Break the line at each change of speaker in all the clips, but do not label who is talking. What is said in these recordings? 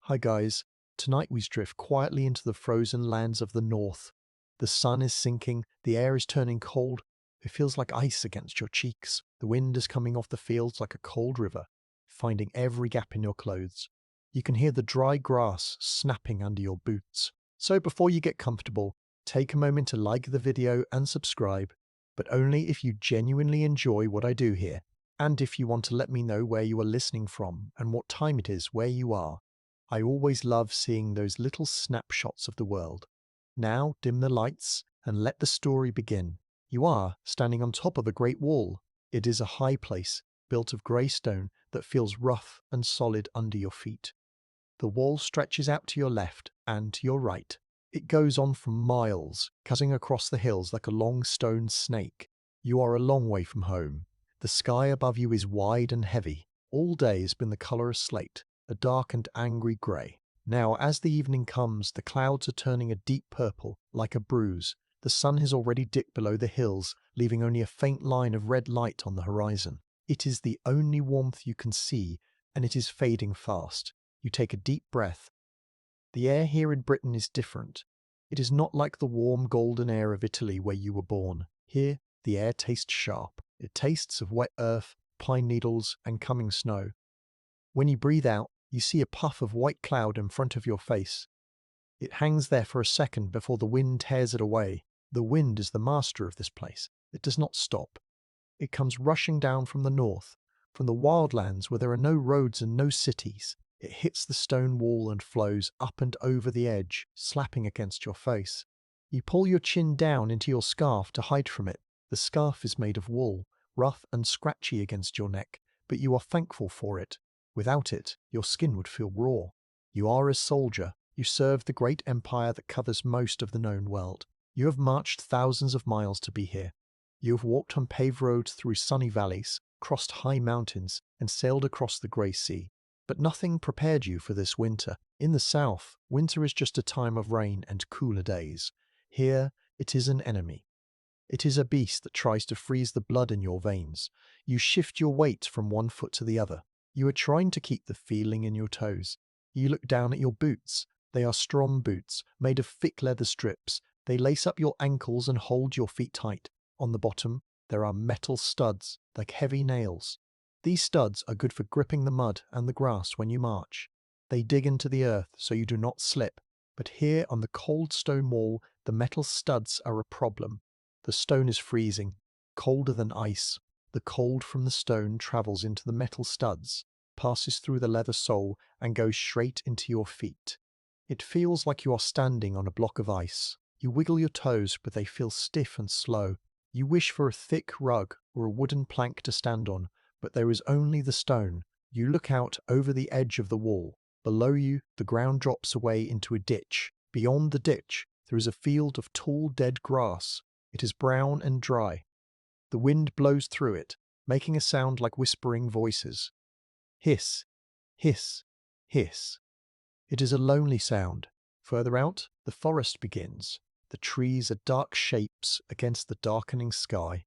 Hi guys, tonight we drift quietly into the frozen lands of the north. The sun is sinking, the air is turning cold, it feels like ice against your cheeks. The wind is coming off the fields like a cold river, finding every gap in your clothes. You can hear the dry grass snapping under your boots. So before you get comfortable, take a moment to like the video and subscribe, but only if you genuinely enjoy what I do here, and if you want to let me know where you are listening from and what time it is where you are. I always love seeing those little snapshots of the world. Now dim the lights and let the story begin. You are standing on top of a great wall. It is a high place, built of grey stone that feels rough and solid under your feet. The wall stretches out to your left and to your right. It goes on for miles, cutting across the hills like a long stone snake. You are a long way from home. The sky above you is wide and heavy. All day has been the colour of slate, a dark and angry grey. Now, as the evening comes, the clouds are turning a deep purple, like a bruise. The sun has already dipped below the hills, leaving only a faint line of red light on the horizon. It is the only warmth you can see, and it is fading fast. You take a deep breath. The air here in Britain is different. It is not like the warm golden air of Italy where you were born. Here, the air tastes sharp. It tastes of wet earth, pine needles, and coming snow. When you breathe out, you see a puff of white cloud in front of your face. It hangs there for a second before the wind tears it away. The wind is the master of this place. It does not stop. It comes rushing down from the north, from the wildlands where there are no roads and no cities. It hits the stone wall and flows up and over the edge, slapping against your face. You pull your chin down into your scarf to hide from it. The scarf is made of wool, rough and scratchy against your neck, but you are thankful for it. Without it, your skin would feel raw. You are a soldier. You serve the great empire that covers most of the known world. You have marched thousands of miles to be here. You have walked on paved roads through sunny valleys, crossed high mountains, and sailed across the grey sea. But nothing prepared you for this winter. In the south, winter is just a time of rain and cooler days. Here, it is an enemy. It is a beast that tries to freeze the blood in your veins. You shift your weight from one foot to the other. You are trying to keep the feeling in your toes. You look down at your boots. They are strong boots, made of thick leather strips. They lace up your ankles and hold your feet tight. On the bottom, there are metal studs, like heavy nails. These studs are good for gripping the mud and the grass when you march. They dig into the earth so you do not slip. But here on the cold stone wall, the metal studs are a problem. The stone is freezing, colder than ice. The cold from the stone travels into the metal studs, passes through the leather sole, and goes straight into your feet. It feels like you are standing on a block of ice. You wiggle your toes, but they feel stiff and slow. You wish for a thick rug or a wooden plank to stand on, but there is only the stone. You look out over the edge of the wall. Below you, the ground drops away into a ditch. Beyond the ditch, there is a field of tall dead grass. It is brown and dry. The wind blows through it, making a sound like whispering voices. Hiss, hiss, hiss. It is a lonely sound. Further out, the forest begins. The trees are dark shapes against the darkening sky.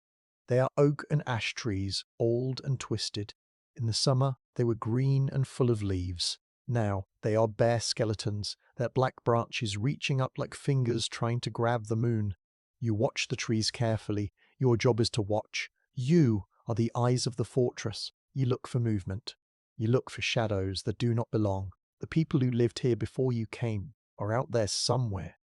They are oak and ash trees, old and twisted. In the summer, they were green and full of leaves. Now, they are bare skeletons, their black branches reaching up like fingers trying to grab the moon. You watch the trees carefully. Your job is to watch. You are the eyes of the fortress. You look for movement. You look for shadows that do not belong. The people who lived here before you came are out there somewhere.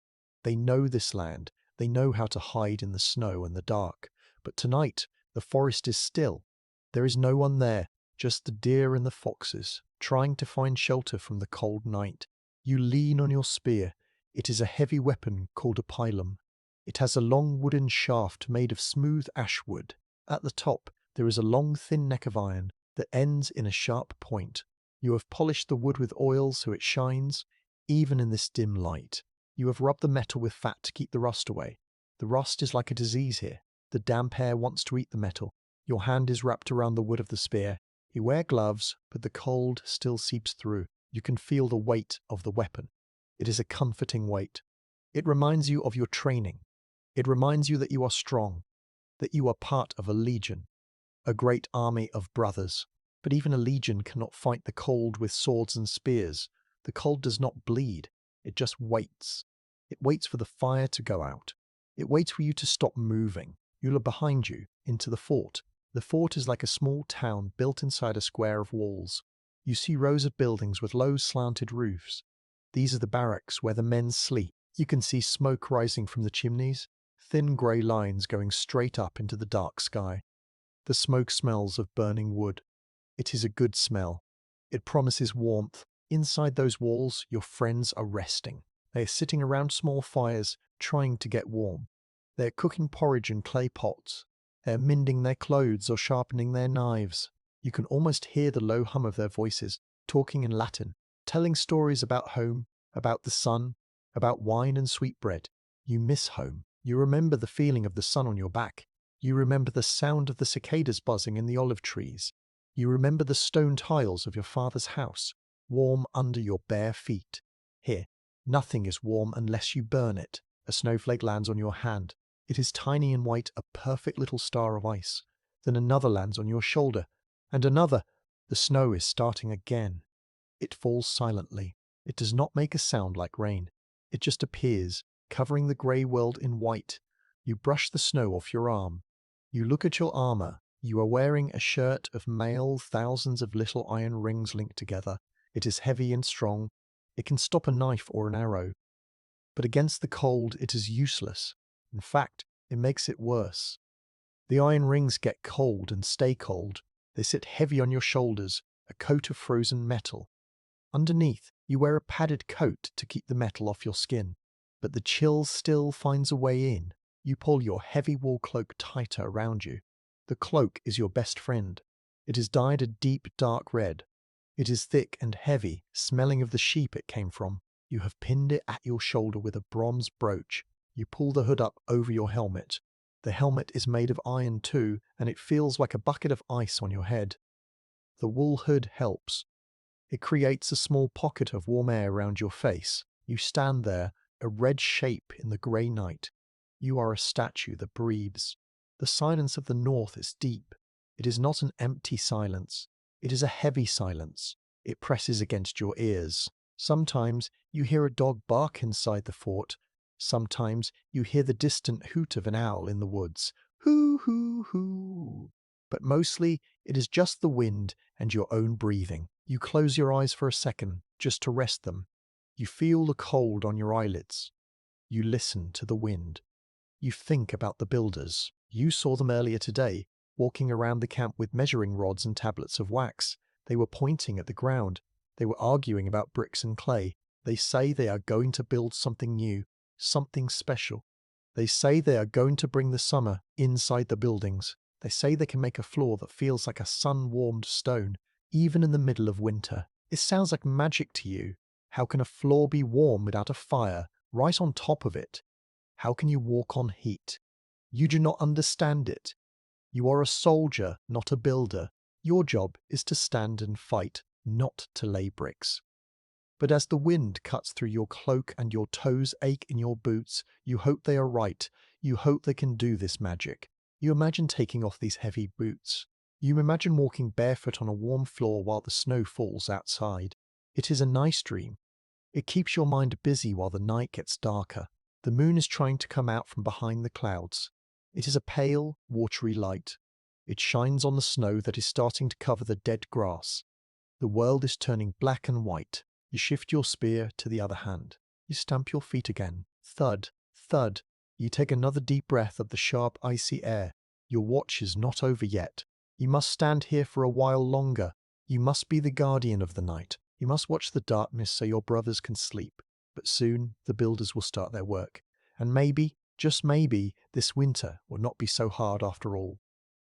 They know this land. They know how to hide in the snow and the dark. But tonight, the forest is still. There is no one there, just the deer and the foxes, trying to find shelter from the cold night. You lean on your spear. It is a heavy weapon called a pilum. It has a long wooden shaft made of smooth ash wood. At the top, there is a long thin neck of iron that ends in a sharp point. You have polished the wood with oil so it shines, even in this dim light. You have rubbed the metal with fat to keep the rust away. The rust is like a disease here. The damp air wants to eat the metal. Your hand is wrapped around the wood of the spear. You wear gloves, but the cold still seeps through. You can feel the weight of the weapon. It is a comforting weight. It reminds you of your training. It reminds you that you are strong, that you are part of a legion, a great army of brothers. But even a legion cannot fight the cold with swords and spears. The cold does not bleed. It just waits. It waits for the fire to go out. It waits for you to stop moving. You look behind you, into the fort. The fort is like a small town built inside a square of walls. You see rows of buildings with low slanted roofs. These are the barracks where the men sleep. You can see smoke rising from the chimneys, thin grey lines going straight up into the dark sky. The smoke smells of burning wood. It is a good smell. It promises warmth. Inside those walls, your friends are resting. They are sitting around small fires, trying to get warm. They are cooking porridge in clay pots. They are mending their clothes or sharpening their knives. You can almost hear the low hum of their voices, talking in Latin, telling stories about home, about the sun, about wine and sweet bread. You miss home. You remember the feeling of the sun on your back. You remember the sound of the cicadas buzzing in the olive trees. You remember the stone tiles of your father's house, warm under your bare feet. Here, nothing is warm unless you burn it. A snowflake lands on your hand. It is tiny and white, a perfect little star of ice. Then another lands on your shoulder, and another. The snow is starting again. It falls silently. It does not make a sound like rain. It just appears, covering the grey world in white. You brush the snow off your arm. You look at your armor. You are wearing a shirt of mail, thousands of little iron rings linked together. It is heavy and strong. It can stop a knife or an arrow. But against the cold, it is useless. In fact, it makes it worse. The iron rings get cold and stay cold. They sit heavy on your shoulders, a coat of frozen metal. Underneath, you wear a padded coat to keep the metal off your skin. But the chill still finds a way in. You pull your heavy wool cloak tighter around you. The cloak is your best friend. It is dyed a deep dark red. It is thick and heavy, smelling of the sheep it came from. You have pinned it at your shoulder with a bronze brooch. You pull the hood up over your helmet. The helmet is made of iron too, and it feels like a bucket of ice on your head. The wool hood helps. It creates a small pocket of warm air around your face. You stand there, a red shape in the grey night. You are a statue that breathes. The silence of the north is deep. It is not an empty silence. It is a heavy silence. It presses against your ears. Sometimes you hear a dog bark inside the fort. Sometimes you hear the distant hoot of an owl in the woods. Hoo, hoo, hoo. But mostly it is just the wind and your own breathing. You close your eyes for a second, just to rest them. You feel the cold on your eyelids. You listen to the wind. You think about the builders. You saw them earlier today, walking around the camp with measuring rods and tablets of wax. They were pointing at the ground. They were arguing about bricks and clay. They say they are going to build something new, something special. They say they are going to bring the summer inside the buildings. They say they can make a floor that feels like a sun-warmed stone, even in the middle of winter. It sounds like magic to you. How can a floor be warm without a fire right on top of it? How can you walk on heat? You do not understand it. You are a soldier, not a builder. Your job is to stand and fight, not to lay bricks. But as the wind cuts through your cloak and your toes ache in your boots, you hope they are right. You hope they can do this magic. You imagine taking off these heavy boots. You imagine walking barefoot on a warm floor while the snow falls outside. It is a nice dream. It keeps your mind busy while the night gets darker. The moon is trying to come out from behind the clouds. It is a pale, watery light. It shines on the snow that is starting to cover the dead grass. The world is turning black and white. You shift your spear to the other hand. You stamp your feet again. Thud, thud. You take another deep breath of the sharp, icy air. Your watch is not over yet. You must stand here for a while longer. You must be the guardian of the night. You must watch the darkness so your brothers can sleep. But soon the builders will start their work. And maybe, just maybe, this winter will not be so hard after all.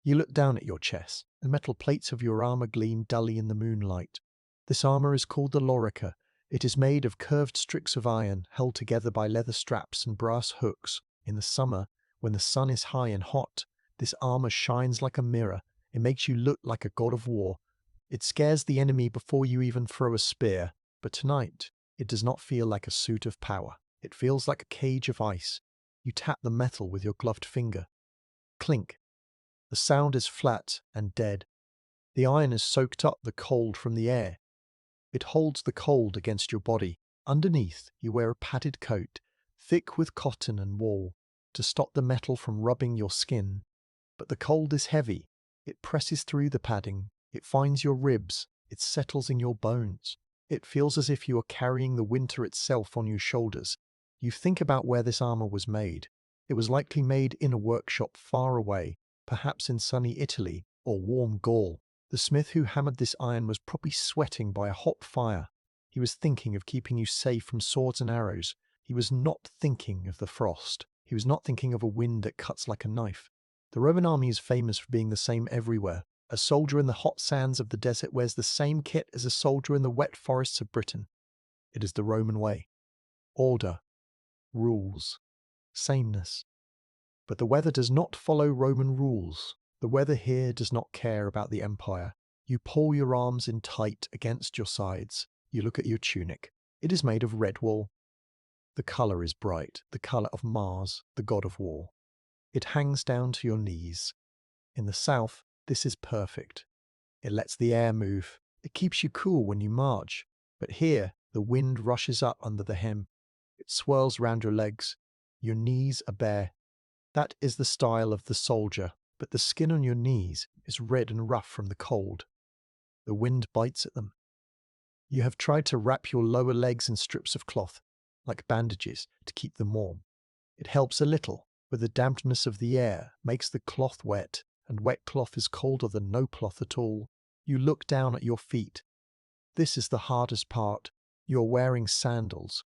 You look down at your chest. The metal plates of your armor gleam dully in the moonlight. This armor is called the lorica. It is made of curved strips of iron held together by leather straps and brass hooks. In the summer, when the sun is high and hot, this armor shines like a mirror. It makes you look like a god of war. It scares the enemy before you even throw a spear. But tonight, it does not feel like a suit of power. It feels like a cage of ice. You tap the metal with your gloved finger. Clink. The sound is flat and dead. The iron has soaked up the cold from the air. It holds the cold against your body. Underneath, you wear a padded coat, thick with cotton and wool, to stop the metal from rubbing your skin. But the cold is heavy. It presses through the padding. It finds your ribs. It settles in your bones. It feels as if you are carrying the winter itself on your shoulders. You think about where this armor was made. It was likely made in a workshop far away, perhaps in sunny Italy or warm Gaul. The smith who hammered this iron was probably sweating by a hot fire. He was thinking of keeping you safe from swords and arrows. He was not thinking of the frost. He was not thinking of a wind that cuts like a knife. The Roman army is famous for being the same everywhere. A soldier in the hot sands of the desert wears the same kit as a soldier in the wet forests of Britain. It is the Roman way. Order, rules, sameness. But the weather does not follow Roman rules. The weather here does not care about the empire. You pull your arms in tight against your sides. You look at your tunic. It is made of red wool. The colour is bright, the colour of Mars, the god of war. It hangs down to your knees. In the south, this is perfect. It lets the air move. It keeps you cool when you march. But here, the wind rushes up under the hem. It swirls round your legs. Your knees are bare. That is the style of the soldier, but the skin on your knees is red and rough from the cold. The wind bites at them. You have tried to wrap your lower legs in strips of cloth, like bandages, to keep them warm. It helps a little, but the dampness of the air makes the cloth wet, and wet cloth is colder than no cloth at all. You look down at your feet. This is the hardest part. You're wearing sandals.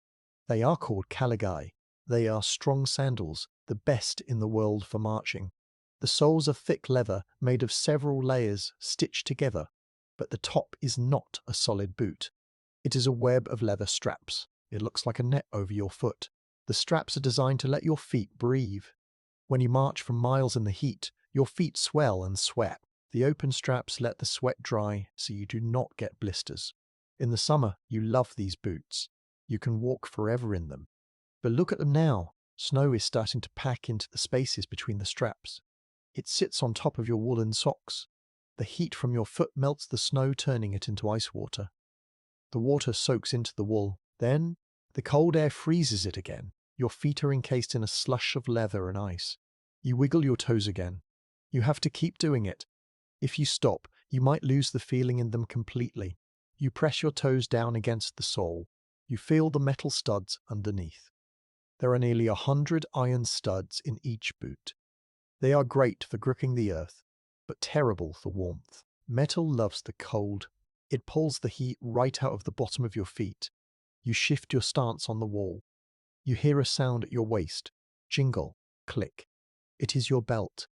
They are called caligae. They are strong sandals, the best in the world for marching. The soles are thick leather, made of several layers, stitched together, but the top is not a solid boot. It is a web of leather straps. It looks like a net over your foot. The straps are designed to let your feet breathe. When you march for miles in the heat, your feet swell and sweat. The open straps let the sweat dry so you do not get blisters. In the summer, you love these boots. You can walk forever in them. But look at them now. Snow is starting to pack into the spaces between the straps. It sits on top of your woolen socks. The heat from your foot melts the snow, turning it into ice water. The water soaks into the wool. Then, the cold air freezes it again. Your feet are encased in a slush of leather and ice. You wiggle your toes again. You have to keep doing it. If you stop, you might lose the feeling in them completely. You press your toes down against the sole. You feel the metal studs underneath. There are nearly 100 iron studs in each boot. They are great for gripping the earth, but terrible for warmth. Metal loves the cold. It pulls the heat right out of the bottom of your feet. You shift your stance on the wall. You hear a sound at your waist. Jingle, click. It is your belt.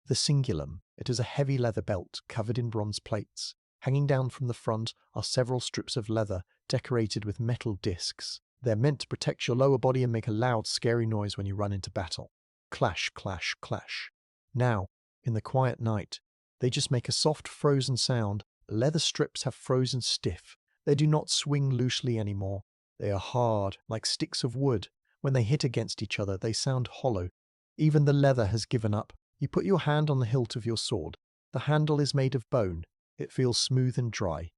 The cingulum. It is a heavy leather belt covered in bronze plates. Hanging down from the front are several strips of leather decorated with metal discs. They're meant to protect your lower body and make a loud, scary noise when you run into battle. Clash, clash, clash. Now, in the quiet night, they just make a soft, frozen sound. Leather strips have frozen stiff. They do not swing loosely anymore. They are hard, like sticks of wood. When they hit against each other, they sound hollow. Even the leather has given up. You put your hand on the hilt of your sword. The handle is made of bone. It feels smooth and dry.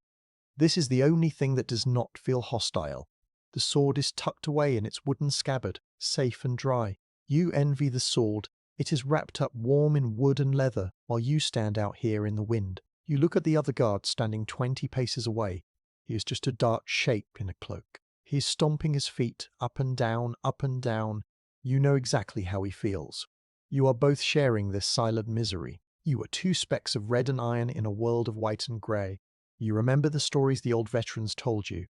This is the only thing that does not feel hostile. The sword is tucked away in its wooden scabbard, safe and dry. You envy the sword. It is wrapped up warm in wood and leather, while you stand out here in the wind. You look at the other guard standing 20 paces away. He is just a dark shape in a cloak. He is stomping his feet up and down, up and down. You know exactly how he feels. You are both sharing this silent misery. You are two specks of red and iron in a world of white and grey. You remember the stories the old veterans told you.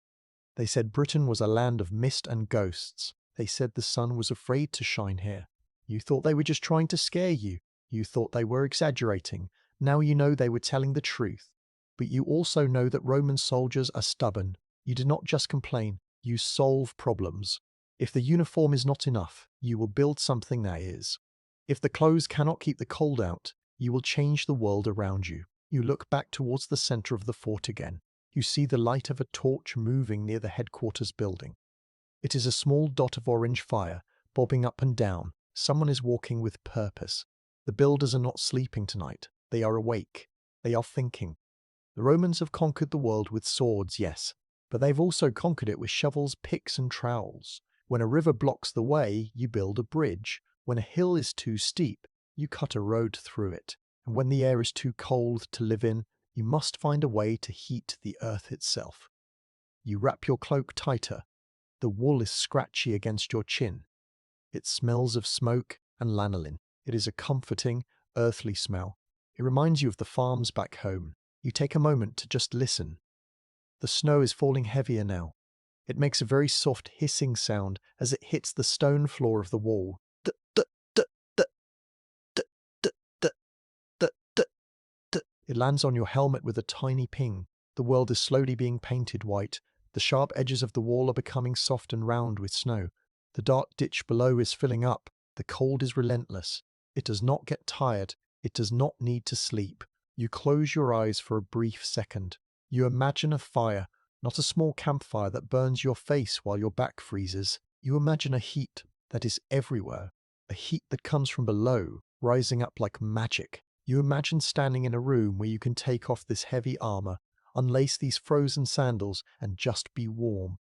They said Britain was a land of mist and ghosts. They said the sun was afraid to shine here. You thought they were just trying to scare you. You thought they were exaggerating. Now you know they were telling the truth. But you also know that Roman soldiers are stubborn. You do not just complain. You solve problems. If the uniform is not enough, you will build something that is. If the clothes cannot keep the cold out, you will change the world around you. You look back towards the center of the fort again. You see the light of a torch moving near the headquarters building. It is a small dot of orange fire, bobbing up and down. Someone is walking with purpose. The builders are not sleeping tonight. They are awake. They are thinking. The Romans have conquered the world with swords, yes, But they've also conquered it with shovels, picks, and trowels. When a river blocks the way, you build a bridge. When a hill is too steep, you cut a road through it. And when the air is too cold to live in, you must find a way to heat the earth itself. You wrap your cloak tighter. The wool is scratchy against your chin. It smells of smoke and lanolin. It is a comforting, earthly smell. It reminds you of the farms back home. You take a moment to just listen. The snow is falling heavier now. It makes a very soft hissing sound as it hits the stone floor of the wall. It lands on your helmet with a tiny ping. The world is slowly being painted white. The sharp edges of the wall are becoming soft and round with snow. The dark ditch below is filling up. The cold is relentless. It does not get tired. It does not need to sleep. You close your eyes for a brief second. You imagine a fire, not a small campfire that burns your face while your back freezes. You imagine a heat that is everywhere, a heat that comes from below, rising up like magic. You imagine standing in a room where you can take off this heavy armor, unlace these frozen sandals, and just be warm.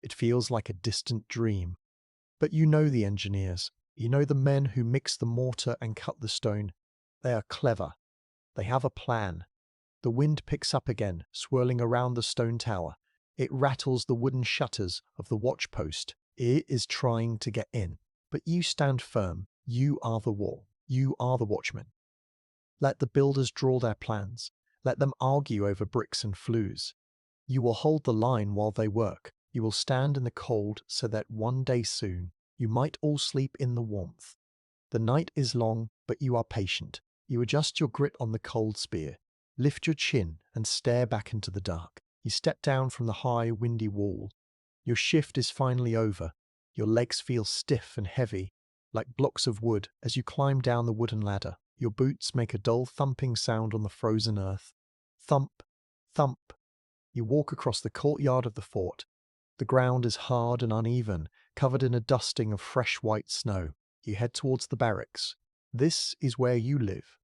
It feels like a distant dream. But you know the engineers. You know the men who mix the mortar and cut the stone. They are clever. They have a plan. The wind picks up again, swirling around the stone tower. It rattles the wooden shutters of the watch post. It is trying to get in. But you stand firm. You are the wall. You are the watchman. Let the builders draw their plans. Let them argue over bricks and flues. You will hold the line while they work. You will stand in the cold so that one day soon you might all sleep in the warmth. The night is long, but you are patient. You adjust your grit on the cold spear. Lift your chin and stare back into the dark. You step down from the high, windy wall. Your shift is finally over. Your legs feel stiff and heavy, like blocks of wood as you climb down the wooden ladder. Your boots make a dull thumping sound on the frozen earth. Thump, thump. You walk across the courtyard of the fort. The ground is hard and uneven, covered in a dusting of fresh white snow. You head towards the barracks. This is where you live.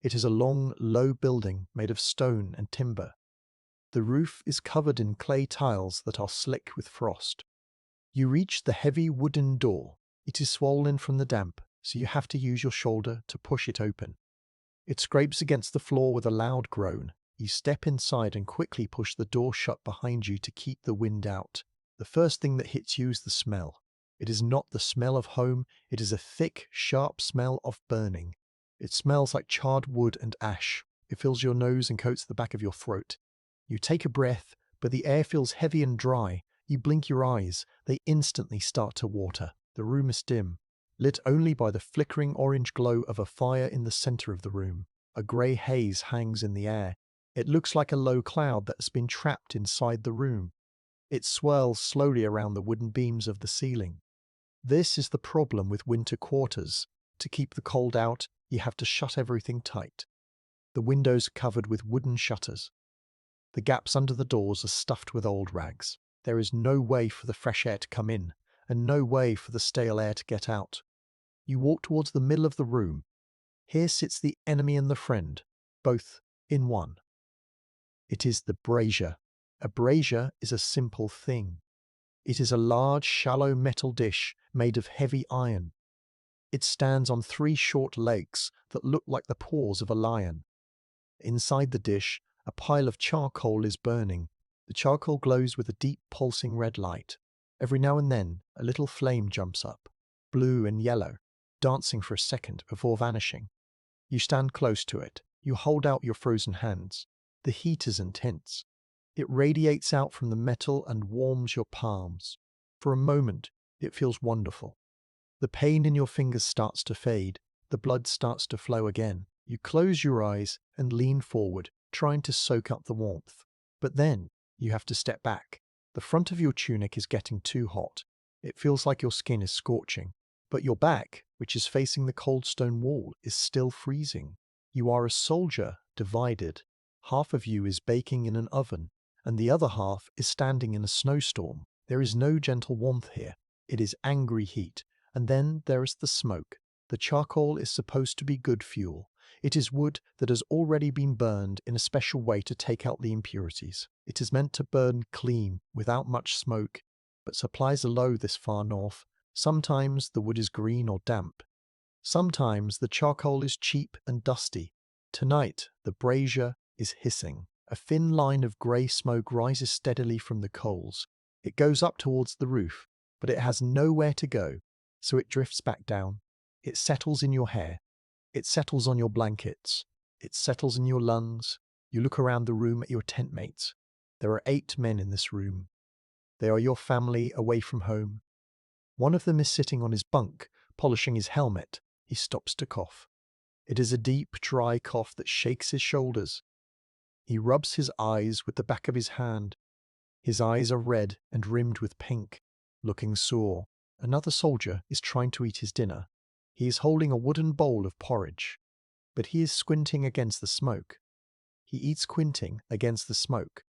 It is a long, low building made of stone and timber. The roof is covered in clay tiles that are slick with frost. You reach the heavy wooden door. It is swollen from the damp, so you have to use your shoulder to push it open. It scrapes against the floor with a loud groan. You step inside and quickly push the door shut behind you to keep the wind out. The first thing that hits you is the smell. It is not the smell of home, it is a thick, sharp smell of burning. It smells like charred wood and ash. It fills your nose and coats the back of your throat. You take a breath, but the air feels heavy and dry. You blink your eyes. They instantly start to water. The room is dim, lit only by the flickering orange glow of a fire in the center of the room. A grey haze hangs in the air. It looks like a low cloud that has been trapped inside the room. It swirls slowly around the wooden beams of the ceiling. This is the problem with winter quarters. To keep the cold out, you have to shut everything tight. The windows are covered with wooden shutters. The gaps under the doors are stuffed with old rags. There is no way for the fresh air to come in, and no way for the stale air to get out. You walk towards the middle of the room. Here sits the enemy and the friend, both in one. It is the brazier. A brazier is a simple thing. It is a large, shallow metal dish made of heavy iron. It stands on 3 short legs that look like the paws of a lion. Inside the dish, a pile of charcoal is burning. The charcoal glows with a deep, pulsing red light. Every now and then, a little flame jumps up, blue and yellow, dancing for a second before vanishing. You stand close to it. You hold out your frozen hands. The heat is intense. It radiates out from the metal and warms your palms. For a moment, it feels wonderful. The pain in your fingers starts to fade. The blood starts to flow again. You close your eyes and lean forward, trying to soak up the warmth. But then, you have to step back. The front of your tunic is getting too hot. It feels like your skin is scorching. But your back, which is facing the cold stone wall, is still freezing. You are a soldier, divided. Half of you is baking in an oven, and the other half is standing in a snowstorm. There is no gentle warmth here. It is angry heat. And then there is the smoke. The charcoal is supposed to be good fuel, It is wood that has already been burned in a special way to take out the impurities. It is meant to burn clean, without much smoke, but supplies are low this far north. Sometimes the wood is green or damp. Sometimes the charcoal is cheap and dusty. Tonight the brazier is hissing. A thin line of grey smoke rises steadily from the coals. It goes up towards the roof, but it has nowhere to go, so it drifts back down. It settles in your hair. It settles on your blankets. It settles in your lungs. You look around the room at your tent mates. There are 8 men in this room. They are your family away from home. One of them is sitting on his bunk, polishing his helmet. He stops to cough. It is a deep, dry cough that shakes his shoulders. He rubs his eyes with the back of his hand. His eyes are red and rimmed with pink, looking sore. Another soldier is trying to eat his dinner. He is holding a wooden bowl of porridge, but he is squinting against the smoke. He eats squinting against the smoke.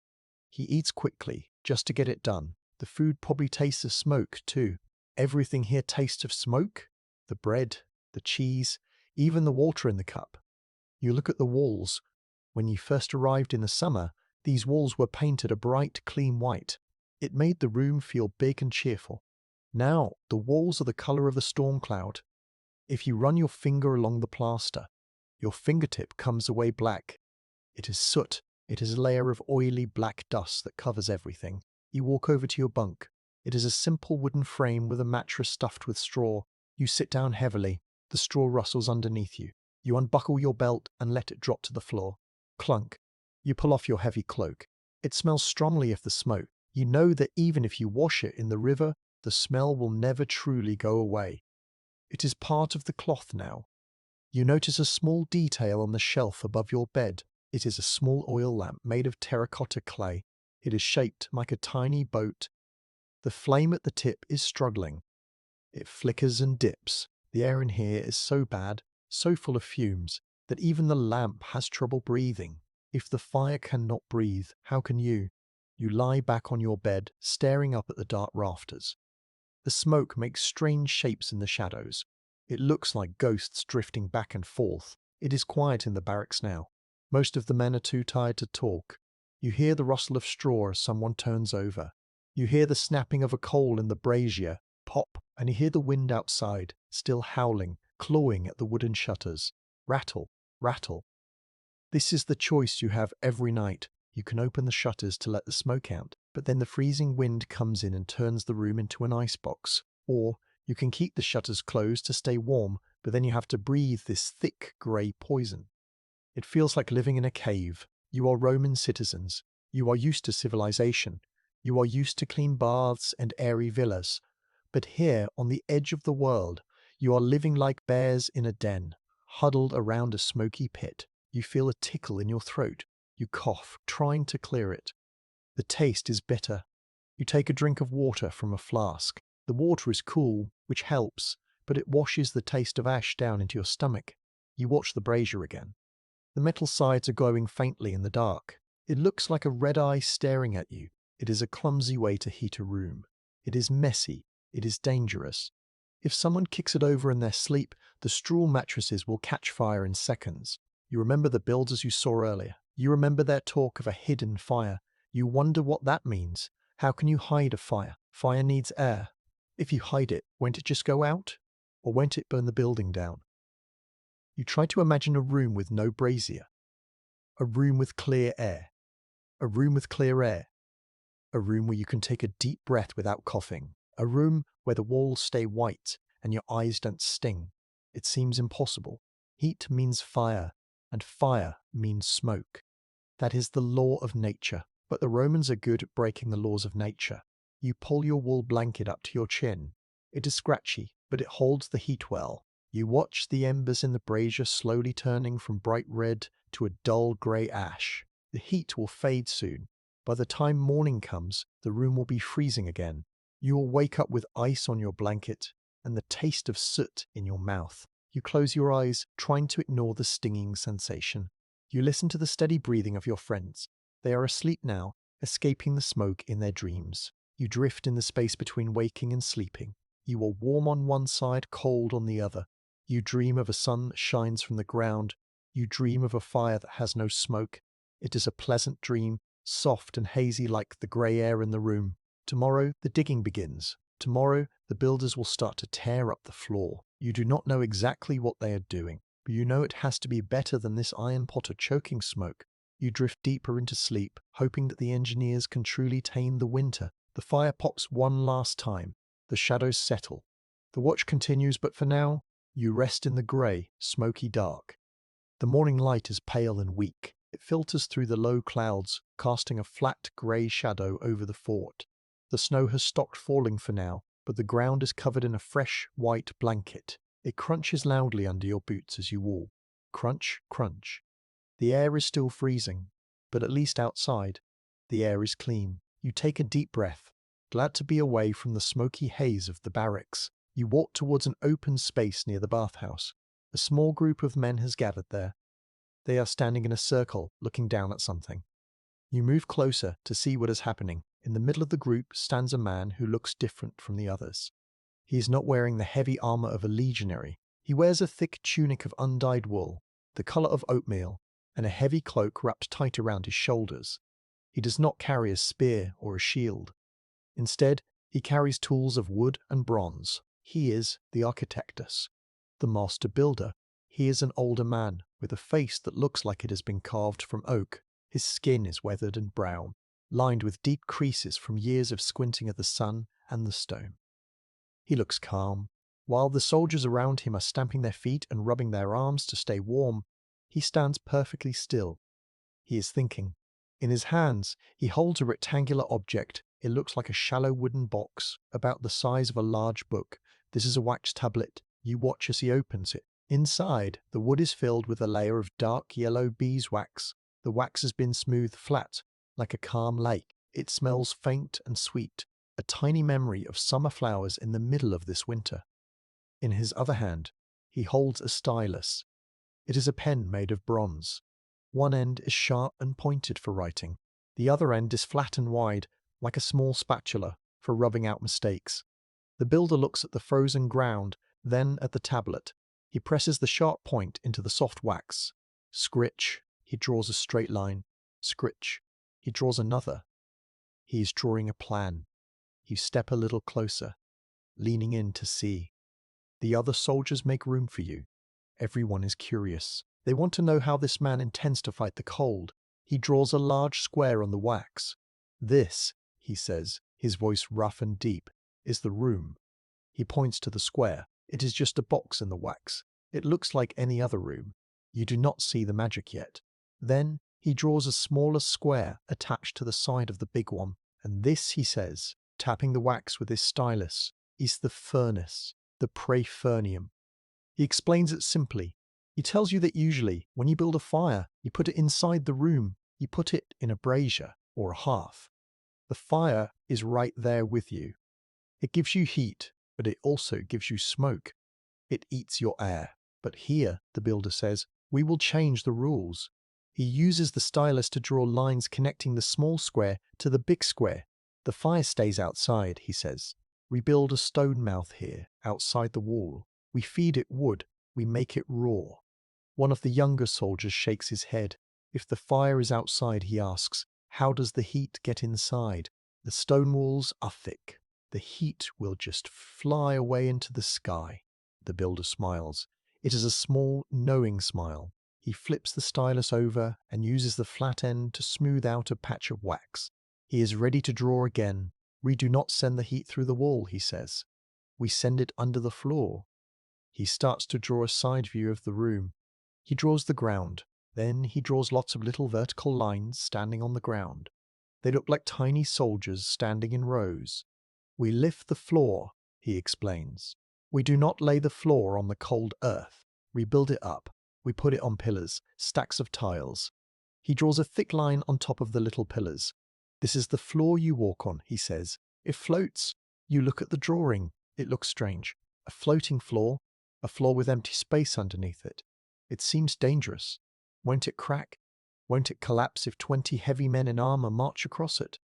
He eats quickly, just to get it done. The food probably tastes of smoke, too. Everything here tastes of smoke. The bread, the cheese, even the water in the cup. You look at the walls. When you first arrived in the summer, these walls were painted a bright, clean white. It made the room feel big and cheerful. Now, the walls are the color of the storm cloud. If you run your finger along the plaster, your fingertip comes away black. It is soot. It is a layer of oily black dust that covers everything. You walk over to your bunk. It is a simple wooden frame with a mattress stuffed with straw. You sit down heavily. The straw rustles underneath you. You unbuckle your belt and let it drop to the floor. Clunk. You pull off your heavy cloak. It smells strongly of the smoke. You know that even if you wash it in the river, the smell will never truly go away. It is part of the cloth now. You notice a small detail on the shelf above your bed. It is a small oil lamp made of terracotta clay. It is shaped like a tiny boat. The flame at the tip is struggling. It flickers and dips. The air in here is so bad, so full of fumes, that even the lamp has trouble breathing. If the fire cannot breathe, how can you? You lie back on your bed, staring up at the dark rafters. The smoke makes strange shapes in the shadows. It looks like ghosts drifting back and forth. It is quiet in the barracks now. Most of the men are too tired to talk. You hear the rustle of straw as someone turns over. You hear the snapping of a coal in the brazier, pop, and you hear the wind outside, still howling, clawing at the wooden shutters. Rattle, rattle. This is the choice you have every night. You can open the shutters to let the smoke out, but then the freezing wind comes in and turns the room into an icebox. Or you can keep the shutters closed to stay warm, but then you have to breathe this thick grey poison. It feels like living in a cave. You are Roman citizens. You are used to civilization. You are used to clean baths and airy villas. But here, on the edge of the world, you are living like bears in a den, huddled around a smoky pit. You feel a tickle in your throat. You cough, trying to clear it. The taste is bitter. You take a drink of water from a flask. The water is cool, which helps, but it washes the taste of ash down into your stomach. You watch the brazier again. The metal sides are glowing faintly in the dark. It looks like a red eye staring at you. It is a clumsy way to heat a room. It is messy. It is dangerous. If someone kicks it over in their sleep, the straw mattresses will catch fire in seconds. You remember the builders you saw earlier. You remember their talk of a hidden fire. You wonder what that means. How can you hide a fire? Fire needs air. If you hide it, won't it just go out? Or won't it burn the building down? You try to imagine a room with no brazier. A room with clear air. A room with clear air. A room where you can take a deep breath without coughing. A room where the walls stay white and your eyes don't sting. It seems impossible. Heat means fire, and fire means smoke. That is the law of nature. But the Romans are good at breaking the laws of nature. You pull your wool blanket up to your chin. It is scratchy, but it holds the heat well. You watch the embers in the brazier slowly turning from bright red to a dull grey ash. The heat will fade soon. By the time morning comes, the room will be freezing again. You will wake up with ice on your blanket and the taste of soot in your mouth. You close your eyes, trying to ignore the stinging sensation. You listen to the steady breathing of your friends. They are asleep now, escaping the smoke in their dreams. You drift in the space between waking and sleeping. You are warm on one side, cold on the other. You dream of a sun that shines from the ground. You dream of a fire that has no smoke. It is a pleasant dream, soft and hazy like the grey air in the room. Tomorrow, the digging begins. Tomorrow, the builders will start to tear up the floor. You do not know exactly what they are doing, but you know it has to be better than this iron pot of choking smoke. You drift deeper into sleep, hoping that the engineers can truly tame the winter. The fire pops one last time. The shadows settle. The watch continues, but for now, you rest in the grey, smoky dark. The morning light is pale and weak. It filters through the low clouds, casting a flat grey shadow over the fort. The snow has stopped falling for now, but the ground is covered in a fresh, white blanket. It crunches loudly under your boots as you walk. Crunch, crunch. The air is still freezing, but at least outside, the air is clean. You take a deep breath, glad to be away from the smoky haze of the barracks. You walk towards an open space near the bathhouse. A small group of men has gathered there. They are standing in a circle, looking down at something. You move closer to see what is happening. In the middle of the group stands a man who looks different from the others. He is not wearing the heavy armor of a legionary. He wears a thick tunic of undyed wool, the color of oatmeal, and a heavy cloak wrapped tight around his shoulders. He does not carry a spear or a shield. Instead, he carries tools of wood and bronze. He is the architectus, the master builder. He is an older man, with a face that looks like it has been carved from oak. His skin is weathered and brown, lined with deep creases from years of squinting at the sun and the stone. He looks calm. While the soldiers around him are stamping their feet and rubbing their arms to stay warm, he stands perfectly still. He is thinking. In his hands, he holds a rectangular object. It looks like a shallow wooden box, about the size of a large book. This is a wax tablet. You watch as he opens it. Inside, the wood is filled with a layer of dark yellow beeswax. The wax has been smoothed flat, like a calm lake. It smells faint and sweet, a tiny memory of summer flowers in the middle of this winter. In his other hand, he holds a stylus. It is a pen made of bronze. One end is sharp and pointed for writing. The other end is flat and wide, like a small spatula, for rubbing out mistakes. The builder looks at the frozen ground, then at the tablet. He presses the sharp point into the soft wax. Scritch. He draws a straight line. Scritch. He draws another. He is drawing a plan. You step a little closer, leaning in to see. The other soldiers make room for you. Everyone is curious. They want to know how this man intends to fight the cold. He draws a large square on the wax. This, he says, his voice rough and deep, is the room. He points to the square. It is just a box in the wax. It looks like any other room. You do not see the magic yet. Then he draws a smaller square attached to the side of the big one. And this, he says, tapping the wax with his stylus, is the furnace, the praefernium. He explains it simply. He tells you that usually, when you build a fire, you put it inside the room. You put it in a brazier or a hearth. The fire is right there with you. It gives you heat, but it also gives you smoke. It eats your air. But here, the builder says, we will change the rules. He uses the stylus to draw lines connecting the small square to the big square. The fire stays outside, he says. We build a stone mouth here, outside the wall. We feed it wood. We make it raw. One of the younger soldiers shakes his head. If the fire is outside, he asks, how does the heat get inside? The stone walls are thick. The heat will just fly away into the sky. The builder smiles. It is a small, knowing smile. He flips the stylus over and uses the flat end to smooth out a patch of wax. He is ready to draw again. We do not send the heat through the wall, he says. We send it under the floor. He starts to draw a side view of the room. He draws the ground. Then he draws lots of little vertical lines standing on the ground. They look like tiny soldiers standing in rows. We lift the floor, he explains. We do not lay the floor on the cold earth. We build it up. We put it on pillars, stacks of tiles. He draws a thick line on top of the little pillars. This is the floor you walk on, he says. It floats. You look at the drawing. It looks strange. A floating floor, a floor with empty space underneath it. It seems dangerous. Won't it crack? Won't it collapse if 20 heavy men in armor march across it?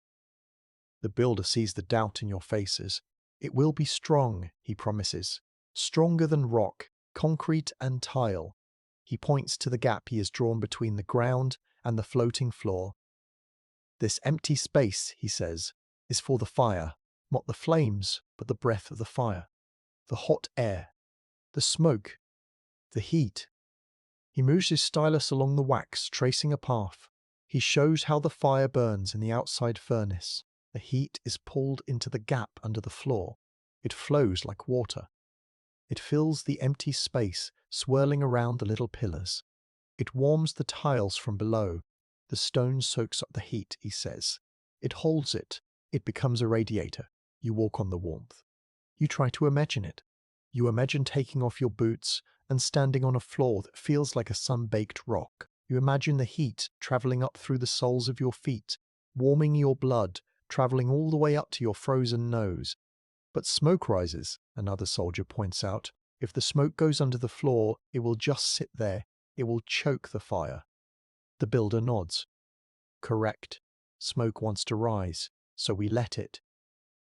The builder sees the doubt in your faces. It will be strong, he promises. Stronger than rock, concrete and tile. He points to the gap he has drawn between the ground and the floating floor. This empty space, he says, is for the fire, not the flames, but the breath of the fire, the hot air, the smoke, the heat. He moves his stylus along the wax, tracing a path. He shows how the fire burns in the outside furnace. The heat is pulled into the gap under the floor. It flows like water. It fills the empty space, swirling around the little pillars. It warms the tiles from below. The stone soaks up the heat, he says. It holds it. It becomes a radiator. You walk on the warmth. You try to imagine it. You imagine taking off your boots and standing on a floor that feels like a sun-baked rock. You imagine the heat traveling up through the soles of your feet, warming your blood, traveling all the way up to your frozen nose. But smoke rises, another soldier points out. If the smoke goes under the floor, it will just sit there. It will choke the fire. The builder nods. Correct. Smoke wants to rise, so we let it.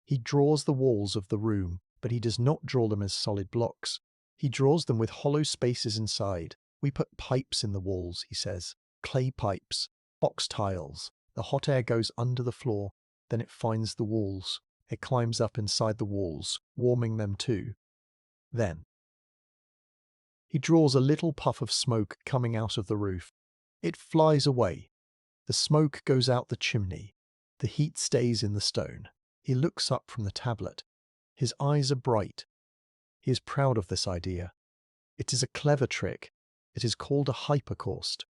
He draws the walls of the room, but he does not draw them as solid blocks. He draws them with hollow spaces inside. We put pipes in the walls, he says. Clay pipes, box tiles. The hot air goes under the floor, then it finds the walls. It climbs up inside the walls, warming them too. Then he draws a little puff of smoke coming out of the roof. It flies away. The smoke goes out the chimney. The heat stays in the stone. He looks up from the tablet. His eyes are bright. He is proud of this idea. It is a clever trick. It is called a hypocaust.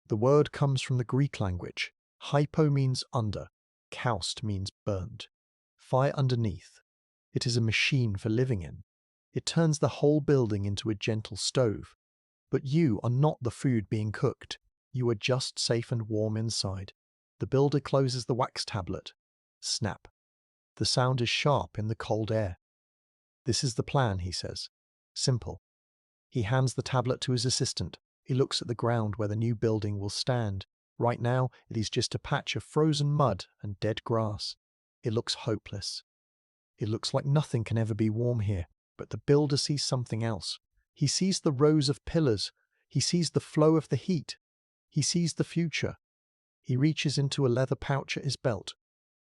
The word comes from the Greek language. Hypo means under. Kaust means burned. Fire underneath. It is a machine for living in. It turns the whole building into a gentle stove. But you are not the food being cooked. You are just safe and warm inside. The builder closes the wax tablet. Snap. The sound is sharp in the cold air. This is the plan, he says. Simple. He hands the tablet to his assistant. He looks at the ground where the new building will stand. Right now, it is just a patch of frozen mud and dead grass. It looks hopeless. It looks like nothing can ever be warm here. But the builder sees something else. He sees the rows of pillars. He sees the flow of the heat. He sees the future. He reaches into a leather pouch at his belt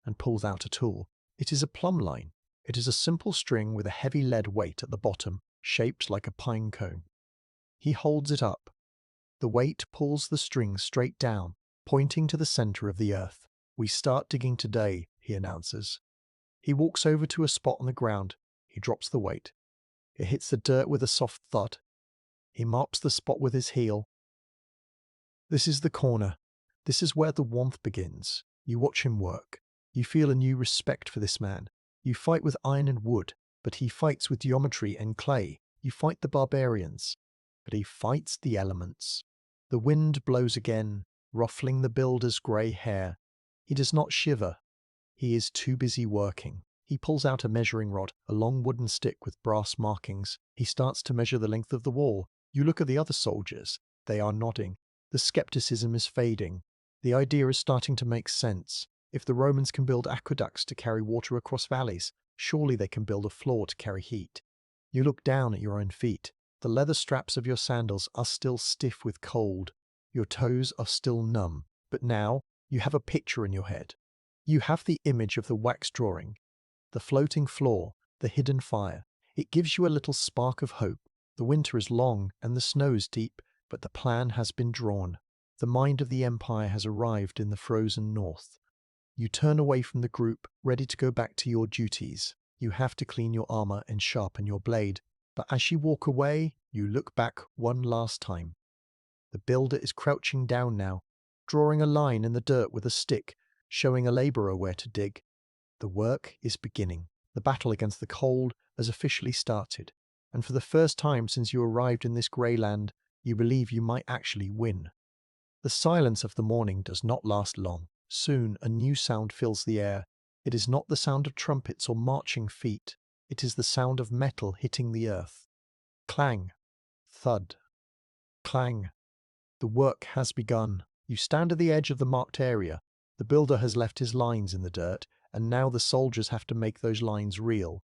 and pulls out a tool. It is a plumb line. It is a simple string with a heavy lead weight at the bottom, shaped like a pine cone. He holds it up. The weight pulls the string straight down, pointing to the center of the earth. We start digging today, he announces. He walks over to a spot on the ground. He drops the weight. It hits the dirt with a soft thud. He mops the spot with his heel. This is the corner. This is where the warmth begins. You watch him work. You feel a new respect for this man. You fight with iron and wood, but he fights with geometry and clay. You fight the barbarians, but he fights the elements. The wind blows again, ruffling the builder's grey hair. He does not shiver. He is too busy working. He pulls out a measuring rod, a long wooden stick with brass markings. He starts to measure the length of the wall. You look at the other soldiers. They are nodding. The skepticism is fading. The idea is starting to make sense. If the Romans can build aqueducts to carry water across valleys, surely they can build a floor to carry heat. You look down at your own feet. The leather straps of your sandals are still stiff with cold. Your toes are still numb. But now, you have a picture in your head. You have the image of the wax drawing, the floating floor, the hidden fire. It gives you a little spark of hope. The winter is long and the snow is deep, but the plan has been drawn. The mind of the empire has arrived in the frozen north. You turn away from the group, ready to go back to your duties. You have to clean your armor and sharpen your blade. But as you walk away, you look back one last time. The builder is crouching down now, drawing a line in the dirt with a stick, showing a laborer where to dig. The work is beginning. The battle against the cold has officially started. And for the first time since you arrived in this grey land, you believe you might actually win. The silence of the morning does not last long. Soon a new sound fills the air. It is not the sound of trumpets or marching feet. It is the sound of metal hitting the earth. Clang, thud, clang. The work has begun. You stand at the edge of the marked area. The builder has left his lines in the dirt, and now the soldiers have to make those lines real.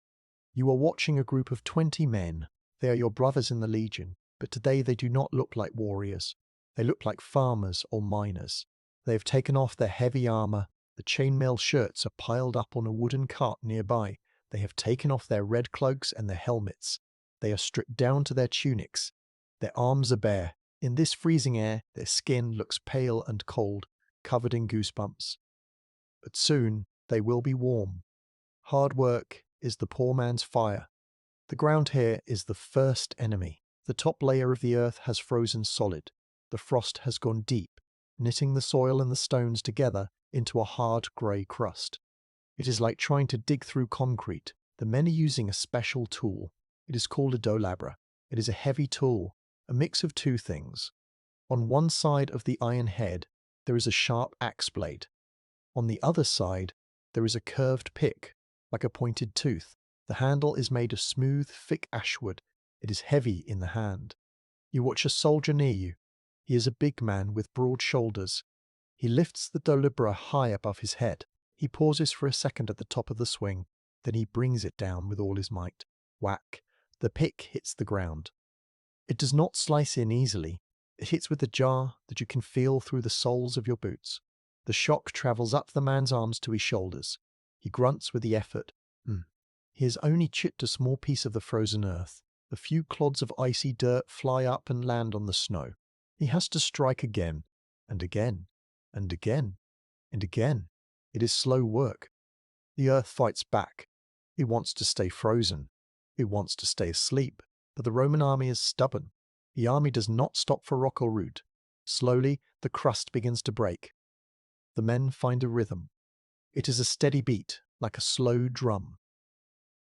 You are watching a group of 20 men. They are your brothers in the legion. But today they do not look like warriors. They look like farmers or miners. They have taken off their heavy armor. The chainmail shirts are piled up on a wooden cart nearby. They have taken off their red cloaks and their helmets. They are stripped down to their tunics. Their arms are bare. In this freezing air, their skin looks pale and cold, covered in goosebumps. But soon they will be warm. Hard work is the poor man's fire. The ground here is the first enemy. The top layer of the earth has frozen solid. The frost has gone deep, knitting the soil and the stones together into a hard grey crust. It is like trying to dig through concrete. The men are using a special tool. It is called a dolabra. It is a heavy tool, a mix of two things. On one side of the iron head, there is a sharp axe blade. On the other side, there is a curved pick, like a pointed tooth. The handle is made of smooth, thick ashwood. It is heavy in the hand. You watch a soldier near you. He is a big man with broad shoulders. He lifts the dolabra high above his head. He pauses for a second at the top of the swing. Then he brings it down with all his might. Whack! The pick hits the ground. It does not slice in easily. It hits with a jar that you can feel through the soles of your boots. The shock travels up the man's arms to his shoulders. He grunts with the effort. He has only chipped a small piece of the frozen earth. A few clods of icy dirt fly up and land on the snow. He has to strike again, and again, and again, and again. It is slow work. The earth fights back. It wants to stay frozen. It wants to stay asleep. But the Roman army is stubborn. The army does not stop for rock or root. Slowly, the crust begins to break. The men find a rhythm. It is a steady beat, like a slow drum.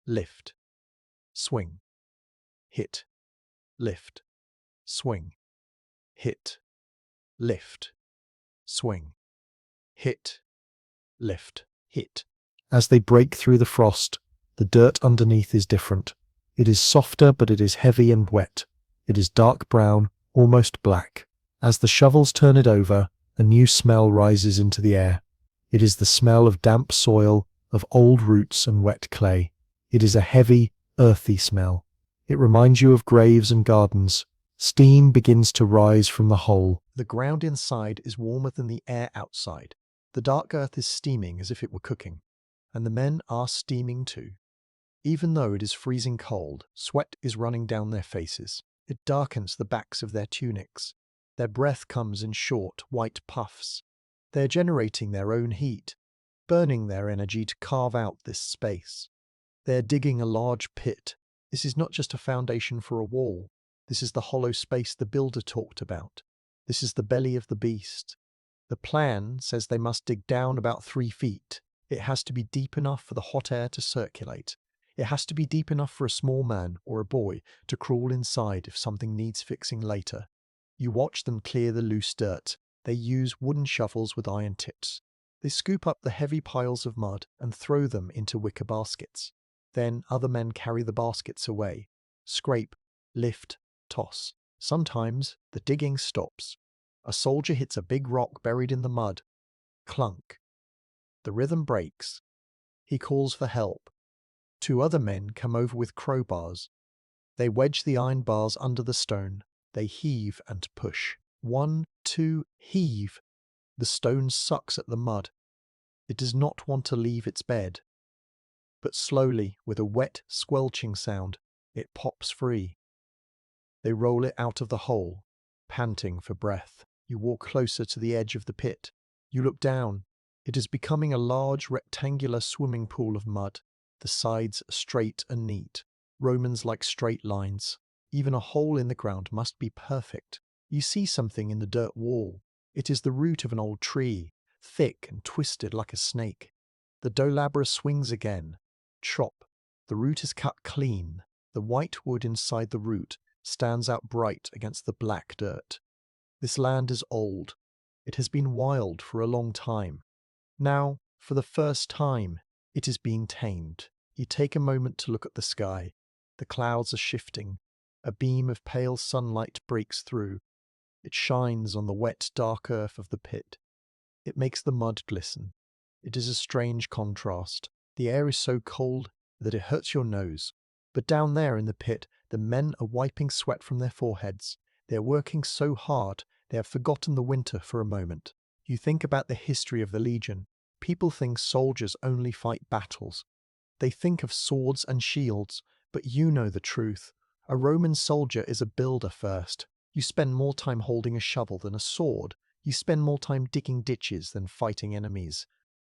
Lift. Swing. Hit. Lift. Swing. Hit. Lift. Swing. Hit. Lift. Hit. As they break through the frost, the dirt underneath is different. It is softer, but it is heavy and wet. It is dark brown, almost black. As the shovels turn it over, a new smell rises into the air. It is the smell of damp soil, of old roots and wet clay. It is a heavy, earthy smell. It reminds you of graves and gardens. Steam begins to rise from the hole. The ground inside is warmer than the air outside. The dark earth is steaming as if it were cooking. And the men are steaming too. Even though it is freezing cold, sweat is running down their faces. It darkens the backs of their tunics. Their breath comes in short, white puffs. They are generating their own heat, burning their energy to carve out this space. They are digging a large pit. This is not just a foundation for a wall. This is the hollow space the builder talked about. This is the belly of the beast. The plan says they must dig down about 3 feet. It has to be deep enough for the hot air to circulate. It has to be deep enough for a small man or a boy to crawl inside if something needs fixing later. You watch them clear the loose dirt. They use wooden shovels with iron tips. They scoop up the heavy piles of mud and throw them into wicker baskets. Then other men carry the baskets away. Scrape, lift, toss. Sometimes the digging stops. A soldier hits a big rock buried in the mud. Clunk. The rhythm breaks. He calls for help. 2 other men come over with crowbars. They wedge the iron bars under the stone. They heave and push. 1, 2, heave. The stone sucks at the mud. It does not want to leave its bed. But slowly, with a wet, squelching sound, it pops free. They roll it out of the hole, panting for breath. You walk closer to the edge of the pit. You look down. It is becoming a large, rectangular swimming pool of mud. The sides are straight and neat. Romans like straight lines. Even a hole in the ground must be perfect. You see something in the dirt wall. It is the root of an old tree, thick and twisted like a snake. The dolabra swings again. Chop. The root is cut clean. The white wood inside the root stands out bright against the black dirt. This land is old. It has been wild for a long time. Now, for the first time, it is being tamed. You take a moment to look at the sky. The clouds are shifting. A beam of pale sunlight breaks through. It shines on the wet, dark earth of the pit. It makes the mud glisten. It is a strange contrast. The air is so cold that it hurts your nose. But down there in the pit, The men are wiping sweat from their foreheads. They are working so hard, they have forgotten the winter for a moment. You think about the history of the Legion. People think soldiers only fight battles. They think of swords and shields, but you know the truth. A Roman soldier is a builder first. You spend more time holding a shovel than a sword. You spend more time digging ditches than fighting enemies.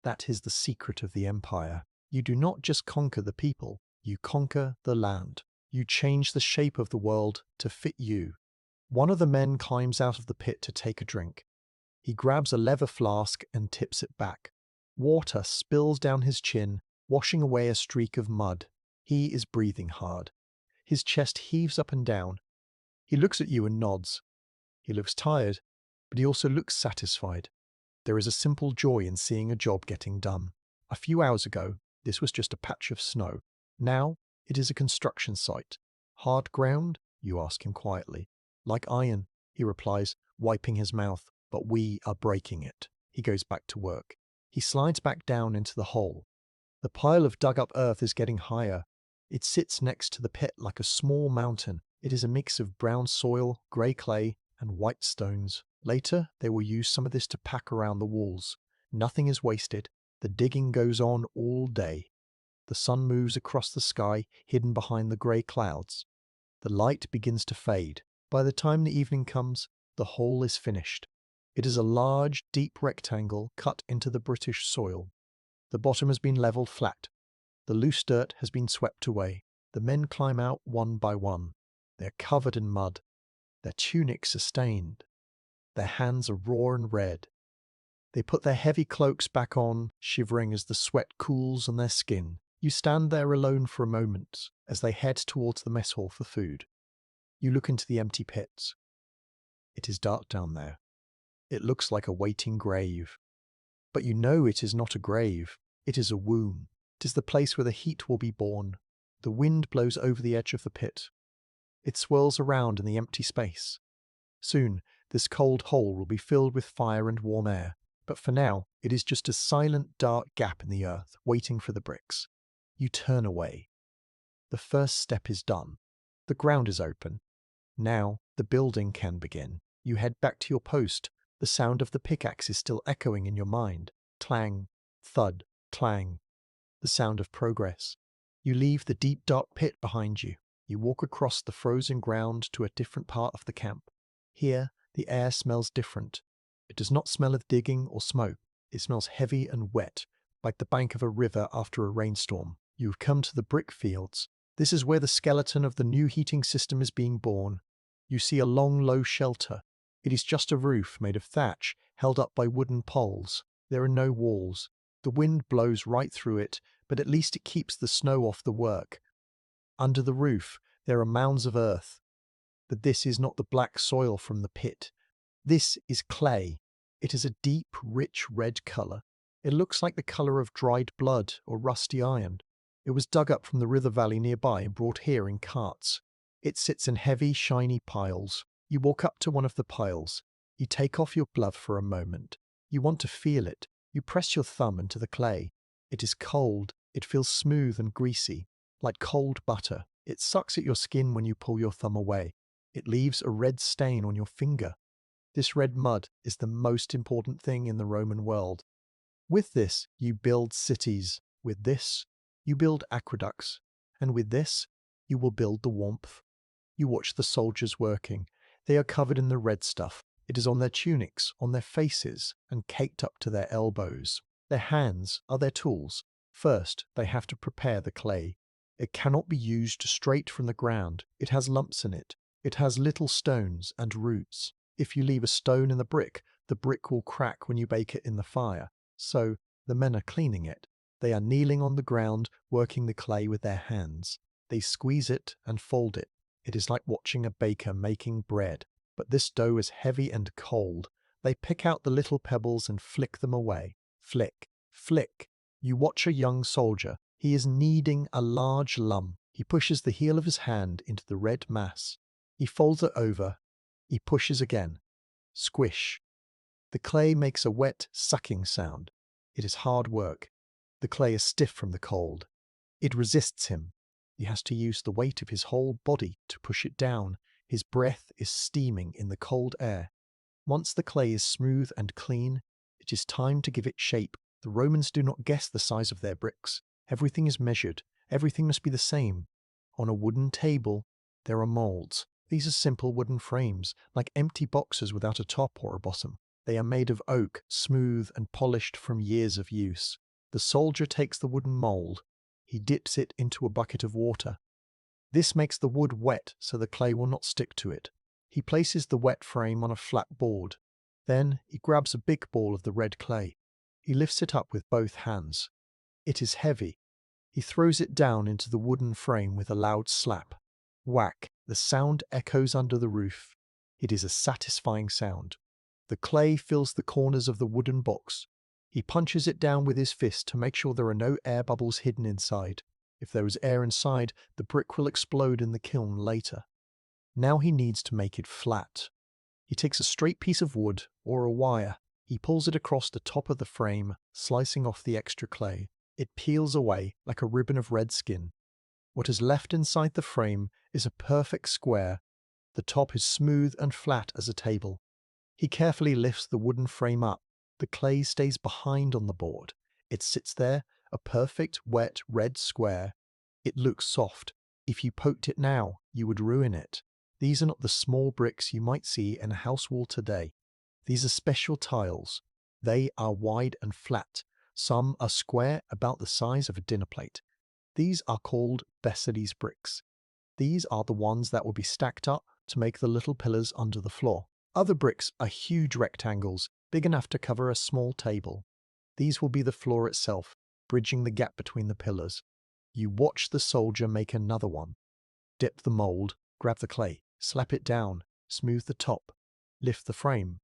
That is the secret of the empire. You do not just conquer the people, you conquer the land. You change the shape of the world to fit you. One of the men climbs out of the pit to take a drink. He grabs a leather flask and tips it back. Water spills down his chin, washing away a streak of mud. He is breathing hard. His chest heaves up and down. He looks at you and nods. He looks tired, but he also looks satisfied. There is a simple joy in seeing a job getting done. A few hours ago, this was just a patch of snow. Now, it is a construction site. Hard ground? You ask him quietly. Like iron, he replies, wiping his mouth, but we are breaking it. He goes back to work. He slides back down into the hole. The pile of dug-up earth is getting higher. It sits next to the pit like a small mountain. It is a mix of brown soil, grey clay, and white stones. Later, they will use some of this to pack around the walls. Nothing is wasted. The digging goes on all day. The sun moves across the sky, hidden behind the grey clouds. The light begins to fade. By the time the evening comes, the hole is finished. It is a large, deep rectangle cut into the British soil. The bottom has been levelled flat. The loose dirt has been swept away. The men climb out one by one. They are covered in mud. Their tunics are stained. Their hands are raw and red. They put their heavy cloaks back on, shivering as the sweat cools on their skin. You stand there alone for a moment as they head towards the mess hall for food. You look into the empty pits. It is dark down there. It looks like a waiting grave. But you know it is not a grave. It is a womb. It is the place where the heat will be born. The wind blows over the edge of the pit. It swirls around in the empty space. Soon, this cold hole will be filled with fire and warm air. But for now, it is just a silent, dark gap in the earth, waiting for the bricks. You turn away. The first step is done. The ground is open. Now, the building can begin. You head back to your post. The sound of the pickaxe is still echoing in your mind. Clang, thud, clang. The sound of progress. You leave the deep, dark pit behind you. You walk across the frozen ground to a different part of the camp. Here, the air smells different. It does not smell of digging or smoke. It smells heavy and wet, like the bank of a river after a rainstorm. You have come to the brick fields. This is where the skeleton of the new heating system is being born. You see a long, low shelter. It is just a roof made of thatch, held up by wooden poles. There are no walls. The wind blows right through it, but at least it keeps the snow off the work. Under the roof, there are mounds of earth. But this is not the black soil from the pit. This is clay. It is a deep, rich red colour. It looks like the colour of dried blood or rusty iron. It was dug up from the river valley nearby and brought here in carts. It sits in heavy, shiny piles. You walk up to one of the piles. You take off your glove for a moment. You want to feel it. You press your thumb into the clay. It is cold. It feels smooth and greasy, like cold butter. It sucks at your skin when you pull your thumb away. It leaves a red stain on your finger. This red mud is the most important thing in the Roman world. With this, you build cities. With this, you build aqueducts. And with this, you will build the warmth. You watch the soldiers working. They are covered in the red stuff. It is on their tunics, on their faces, and caked up to their elbows. Their hands are their tools. First, they have to prepare the clay. It cannot be used straight from the ground. It has lumps in it. It has little stones and roots. If you leave a stone in the brick will crack when you bake it in the fire. So, the men are cleaning it. They are kneeling on the ground, working the clay with their hands. They squeeze it and fold it. It is like watching a baker making bread. But this dough is heavy and cold. They pick out the little pebbles and flick them away. Flick, flick. You watch a young soldier. He is kneading a large lump. He pushes the heel of his hand into the red mass. He folds it over. He pushes again. Squish. The clay makes a wet, sucking sound. It is hard work. The clay is stiff from the cold. It resists him. He has to use the weight of his whole body to push it down. His breath is steaming in the cold air. Once the clay is smooth and clean, it is time to give it shape. The Romans do not guess the size of their bricks. Everything is measured. Everything must be the same. On a wooden table, there are molds. These are simple wooden frames, like empty boxes without a top or a bottom. They are made of oak, smooth and polished from years of use. The soldier takes the wooden mold. He dips it into a bucket of water. This makes the wood wet so the clay will not stick to it. He places the wet frame on a flat board. Then he grabs a big ball of the red clay. He lifts it up with both hands. It is heavy. He throws it down into the wooden frame with a loud slap. Whack! The sound echoes under the roof. It is a satisfying sound. The clay fills the corners of the wooden box. He punches it down with his fist to make sure there are no air bubbles hidden inside. If there is air inside, the brick will explode in the kiln later. Now he needs to make it flat. He takes a straight piece of wood or a wire. He pulls it across the top of the frame, slicing off the extra clay. It peels away like a ribbon of red skin. What is left inside the frame is a perfect square. The top is smooth and flat as a table. He carefully lifts the wooden frame up. The clay stays behind on the board. It sits there, a perfect, wet, red square. It looks soft. If you poked it now, you would ruin it. These are not the small bricks you might see in a house wall today. These are special tiles. They are wide and flat. Some are square, about the size of a dinner plate. These are called Bessades bricks. These are the ones that will be stacked up to make the little pillars under the floor. Other bricks are huge rectangles, big enough to cover a small table. These will be the floor itself, bridging the gap between the pillars. You watch the soldier make another one. Dip the mold, grab the clay, slap it down, smooth the top, lift the frame.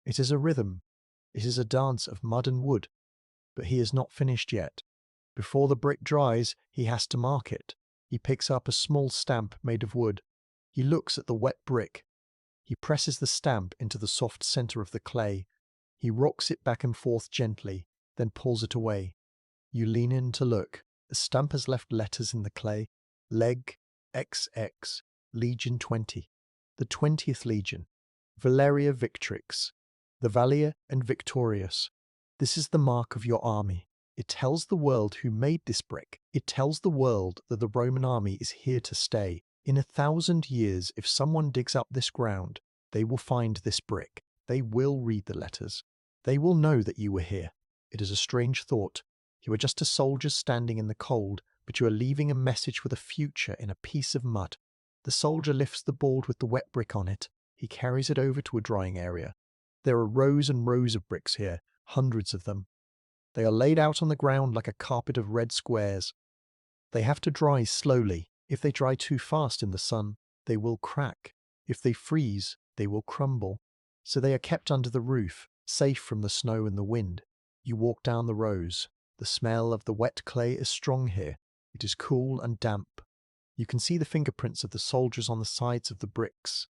It is a rhythm. It is a dance of mud and wood. But he is not finished yet. Before the brick dries, he has to mark it. He picks up a small stamp made of wood. He looks at the wet brick. He presses the stamp into the soft center of the clay. He rocks it back and forth gently, then pulls it away. You lean in to look. The stamp has left letters in the clay. Leg, XX, Legion 20. The 20th Legion. Valeria Victrix. The Valier and Victorious. This is the mark of your army. It tells the world who made this brick. It tells the world that the Roman army is here to stay. In 1,000 years, if someone digs up this ground, they will find this brick. They will read the letters. They will know that you were here. It is a strange thought. You are just a soldier standing in the cold, but you are leaving a message for the future in a piece of mud. The soldier lifts the board with the wet brick on it. He carries it over to a drying area. There are rows and rows of bricks here, hundreds of them. They are laid out on the ground like a carpet of red squares. They have to dry slowly. If they dry too fast in the sun, they will crack. If they freeze, they will crumble. So they are kept under the roof, safe from the snow and the wind. You walk down the rows. The smell of the wet clay is strong here. It is cool and damp. You can see the fingerprints of the soldiers on the sides of the bricks.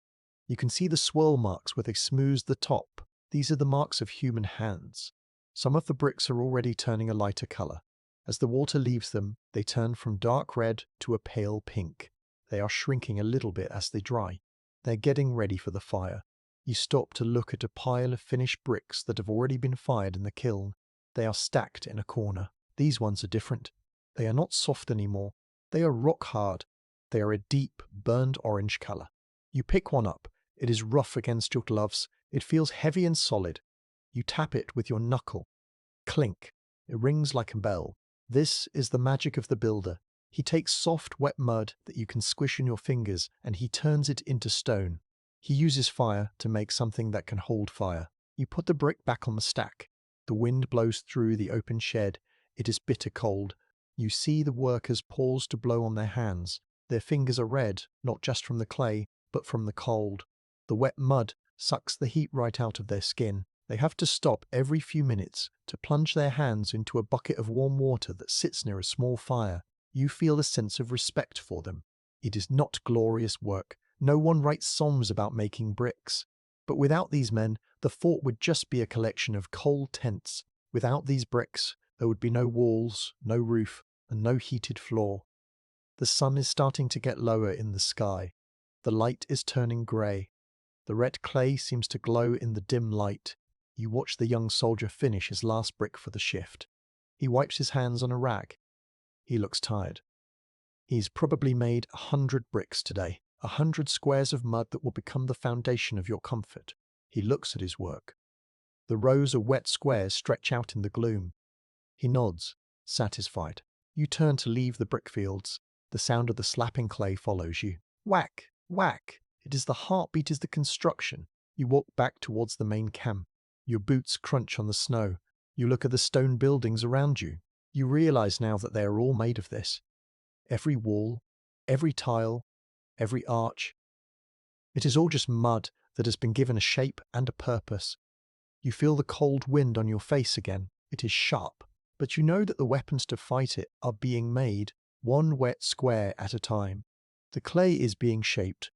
You can see the swirl marks where they smoothed the top. These are the marks of human hands. Some of the bricks are already turning a lighter color. As the water leaves them, they turn from dark red to a pale pink. They are shrinking a little bit as they dry. They're getting ready for the fire. You stop to look at a pile of finished bricks that have already been fired in the kiln. They are stacked in a corner. These ones are different. They are not soft anymore. They are rock hard. They are a deep, burned orange color. You pick one up. It is rough against your gloves. It feels heavy and solid. You tap it with your knuckle. Clink. It rings like a bell. This is the magic of the builder. He takes soft, wet mud that you can squish in your fingers and he turns it into stone. He uses fire to make something that can hold fire. You put the brick back on the stack. The wind blows through the open shed. It is bitter cold. You see the workers pause to blow on their hands. Their fingers are red, not just from the clay, but from the cold. The wet mud sucks the heat right out of their skin. They have to stop every few minutes to plunge their hands into a bucket of warm water that sits near a small fire. You feel a sense of respect for them. It is not glorious work. No one writes songs about making bricks. But without these men, the fort would just be a collection of cold tents. Without these bricks, there would be no walls, no roof, and no heated floor. The sun is starting to get lower in the sky. The light is turning grey. The red clay seems to glow in the dim light. You watch the young soldier finish his last brick for the shift. He wipes his hands on a rag. He looks tired. He's probably made 100 bricks today, 100 squares of mud that will become the foundation of your comfort. He looks at his work. The rows of wet squares stretch out in the gloom. He nods, satisfied. You turn to leave the brickfields. The sound of the slapping clay follows you. Whack, whack. It is the heartbeat of the construction. You walk back towards the main camp. Your boots crunch on the snow. You look at the stone buildings around you. You realize now that they are all made of this. Every wall, every tile, every arch. It is all just mud that has been given a shape and a purpose. You feel the cold wind on your face again. It is sharp, but you know that the weapons to fight it are being made, one wet square at a time. The clay is being shaped.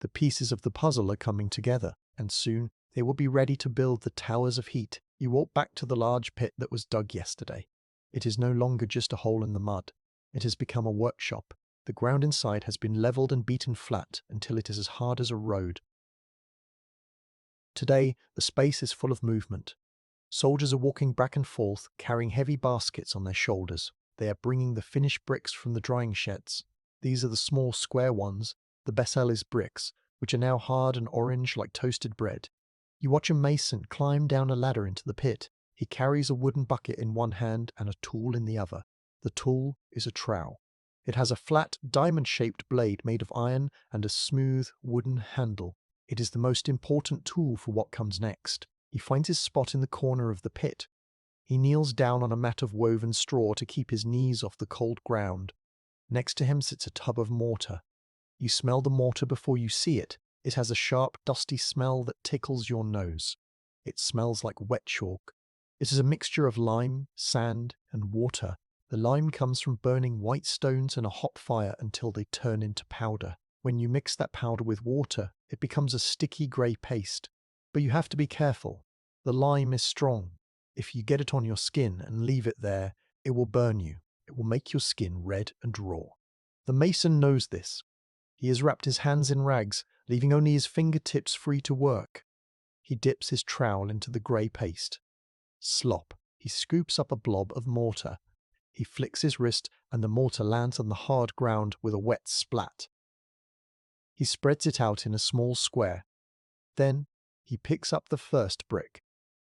The pieces of the puzzle are coming together, and soon they will be ready to build the towers of heat. You walk back to the large pit that was dug yesterday. It is no longer just a hole in the mud. It has become a workshop. The ground inside has been leveled and beaten flat until it is as hard as a road. Today, the space is full of movement. Soldiers are walking back and forth, carrying heavy baskets on their shoulders. They are bringing the finished bricks from the drying sheds. These are the small square ones, the Besselis bricks, which are now hard and orange like toasted bread. You watch a mason climb down a ladder into the pit. He carries a wooden bucket in one hand and a tool in the other. The tool is a trowel. It has a flat, diamond-shaped blade made of iron and a smooth, wooden handle. It is the most important tool for what comes next. He finds his spot in the corner of the pit. He kneels down on a mat of woven straw to keep his knees off the cold ground. Next to him sits a tub of mortar. You smell the mortar before you see it. It has a sharp, dusty smell that tickles your nose. It smells like wet chalk. It is a mixture of lime, sand, and water. The lime comes from burning white stones in a hot fire until they turn into powder. When you mix that powder with water, it becomes a sticky grey paste. But you have to be careful. The lime is strong. If you get it on your skin and leave it there, it will burn you. It will make your skin red and raw. The mason knows this. He has wrapped his hands in rags, leaving only his fingertips free to work. He dips his trowel into the grey paste. Slop. He scoops up a blob of mortar. He flicks his wrist and the mortar lands on the hard ground with a wet splat. He spreads it out in a small square. Then he picks up the first brick.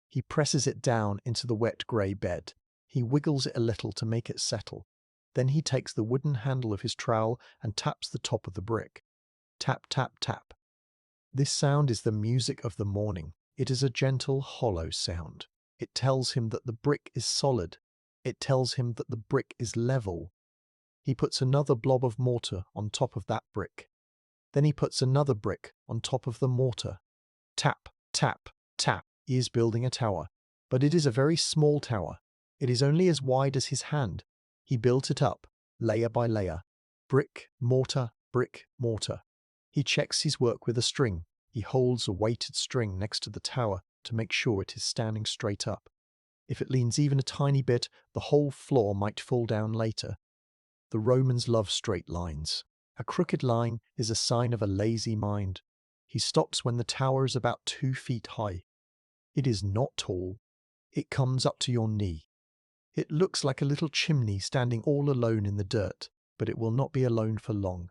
He presses it down into the wet grey bed. He wiggles it a little to make it settle. Then he takes the wooden handle of his trowel and taps the top of the brick. Tap, tap, tap. This sound is the music of the morning. It is a gentle, hollow sound. It tells him that the brick is solid. It tells him that the brick is level. He puts another blob of mortar on top of that brick. Then he puts another brick on top of the mortar. Tap, tap, tap. He is building a tower. But it is a very small tower. It is only as wide as his hand. He built it up, layer by layer. Brick, mortar, brick, mortar. He checks his work with a string. He holds a weighted string next to the tower to make sure it is standing straight up. If it leans even a tiny bit, the whole floor might fall down later. The Romans love straight lines. A crooked line is a sign of a lazy mind. He stops when the tower is about 2 feet high. It is not tall. It comes up to your knee. It looks like a little chimney standing all alone in the dirt, but it will not be alone for long.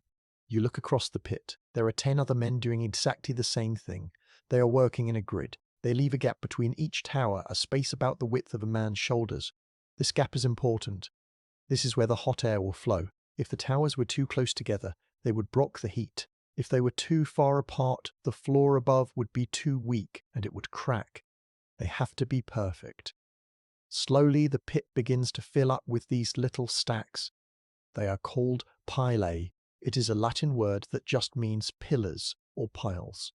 You look across the pit. There are 10 other men doing exactly the same thing. They are working in a grid. They leave a gap between each tower, a space about the width of a man's shoulders. This gap is important. This is where the hot air will flow. If the towers were too close together, they would block the heat. If they were too far apart, the floor above would be too weak and it would crack. They have to be perfect. Slowly, the pit begins to fill up with these little stacks. They are called pilae. It is a Latin word that just means pillars or piles.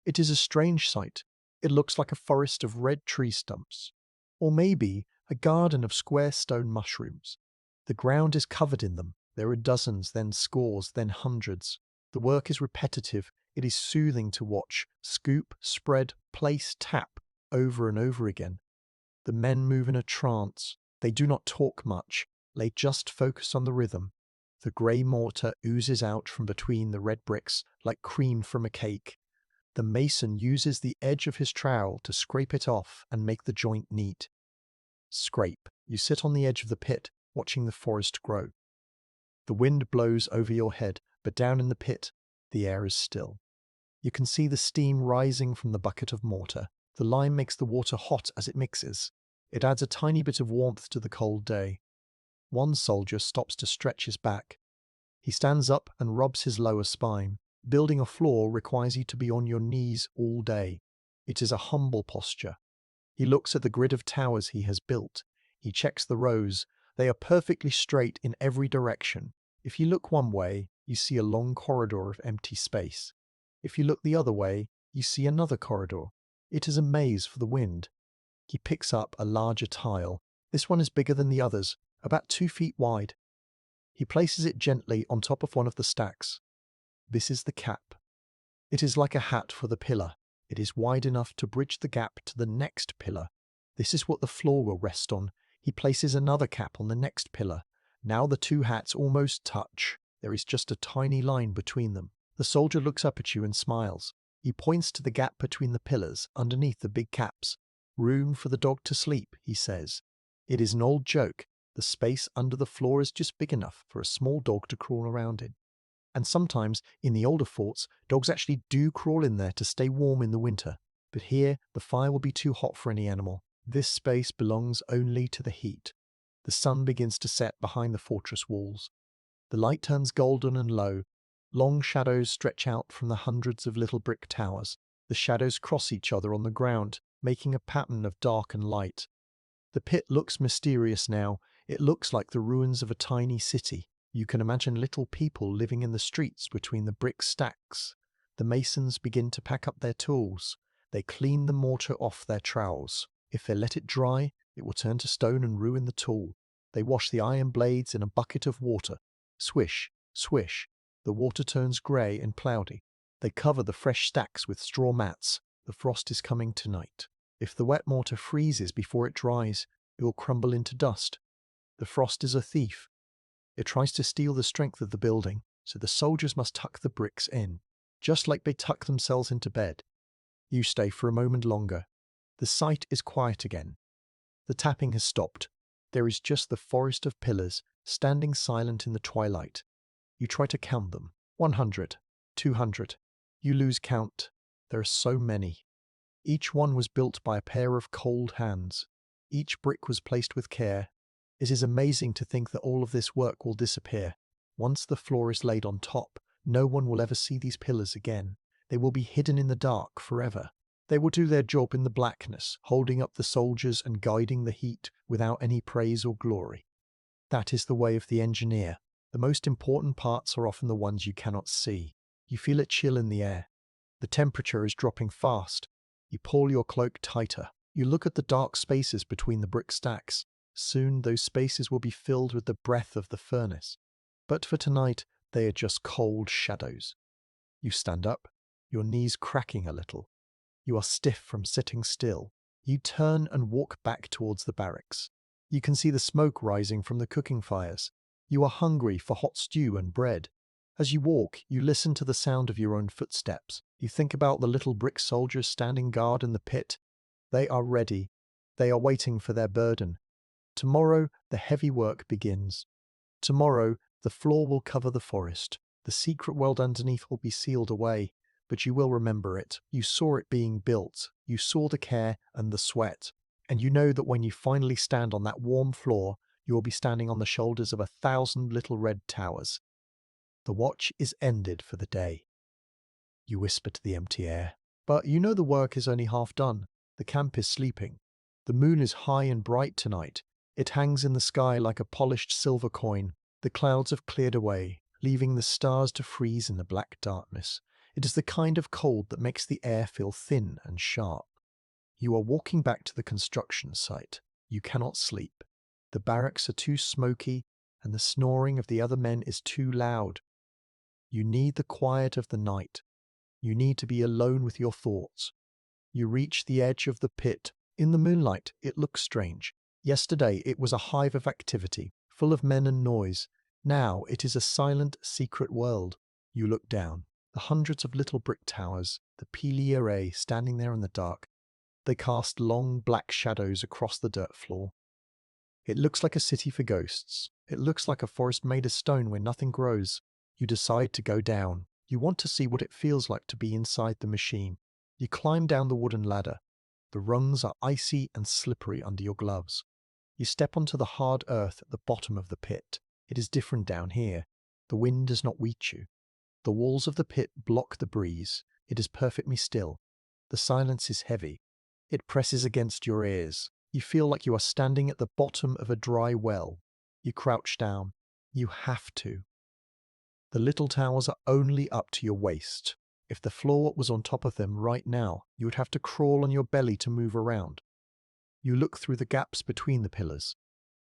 It is a strange sight. It looks like a forest of red tree stumps, or maybe a garden of square stone mushrooms. The ground is covered in them. There are dozens, then scores, then hundreds. The work is repetitive. It is soothing to watch. Scoop, spread, place, tap, over and over again. The men move in a trance. They do not talk much. They just focus on the rhythm. The grey mortar oozes out from between the red bricks like cream from a cake. The mason uses the edge of his trowel to scrape it off and make the joint neat. Scrape. You sit on the edge of the pit, watching the forest grow. The wind blows over your head, but down in the pit, the air is still. You can see the steam rising from the bucket of mortar. The lime makes the water hot as it mixes. It adds a tiny bit of warmth to the cold day. One soldier stops to stretch his back. He stands up and rubs his lower spine. Building a floor requires you to be on your knees all day. It is a humble posture. He looks at the grid of towers he has built. He checks the rows. They are perfectly straight in every direction. If you look one way, you see a long corridor of empty space. If you look the other way, you see another corridor. It is a maze for the wind. He picks up a larger tile. This one is bigger than the others, about 2 feet wide. He places it gently on top of one of the stacks. This is the cap. It is like a hat for the pillar. It is wide enough to bridge the gap to the next pillar. This is what the floor will rest on. He places another cap on the next pillar. Now the two hats almost touch. There is just a tiny line between them. The soldier looks up at you and smiles. He points to the gap between the pillars underneath the big caps. "Room for the dog to sleep," he says. It is an old joke. The space under the floor is just big enough for a small dog to crawl around in. And sometimes, in the older forts, dogs actually do crawl in there to stay warm in the winter. But here, the fire will be too hot for any animal. This space belongs only to the heat. The sun begins to set behind the fortress walls. The light turns golden and low. Long shadows stretch out from the hundreds of little brick towers. The shadows cross each other on the ground, making a pattern of dark and light. The pit looks mysterious now. It looks like the ruins of a tiny city. You can imagine little people living in the streets between the brick stacks. The masons begin to pack up their tools. They clean the mortar off their trowels. If they let it dry, it will turn to stone and ruin the tool. They wash the iron blades in a bucket of water. Swish, swish. The water turns grey and cloudy. They cover the fresh stacks with straw mats. The frost is coming tonight. If the wet mortar freezes before it dries, it will crumble into dust. The frost is a thief. It tries to steal the strength of the building, so the soldiers must tuck the bricks in, just like they tuck themselves into bed. You stay for a moment longer. The site is quiet again. The tapping has stopped. There is just the forest of pillars, standing silent in the twilight. You try to count them. 100, 200. You lose count. There are so many. Each one was built by a pair of cold hands. Each brick was placed with care. It is amazing to think that all of this work will disappear. Once the floor is laid on top, no one will ever see these pillars again. They will be hidden in the dark forever. They will do their job in the blackness, holding up the soldiers and guiding the heat without any praise or glory. That is the way of the engineer. The most important parts are often the ones you cannot see. You feel a chill in the air. The temperature is dropping fast. You pull your cloak tighter. You look at the dark spaces between the brick stacks. Soon those spaces will be filled with the breath of the furnace. But for tonight, they are just cold shadows. You stand up, your knees cracking a little. You are stiff from sitting still. You turn and walk back towards the barracks. You can see the smoke rising from the cooking fires. You are hungry for hot stew and bread. As you walk, you listen to the sound of your own footsteps. You think about the little brick soldiers standing guard in the pit. They are ready. They are waiting for their burden. Tomorrow, the heavy work begins. Tomorrow, the floor will cover the forest. The secret world underneath will be sealed away, but you will remember it. You saw it being built. You saw the care and the sweat. And you know that when you finally stand on that warm floor, you will be standing on the shoulders of 1,000 little red towers. The watch is ended for the day. You whisper to the empty air. But you know the work is only half done. The camp is sleeping. The moon is high and bright tonight. It hangs in the sky like a polished silver coin. The clouds have cleared away, leaving the stars to freeze in the black darkness. It is the kind of cold that makes the air feel thin and sharp. You are walking back to the construction site. You cannot sleep. The barracks are too smoky, and the snoring of the other men is too loud. You need the quiet of the night. You need to be alone with your thoughts. You reach the edge of the pit. In the moonlight, it looks strange. Yesterday, it was a hive of activity, full of men and noise. Now it is a silent, secret world. You look down. The hundreds of little brick towers, the pili array standing there in the dark, they cast long black shadows across the dirt floor. It looks like a city for ghosts. It looks like a forest made of stone where nothing grows. You decide to go down. You want to see what it feels like to be inside the machine. You climb down the wooden ladder. The rungs are icy and slippery under your gloves. You step onto the hard earth at the bottom of the pit. It is different down here. The wind does not reach you. The walls of the pit block the breeze. It is perfectly still. The silence is heavy. It presses against your ears. You feel like you are standing at the bottom of a dry well. You crouch down. You have to. The little towers are only up to your waist. If the floor was on top of them right now, you would have to crawl on your belly to move around. You look through the gaps between the pillars.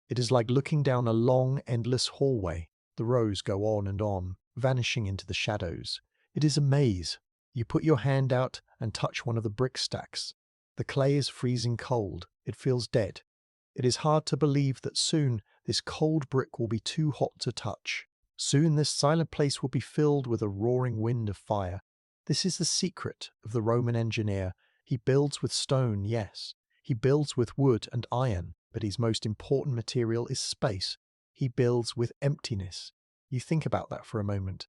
It is like looking down a long, endless hallway. The rows go on, vanishing into the shadows. It is a maze. You put your hand out and touch one of the brick stacks. The clay is freezing cold. It feels dead. It is hard to believe that soon this cold brick will be too hot to touch. Soon this silent place will be filled with a roaring wind of fire. This is the secret of the Roman engineer. He builds with stone, yes. He builds with wood and iron, but his most important material is space. He builds with emptiness. You think about that for a moment.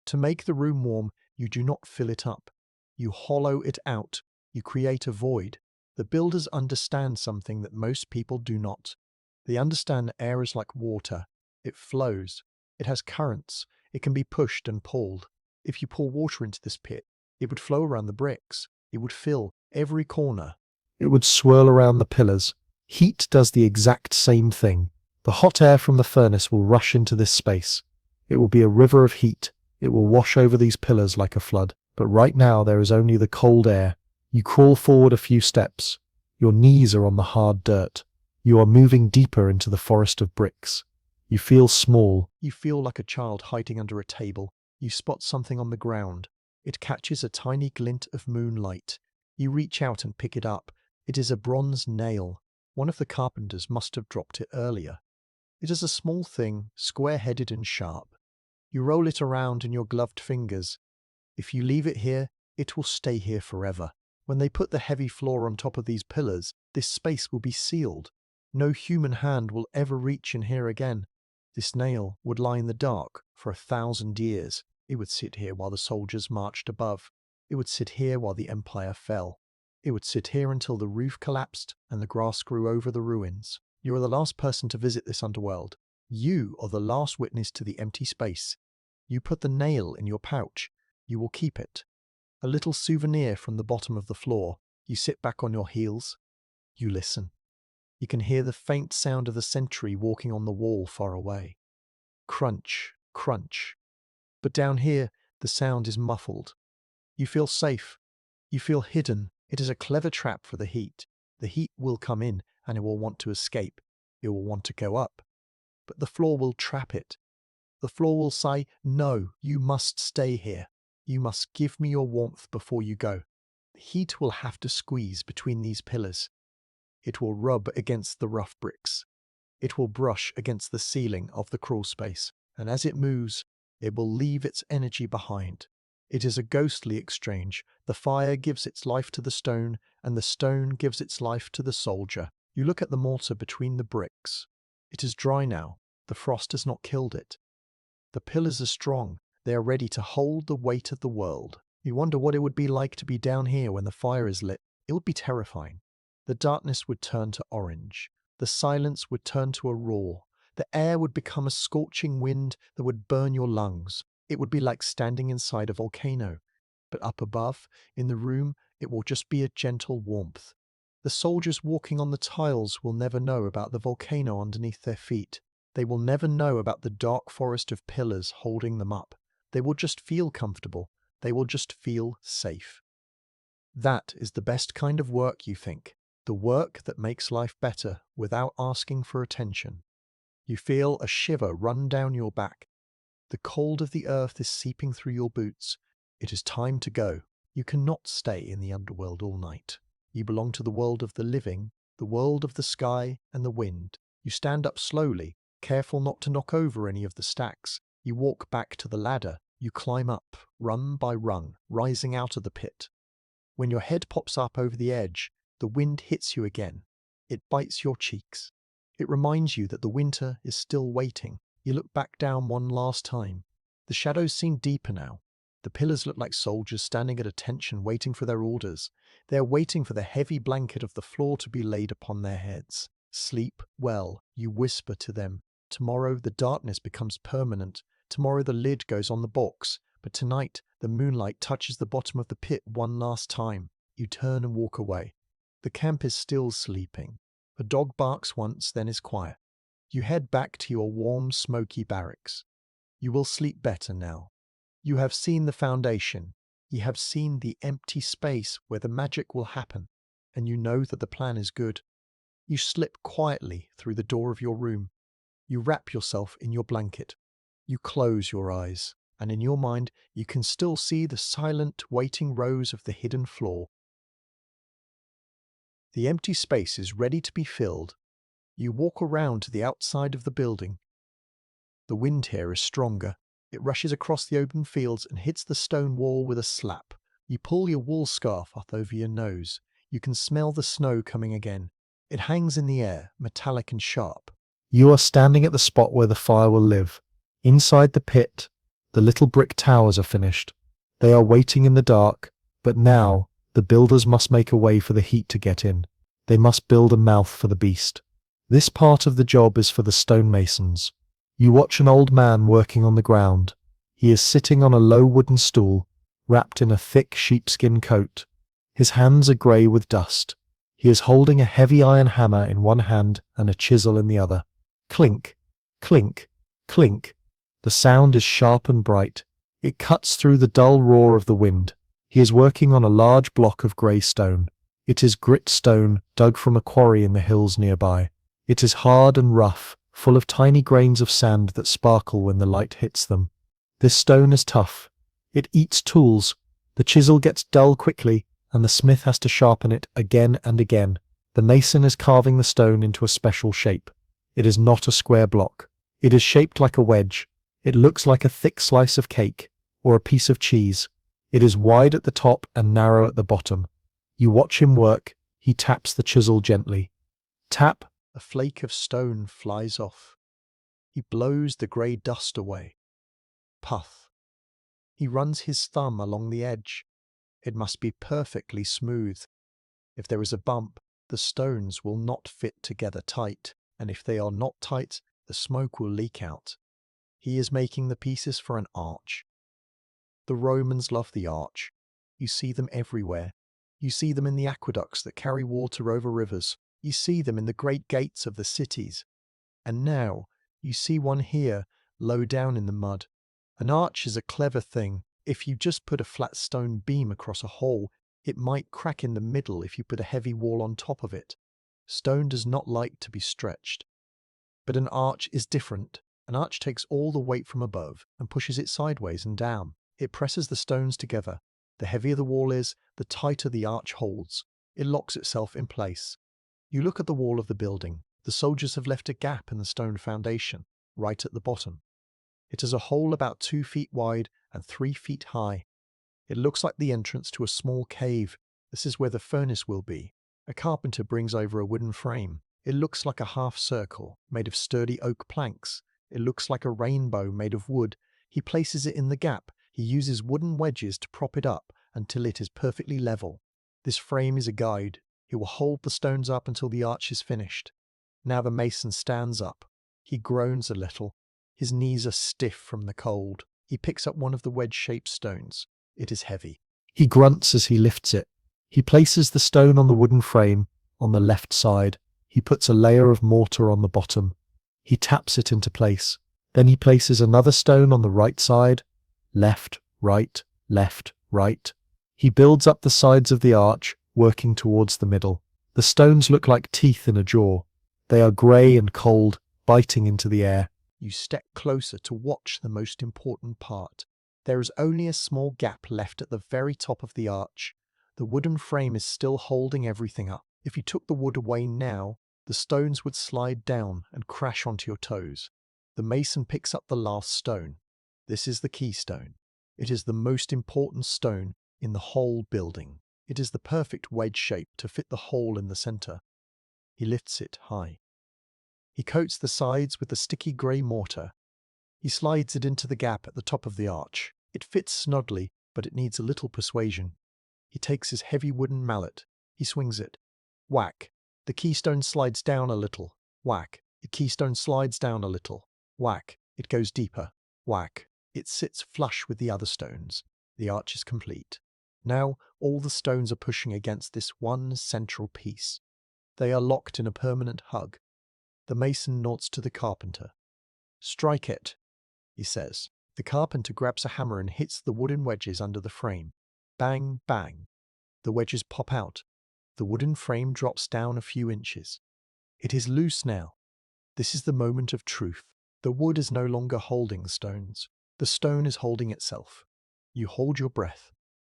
To make the room warm, you do not fill it up. You hollow it out. You create a void. The builders understand something that most people do not. They understand that air is like water. It flows. It has currents. It can be pushed and pulled. If you pour water into this pit, it would flow around the bricks. It would fill every corner. It would swirl around the pillars. Heat does the exact same thing. The hot air from the furnace will rush into this space. It will be a river of heat. It will wash over these pillars like a flood. But right now there is only the cold air. You crawl forward a few steps. Your knees are on the hard dirt. You are moving deeper into the forest of bricks. You feel small. You feel like a child hiding under a table. You spot something on the ground. It catches a tiny glint of moonlight. You reach out and pick it up. It is a bronze nail. One of the carpenters must have dropped it earlier. It is a small thing, square-headed and sharp. You roll it around in your gloved fingers. If you leave it here, it will stay here forever. When they put the heavy floor on top of these pillars, this space will be sealed. No human hand will ever reach in here again. This nail would lie in the dark for 1,000 years. It would sit here while the soldiers marched above. It would sit here while the empire fell. It would sit here until the roof collapsed and the grass grew over the ruins. You are the last person to visit this underworld. You are the last witness to the empty space. You put the nail in your pouch. You will keep it. A little souvenir from the bottom of the floor. You sit back on your heels. You listen. You can hear the faint sound of the sentry walking on the wall far away. Crunch, crunch. But down here, the sound is muffled. You feel safe. You feel hidden. It is a clever trap for the heat. The heat will come in and it will want to escape. It will want to go up. But the floor will trap it. The floor will say, no, you must stay here. You must give me your warmth before you go. The heat will have to squeeze between these pillars. It will rub against the rough bricks. It will brush against the ceiling of the crawl space. And as it moves, it will leave its energy behind. It is a ghostly exchange. The fire gives its life to the stone, and the stone gives its life to the soldier. You look at the mortar between the bricks. It is dry now. The frost has not killed it. The pillars are strong. They are ready to hold the weight of the world. You wonder what it would be like to be down here when the fire is lit. It would be terrifying. The darkness would turn to orange. The silence would turn to a roar. The air would become a scorching wind that would burn your lungs. It would be like standing inside a volcano. But up above, in the room, it will just be a gentle warmth. The soldiers walking on the tiles will never know about the volcano underneath their feet. They will never know about the dark forest of pillars holding them up. They will just feel comfortable. They will just feel safe. That is the best kind of work, you think. The work that makes life better without asking for attention. You feel a shiver run down your back. The cold of the earth is seeping through your boots. It is time to go. You cannot stay in the underworld all night. You belong to the world of the living, the world of the sky and the wind. You stand up slowly. Careful not to knock over any of the stacks, you walk back to the ladder. You climb up, rung by rung, rising out of the pit. When your head pops up over the edge, the wind hits you again. It bites your cheeks. It reminds you that the winter is still waiting. You look back down one last time. The shadows seem deeper now. The pillars look like soldiers standing at attention, waiting for their orders. They are waiting for the heavy blanket of the floor to be laid upon their heads. Sleep well, you whisper to them. Tomorrow the darkness becomes permanent. Tomorrow the lid goes on the box. But tonight the moonlight touches the bottom of the pit one last time. You turn and walk away. The camp is still sleeping. A dog barks once, then is quiet. You head back to your warm, smoky barracks. You will sleep better now. You have seen the foundation. You have seen the empty space where the magic will happen, and you know that the plan is good. You slip quietly through the door of your room. You wrap yourself in your blanket. You close your eyes, and in your mind you can still see the silent, waiting rows of the hidden floor. The empty space is ready to be filled. You walk around to the outside of the building. The wind here is stronger. It rushes across the open fields and hits the stone wall with a slap. You pull your wool scarf up over your nose. You can smell the snow coming again. It hangs in the air, metallic and sharp. You are standing at the spot where the fire will live. Inside the pit, the little brick towers are finished. They are waiting in the dark, but now the builders must make a way for the heat to get in. They must build a mouth for the beast. This part of the job is for the stonemasons. You watch an old man working on the ground. He is sitting on a low wooden stool, wrapped in a thick sheepskin coat. His hands are grey with dust. He is holding a heavy iron hammer in one hand and a chisel in the other. Clink, clink, clink. The sound is sharp and bright. It cuts through the dull roar of the wind. He is working on a large block of grey stone. It is grit stone dug from a quarry in the hills nearby. It is hard and rough, full of tiny grains of sand that sparkle when the light hits them. This stone is tough. It eats tools. The chisel gets dull quickly, and the smith has to sharpen it again and again. The mason is carving the stone into a special shape. It is not a square block. It is shaped like a wedge. It looks like a thick slice of cake, or a piece of cheese. It is wide at the top and narrow at the bottom. You watch him work. He taps the chisel gently. Tap. A flake of stone flies off. He blows the grey dust away. Puff. He runs his thumb along the edge. It must be perfectly smooth. If there is a bump, the stones will not fit together tight, and if they are not tight, the smoke will leak out. He is making the pieces for an arch. The Romans loved the arch. You see them everywhere. You see them in the aqueducts that carry water over rivers. You see them in the great gates of the cities. And now you see one here, low down in the mud. An arch is a clever thing. If you just put a flat stone beam across a hole, it might crack in the middle if you put a heavy wall on top of it. Stone does not like to be stretched. But an arch is different. An arch takes all the weight from above and pushes it sideways and down. It presses the stones together. The heavier the wall is, the tighter the arch holds. It locks itself in place. You look at the wall of the building. The soldiers have left a gap in the stone foundation, right at the bottom. It is a hole about 2 feet wide and 3 feet high. It looks like the entrance to a small cave. This is where the furnace will be. A carpenter brings over a wooden frame. It looks like a half circle, made of sturdy oak planks. It looks like a rainbow made of wood. He places it in the gap. He uses wooden wedges to prop it up until it is perfectly level. This frame is a guide. He will hold the stones up until the arch is finished. Now the mason stands up. He groans a little. His knees are stiff from the cold. He picks up one of the wedge-shaped stones. It is heavy. He grunts as he lifts it. He places the stone on the wooden frame on the left side. He puts a layer of mortar on the bottom. He taps it into place. Then he places another stone on the right side. Left, right, left, right. He builds up the sides of the arch, working towards the middle. The stones look like teeth in a jaw. They are grey and cold, biting into the air. You step closer to watch the most important part. There is only a small gap left at the very top of the arch. The wooden frame is still holding everything up. If you took the wood away now, the stones would slide down and crash onto your toes. The mason picks up the last stone. This is the keystone. It is the most important stone in the whole building. It is the perfect wedge shape to fit the hole in the center. He lifts it high. He coats the sides with the sticky grey mortar. He slides it into the gap at the top of the arch. It fits snugly, but it needs a little persuasion. He takes his heavy wooden mallet. He swings it. Whack. The keystone slides down a little. Whack. The keystone slides down a little. Whack. It goes deeper. Whack. It sits flush with the other stones. The arch is complete. Now all the stones are pushing against this one central piece. They are locked in a permanent hug. The mason nods to the carpenter. "Strike it," he says. The carpenter grabs a hammer and hits the wooden wedges under the frame. Bang, bang. The wedges pop out. The wooden frame drops down a few inches. It is loose now. This is the moment of truth. The wood is no longer holding stones. The stone is holding itself. You hold your breath.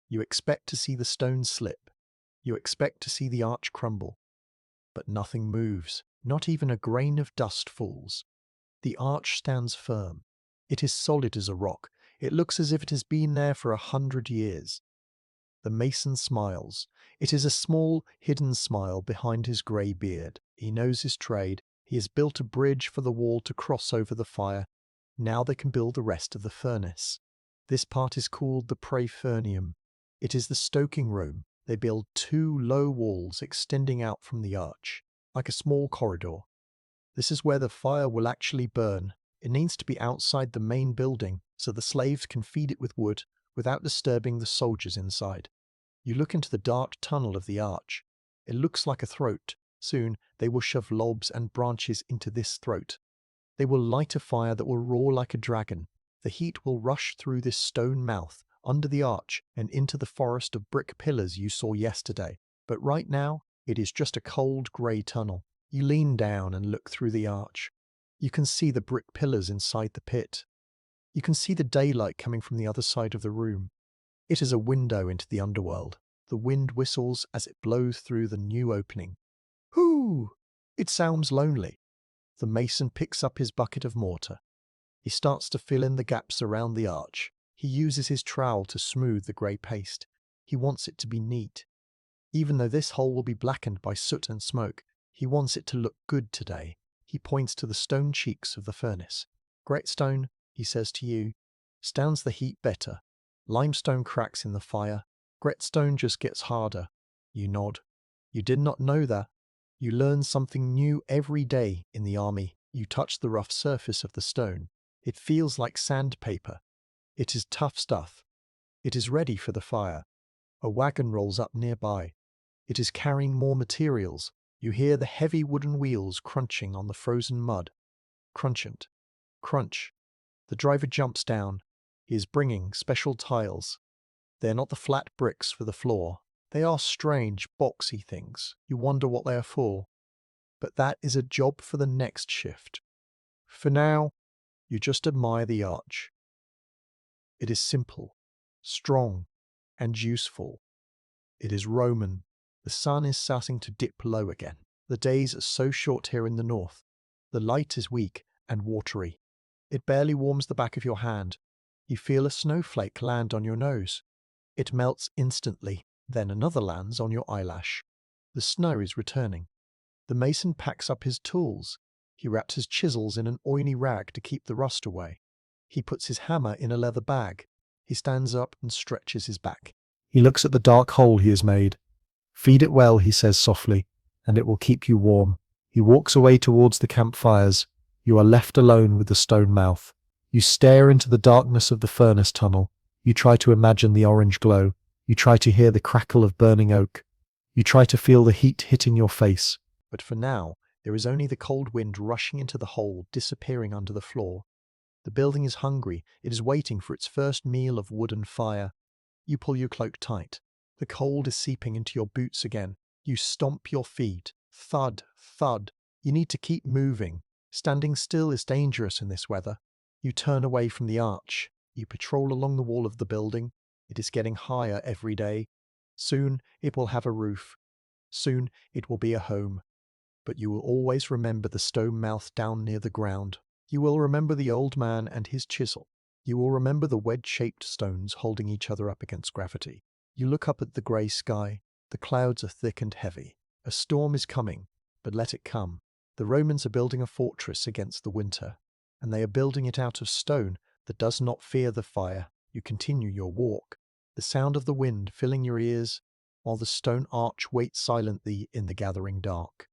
You expect to see the stone slip. You expect to see the arch crumble. But nothing moves. Not even a grain of dust falls. The arch stands firm. It is solid as a rock. It looks as if it has been there for 100 years. The mason smiles. It is a small, hidden smile behind his grey beard. He knows his trade. He has built a bridge for the wall to cross over the fire. Now they can build the rest of the furnace. This part is called the praefurnium. It is the stoking room. They build 2 low walls extending out from the arch, like a small corridor. This is where the fire will actually burn. It needs to be outside the main building, so the slaves can feed it with wood without disturbing the soldiers inside. You look into the dark tunnel of the arch. It looks like a throat. Soon they will shove logs and branches into this throat. They will light a fire that will roar like a dragon. The heat will rush through this stone mouth, under the arch, and into the forest of brick pillars you saw yesterday. But right now, it is just a cold grey tunnel. You lean down and look through the arch. You can see the brick pillars inside the pit. You can see the daylight coming from the other side of the room. It is a window into the underworld. The wind whistles as it blows through the new opening. Hoo! It sounds lonely. The mason picks up his bucket of mortar. He starts to fill in the gaps around the arch. He uses his trowel to smooth the grey paste. He wants it to be neat. Even though this hole will be blackened by soot and smoke, he wants it to look good today. He points to the stone cheeks of the furnace. Gretstone, he says to you, stands the heat better. Limestone cracks in the fire. Gretstone just gets harder. You nod. You did not know that. You learn something new every day in the army. You touch the rough surface of the stone. It feels like sandpaper. It is tough stuff. It is ready for the fire. A wagon rolls up nearby. It is carrying more materials. You hear the heavy wooden wheels crunching on the frozen mud. Crunchant. Crunch. The driver jumps down. He is bringing special tiles. They are not the flat bricks for the floor. They are strange, boxy things. You wonder what they are for. But that is a job for the next shift. For now, you just admire the arch. It is simple, strong, and useful. It is Roman. The sun is starting to dip low again. The days are so short here in the north. The light is weak and watery. It barely warms the back of your hand. You feel a snowflake land on your nose. It melts instantly, then another lands on your eyelash. The snow is returning. The mason packs up his tools. He wraps his chisels in an oily rag to keep the rust away. He puts his hammer in a leather bag. He stands up and stretches his back. He looks at the dark hole he has made. "Feed it well," he says softly, "and it will keep you warm." He walks away towards the campfires. You are left alone with the stone mouth. You stare into the darkness of the furnace tunnel. You try to imagine the orange glow. You try to hear the crackle of burning oak. You try to feel the heat hitting your face. But for now, there is only the cold wind rushing into the hole, disappearing under the floor. The building is hungry. It is waiting for its first meal of wood and fire. You pull your cloak tight. The cold is seeping into your boots again. You stomp your feet. Thud, thud. You need to keep moving. Standing still is dangerous in this weather. You turn away from the arch. You patrol along the wall of the building. It is getting higher every day. Soon it will have a roof. Soon it will be a home. But you will always remember the stone mouth down near the ground. You will remember the old man and his chisel. You will remember the wedge-shaped stones holding each other up against gravity. You look up at the grey sky. The clouds are thick and heavy. A storm is coming, but let it come. The Romans are building a fortress against the winter, and they are building it out of stone that does not fear the fire. You continue your walk, the sound of the wind filling your ears, while the stone arch waits silently in the gathering dark.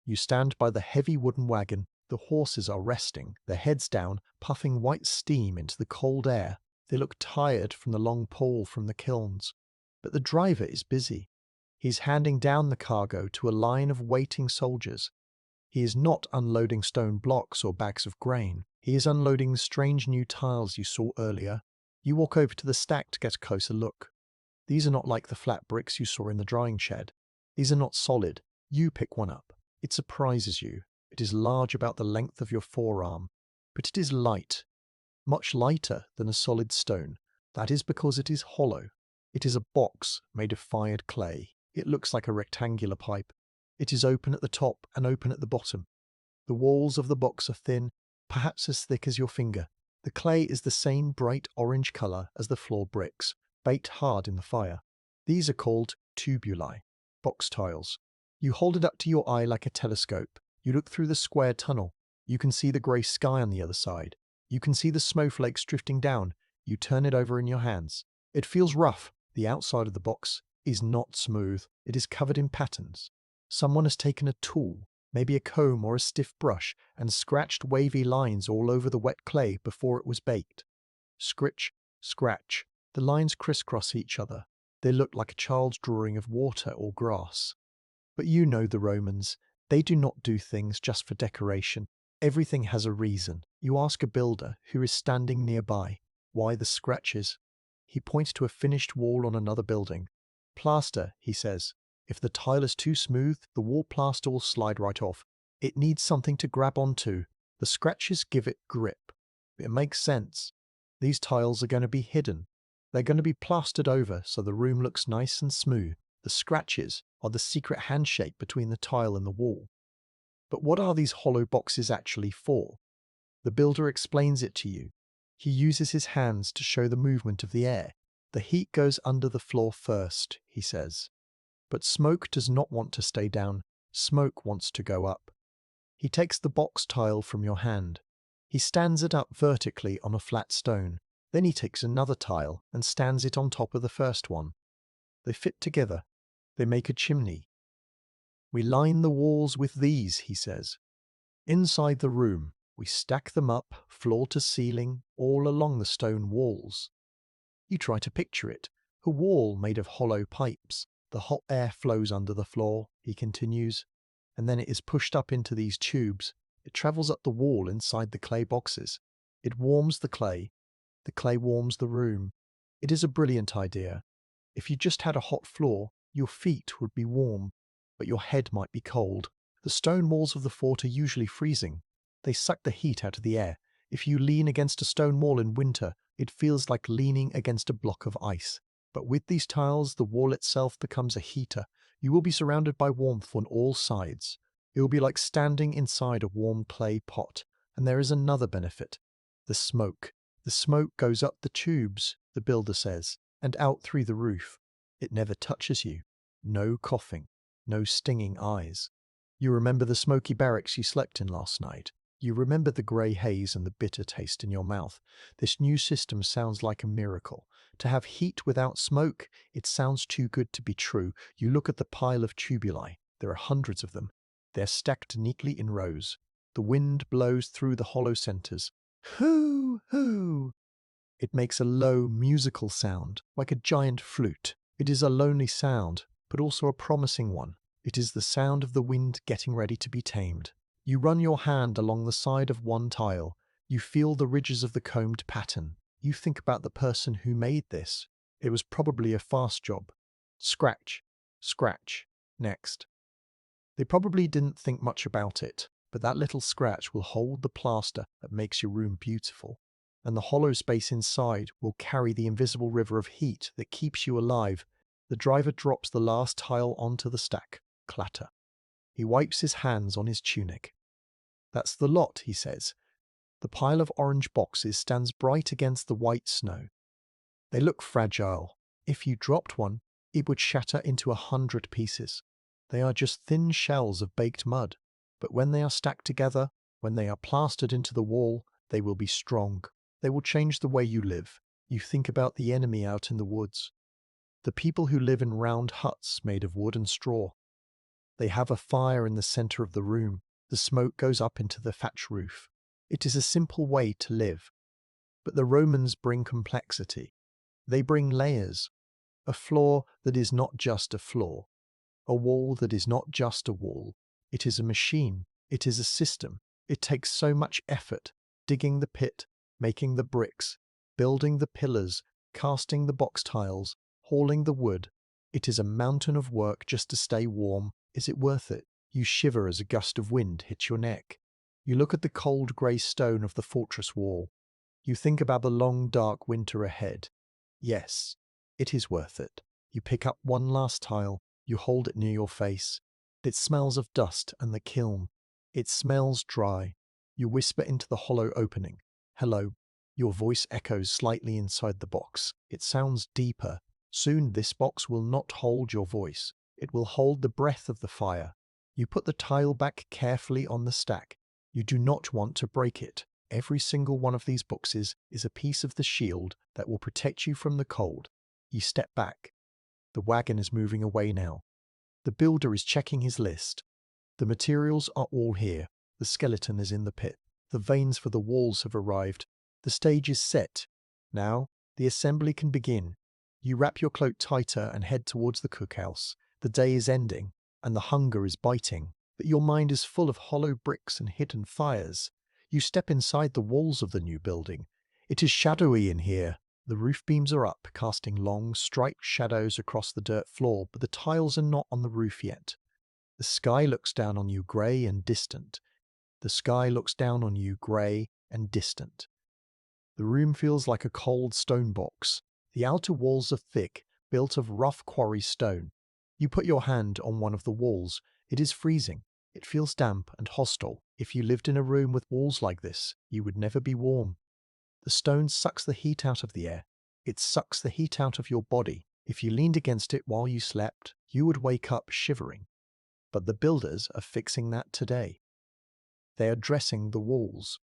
You stand by the heavy wooden wagon. The horses are resting, their heads down, puffing white steam into the cold air. They look tired from the long pull from the kilns. But the driver is busy. He's handing down the cargo to a line of waiting soldiers. He is not unloading stone blocks or bags of grain. He is unloading the strange new tiles you saw earlier. You walk over to the stack to get a closer look. These are not like the flat bricks you saw in the drying shed. These are not solid. You pick one up. It surprises you. It is large about the length of your forearm, but it is light, much lighter than a solid stone. That is because it is hollow. It is a box made of fired clay. It looks like a rectangular pipe. It is open at the top and open at the bottom. The walls of the box are thin, perhaps as thick as your finger. The clay is the same bright orange color as the floor bricks, baked hard in the fire. These are called tubuli, box tiles. You hold it up to your eye like a telescope. You look through the square tunnel. You can see the grey sky on the other side. You can see the snowflakes drifting down. You turn it over in your hands. It feels rough. The outside of the box is not smooth. It is covered in patterns. Someone has taken a tool, maybe a comb or a stiff brush, and scratched wavy lines all over the wet clay before it was baked. Scritch, scratch. The lines crisscross each other. They look like a child's drawing of water or grass. But you know the Romans. They do not do things just for decoration. Everything has a reason. You ask a builder who is standing nearby, why the scratches? He points to a finished wall on another building. Plaster, he says. If the tile is too smooth, the wall plaster will slide right off. It needs something to grab onto. The scratches give it grip. It makes sense. These tiles are going to be hidden. They're going to be plastered over so the room looks nice and smooth. The scratches are the secret handshake between the tile and the wall. But what are these hollow boxes actually for? The builder explains it to you. He uses his hands to show the movement of the air. The heat goes under the floor first, he says. But smoke does not want to stay down. Smoke wants to go up. He takes the box tile from your hand. He stands it up vertically on a flat stone. Then he takes another tile and stands it on top of the first one. They fit together. They make a chimney. We line the walls with these, he says. Inside the room, we stack them up, floor to ceiling, all along the stone walls. You try to picture it. A wall made of hollow pipes. The hot air flows under the floor, he continues, and then it is pushed up into these tubes. It travels up the wall inside the clay boxes. It warms the clay. The clay warms the room. It is a brilliant idea. If you just had a hot floor, your feet would be warm, but your head might be cold. The stone walls of the fort are usually freezing. They suck the heat out of the air. If you lean against a stone wall in winter, it feels like leaning against a block of ice. But with these tiles, the wall itself becomes a heater. You will be surrounded by warmth on all sides. It will be like standing inside a warm clay pot. And there is another benefit. The smoke. The smoke goes up the tubes, the builder says, and out through the roof. It never touches you. No coughing. No stinging eyes. You remember the smoky barracks you slept in last night. You remember the grey haze and the bitter taste in your mouth. This new system sounds like a miracle. To have heat without smoke, it sounds too good to be true. You look at the pile of tubuli. There are hundreds of them. They're stacked neatly in rows. The wind blows through the hollow centres. Hoo, hoo. It makes a low, musical sound, like a giant flute. It is a lonely sound, but also a promising one. It is the sound of the wind getting ready to be tamed. You run your hand along the side of one tile. You feel the ridges of the combed pattern. You think about the person who made this. It was probably a fast job. Scratch, scratch, next. They probably didn't think much about it, but that little scratch will hold the plaster that makes your room beautiful. And the hollow space inside will carry the invisible river of heat that keeps you alive. The driver drops the last tile onto the stack. Clatter. He wipes his hands on his tunic. That's the lot, he says. The pile of orange boxes stands bright against the white snow. They look fragile. If you dropped one, it would shatter into 100 pieces. They are just thin shells of baked mud, but when they are stacked together, when they are plastered into the wall, they will be strong. They will change the way you live. You think about the enemy out in the woods. The people who live in round huts made of wood and straw. They have a fire in the center of the room. The smoke goes up into the thatch roof. It is a simple way to live. But the Romans bring complexity. They bring layers. A floor that is not just a floor. A wall that is not just a wall. It is a machine. It is a system. It takes so much effort, digging the pit, making the bricks, building the pillars, casting the box tiles, hauling the wood. It is a mountain of work just to stay warm. Is it worth it? You shiver as a gust of wind hits your neck. You look at the cold grey stone of the fortress wall. You think about the long dark winter ahead. Yes, it is worth it. You pick up one last tile. You hold it near your face. It smells of dust and the kiln. It smells dry. You whisper into the hollow opening. Hello. Your voice echoes slightly inside the box. It sounds deeper. Soon this box will not hold your voice. It will hold the breath of the fire. You put the tile back carefully on the stack. You do not want to break it. Every single one of these boxes is a piece of the shield that will protect you from the cold. You step back. The wagon is moving away now. The builder is checking his list. The materials are all here. The skeleton is in the pit. The veins for the walls have arrived. The stage is set. Now, the assembly can begin. You wrap your cloak tighter and head towards the cookhouse. The day is ending, and the hunger is biting, but your mind is full of hollow bricks and hidden fires. You step inside the walls of the new building. It is shadowy in here. The roof beams are up, casting long, striped shadows across the dirt floor, but the tiles are not on the roof yet. The sky looks down on you grey and distant. The sky looks down on you grey and distant. The room feels like a cold stone box. The outer walls are thick, built of rough quarry stone. You put your hand on one of the walls. It is freezing. It feels damp and hostile. If you lived in a room with walls like this, you would never be warm. The stone sucks the heat out of the air. It sucks the heat out of your body. If you leaned against it while you slept, you would wake up shivering. But the builders are fixing that today. They are dressing the walls.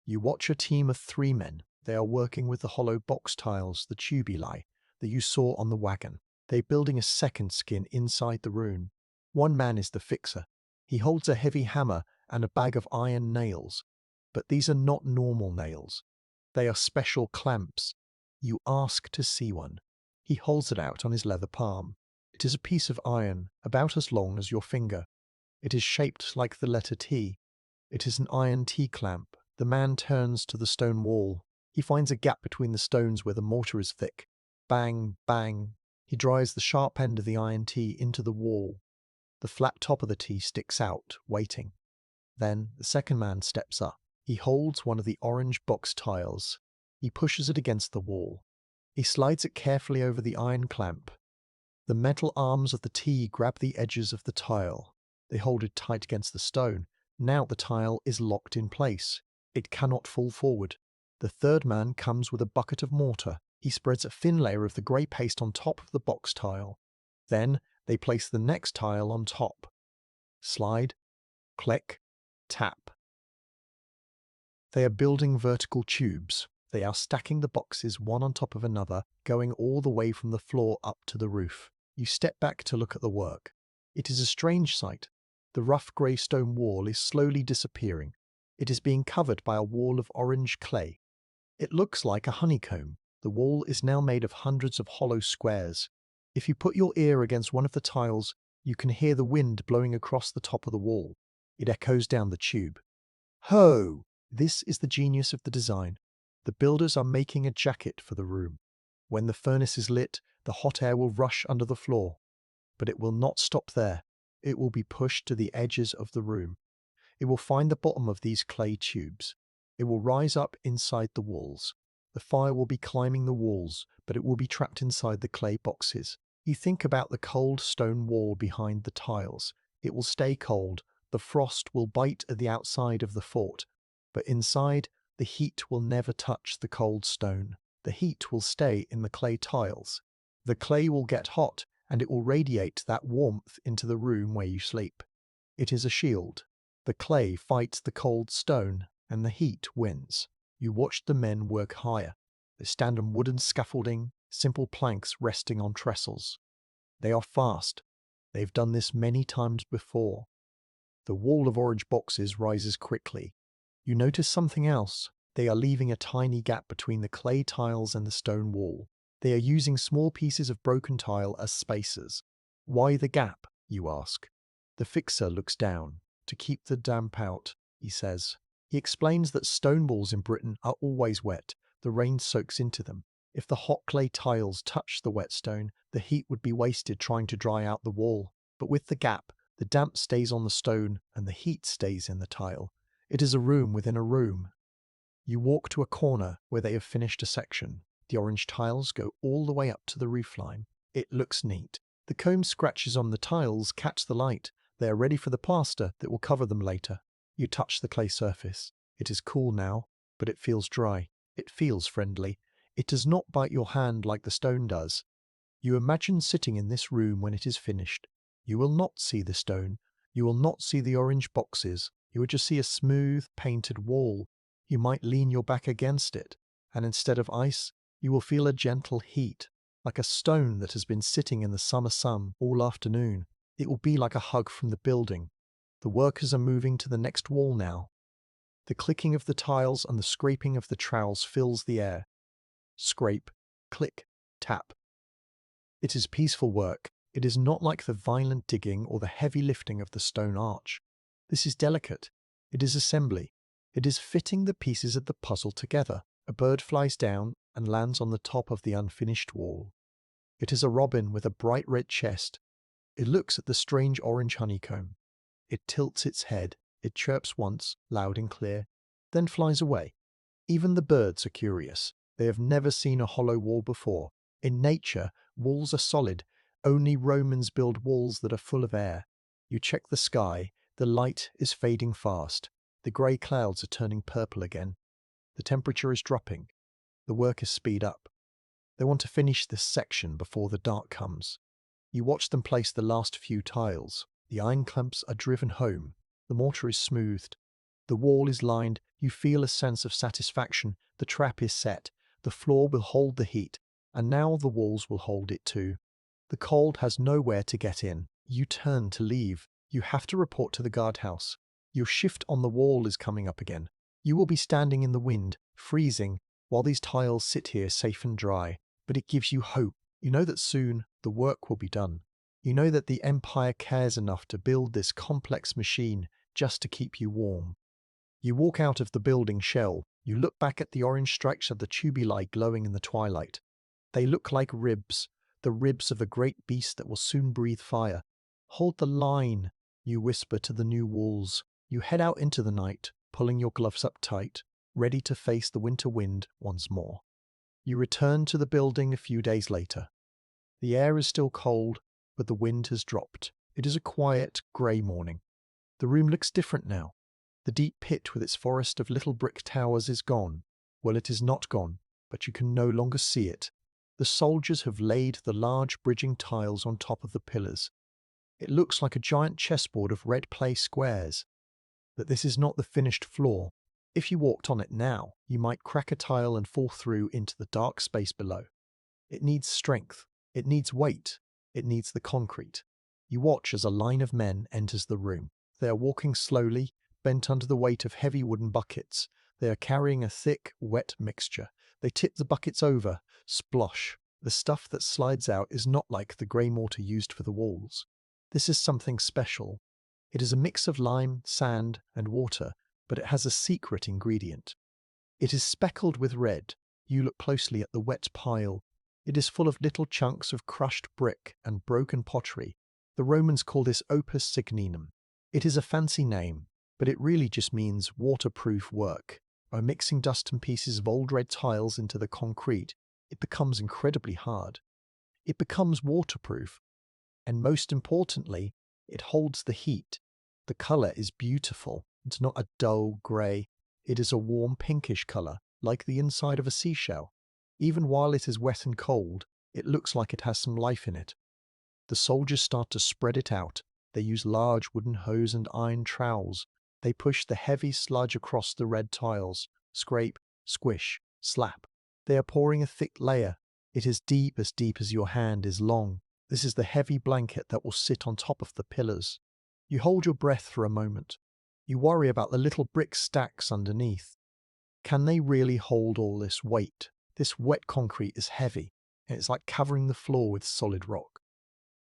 You watch a team of 3 men. They are working with the hollow box tiles, the tubuli, that you saw on the wagon. They're building a second skin inside the room. One man is the fixer. He holds a heavy hammer and a bag of iron nails. But these are not normal nails. They are special clamps. You ask to see one. He holds it out on his leather palm. It is a piece of iron, about as long as your finger. It is shaped like the letter T. It is an iron T-clamp. The man turns to the stone wall. He finds a gap between the stones where the mortar is thick. Bang, bang. He drives the sharp end of the iron T into the wall. The flat top of the T sticks out, waiting. Then the second man steps up. He holds one of the orange box tiles. He pushes it against the wall. He slides it carefully over the iron clamp. The metal arms of the T grab the edges of the tile. They hold it tight against the stone. Now the tile is locked in place. It cannot fall forward. The third man comes with a bucket of mortar. He spreads a thin layer of the grey paste on top of the box tile. Then they place the next tile on top. Slide, click, tap. They are building vertical tubes. They are stacking the boxes one on top of another, going all the way from the floor up to the roof. You step back to look at the work. It is a strange sight. The rough grey stone wall is slowly disappearing. It is being covered by a wall of orange clay. It looks like a honeycomb. The wall is now made of hundreds of hollow squares. If you put your ear against one of the tiles, you can hear the wind blowing across the top of the wall. It echoes down the tube. Ho! This is the genius of the design. The builders are making a jacket for the room. When the furnace is lit, the hot air will rush under the floor. But it will not stop there. It will be pushed to the edges of the room. It will find the bottom of these clay tubes. It will rise up inside the walls. The fire will be climbing the walls, but it will be trapped inside the clay boxes. You think about the cold stone wall behind the tiles. It will stay cold. The frost will bite at the outside of the fort. But inside, the heat will never touch the cold stone. The heat will stay in the clay tiles. The clay will get hot, and it will radiate that warmth into the room where you sleep. It is a shield. The clay fights the cold stone, and the heat wins. You watch the men work higher. They stand on wooden scaffolding, simple planks resting on trestles. They are fast. They've done this many times before. The wall of orange boxes rises quickly. You notice something else. They are leaving a tiny gap between the clay tiles and the stone wall. They are using small pieces of broken tile as spacers. Why the gap, you ask? The fixer looks down. To keep the damp out, he says. He explains that stone walls in Britain are always wet. The rain soaks into them. If the hot clay tiles touch the wet stone, the heat would be wasted trying to dry out the wall. But with the gap, the damp stays on the stone and the heat stays in the tile. It is a room within a room. You walk to a corner where they have finished a section. The orange tiles go all the way up to the roofline. It looks neat. The comb scratches on the tiles catch the light. They are ready for the plaster that will cover them later. You touch the clay surface. It is cool now, but it feels dry. It feels friendly. It does not bite your hand like the stone does. You imagine sitting in this room when it is finished. You will not see the stone. You will not see the orange boxes. You will just see a smooth, painted wall. You might lean your back against it, and instead of ice, you will feel a gentle heat, like a stone that has been sitting in the summer sun all afternoon. It will be like a hug from the building. The workers are moving to the next wall now. The clicking of the tiles and the scraping of the trowels fills the air. Scrape, click, tap. It is peaceful work. It is not like the violent digging or the heavy lifting of the stone arch. This is delicate. It is assembly. It is fitting the pieces of the puzzle together. A bird flies down and lands on the top of the unfinished wall. It is a robin with a bright red chest. It looks at the strange orange honeycomb. It tilts its head. It chirps once, loud and clear, then flies away. Even the birds are curious. They have never seen a hollow wall before. In nature, walls are solid. Only Romans build walls that are full of air. You check the sky. The light is fading fast. The grey clouds are turning purple again. The temperature is dropping. The workers speed up. They want to finish this section before the dark comes. You watch them place the last few tiles. The iron clamps are driven home. The mortar is smoothed. The wall is lined. You feel a sense of satisfaction. The trap is set. The floor will hold the heat. And now the walls will hold it too. The cold has nowhere to get in. You turn to leave. You have to report to the guardhouse. Your shift on the wall is coming up again. You will be standing in the wind, freezing, while these tiles sit here safe and dry. But it gives you hope. You know that soon the work will be done. You know that the Empire cares enough to build this complex machine just to keep you warm. You walk out of the building shell. You look back at the orange stripes of the tubuli glowing in the twilight. They look like ribs, the ribs of a great beast that will soon breathe fire. Hold the line, you whisper to the new walls. You head out into the night, pulling your gloves up tight, ready to face the winter wind once more. You return to the building a few days later. The air is still cold, but the wind has dropped. It is a quiet, grey morning. The room looks different now. The deep pit with its forest of little brick towers is gone. Well, it is not gone, but you can no longer see it. The soldiers have laid the large bridging tiles on top of the pillars. It looks like a giant chessboard of red clay squares. But this is not the finished floor. If you walked on it now, you might crack a tile and fall through into the dark space below. It needs strength. It needs weight. It needs the concrete. You watch as a line of men enters the room. They are walking slowly, bent under the weight of heavy wooden buckets. They are carrying a thick, wet mixture. They tip the buckets over. Splosh. The stuff that slides out is not like the grey mortar used for the walls. This is something special. It is a mix of lime, sand, and water, but it has a secret ingredient. It is speckled with red. You look closely at the wet pile. It is full of little chunks of crushed brick and broken pottery. The Romans call this opus signinum. It is a fancy name, but it really just means waterproof work. By mixing dust and pieces of old red tiles into the concrete, it becomes incredibly hard. It becomes waterproof. And most importantly, it holds the heat. The colour is beautiful. It's not a dull grey. It is a warm pinkish colour, like the inside of a seashell. Even while it is wet and cold, it looks like it has some life in it. The soldiers start to spread it out. They use large wooden hoes and iron trowels. They push the heavy sludge across the red tiles. Scrape, squish, slap. They are pouring a thick layer. It is deep as your hand is long. This is the heavy blanket that will sit on top of the pillars. You hold your breath for a moment. You worry about the little brick stacks underneath. Can they really hold all this weight? This wet concrete is heavy, and it's like covering the floor with solid rock.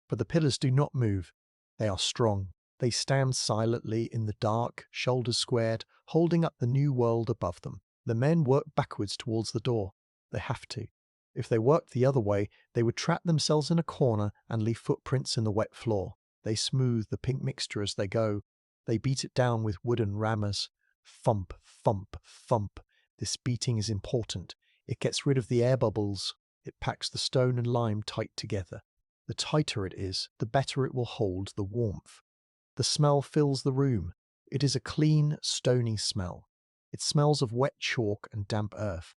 But the pillars do not move. They are strong. They stand silently in the dark, shoulders squared, holding up the new world above them. The men work backwards towards the door. They have to. If they worked the other way, they would trap themselves in a corner and leave footprints in the wet floor. They smooth the pink mixture as they go. They beat it down with wooden rammers. Thump, thump, thump. This beating is important. It gets rid of the air bubbles. It packs the stone and lime tight together. The tighter it is, the better it will hold the warmth. The smell fills the room. It is a clean, stony smell. It smells of wet chalk and damp earth.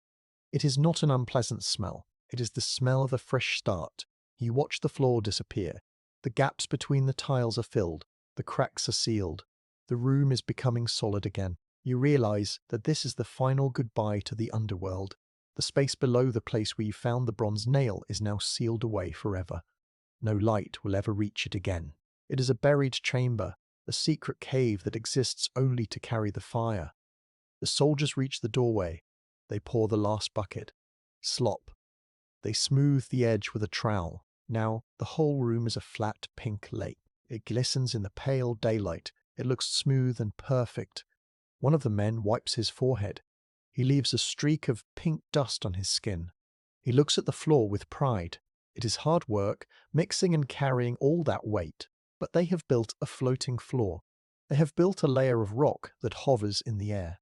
It is not an unpleasant smell. It is the smell of a fresh start. You watch the floor disappear. The gaps between the tiles are filled. The cracks are sealed. The room is becoming solid again. You realize that this is the final goodbye to the underworld. The space below the place where you found the bronze nail is now sealed away forever. No light will ever reach it again. It is a buried chamber, a secret cave that exists only to carry the fire. The soldiers reach the doorway. They pour the last bucket. Slop. They smooth the edge with a trowel. Now the whole room is a flat pink lake. It glistens in the pale daylight. It looks smooth and perfect. One of the men wipes his forehead. He leaves a streak of pink dust on his skin. He looks at the floor with pride. It is hard work, mixing and carrying all that weight, but they have built a floating floor. They have built a layer of rock that hovers in the air.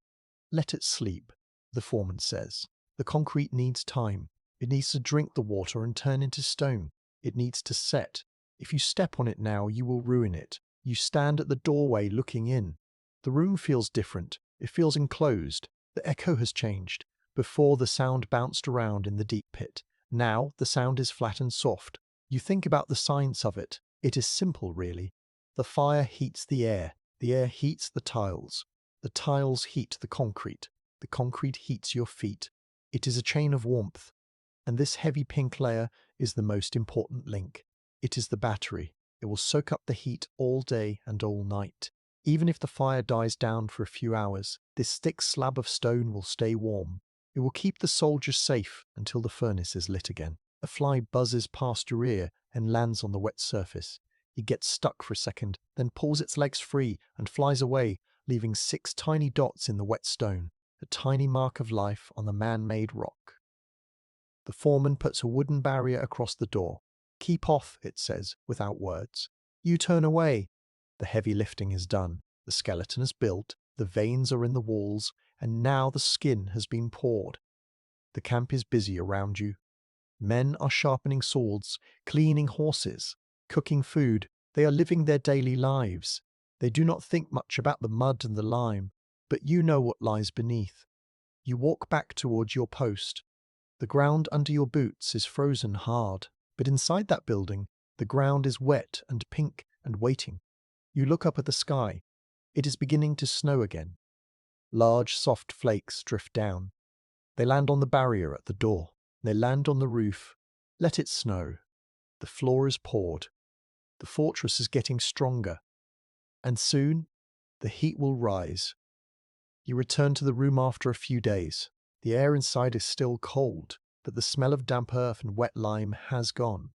Let it sleep, the foreman says. The concrete needs time. It needs to drink the water and turn into stone. It needs to set. If you step on it now, you will ruin it. You stand at the doorway looking in. The room feels different. It feels enclosed. The echo has changed. Before, the sound bounced around in the deep pit. Now, the sound is flat and soft. You think about the science of it. It is simple, really. The fire heats the air. The air heats the tiles. The tiles heat the concrete. The concrete heats your feet. It is a chain of warmth. And this heavy pink layer is the most important link. It is the battery. It will soak up the heat all day and all night. Even if the fire dies down for a few hours, this thick slab of stone will stay warm. It will keep the soldiers safe until the furnace is lit again. A fly buzzes past your ear and lands on the wet surface. It gets stuck for a second, then pulls its legs free and flies away, leaving 6 tiny dots in the wet stone, a tiny mark of life on the man-made rock. The foreman puts a wooden barrier across the door. Keep off, it says, without words. You turn away. The heavy lifting is done. The skeleton is built, the veins are in the walls, and now the skin has been poured. The camp is busy around you. Men are sharpening swords, cleaning horses, cooking food. They are living their daily lives. They do not think much about the mud and the lime, but you know what lies beneath. You walk back towards your post. The ground under your boots is frozen hard, but inside that building, the ground is wet and pink and waiting. You look up at the sky. It is beginning to snow again. Large, soft flakes drift down. They land on the barrier at the door. They land on the roof. Let it snow. The floor is poured. The fortress is getting stronger. And soon, the heat will rise. You return to the room after a few days. The air inside is still cold, but the smell of damp earth and wet lime has gone.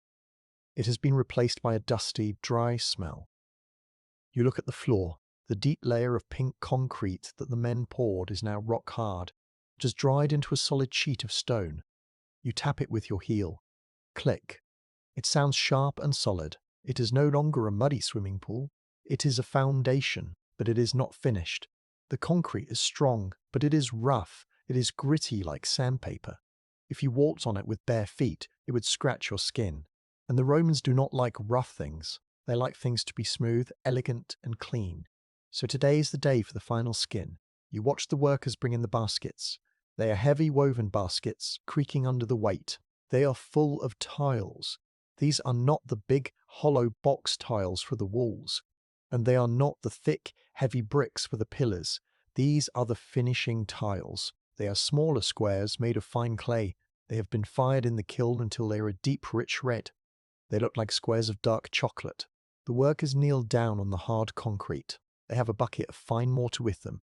It has been replaced by a dusty, dry smell. You look at the floor. The deep layer of pink concrete that the men poured is now rock hard. It has dried into a solid sheet of stone. You tap it with your heel. Click. It sounds sharp and solid. It is no longer a muddy swimming pool. It is a foundation, but it is not finished. The concrete is strong, but it is rough. It is gritty like sandpaper. If you walked on it with bare feet, it would scratch your skin. And the Romans do not like rough things. They like things to be smooth, elegant, and clean. So today is the day for the final skin. You watch the workers bring in the baskets. They are heavy woven baskets, creaking under the weight. They are full of tiles. These are not the big, hollow box tiles for the walls. And they are not the thick, heavy bricks for the pillars. These are the finishing tiles. They are smaller squares made of fine clay. They have been fired in the kiln until they are a deep, rich red. They look like squares of dark chocolate. The workers kneel down on the hard concrete. They have a bucket of fine mortar with them.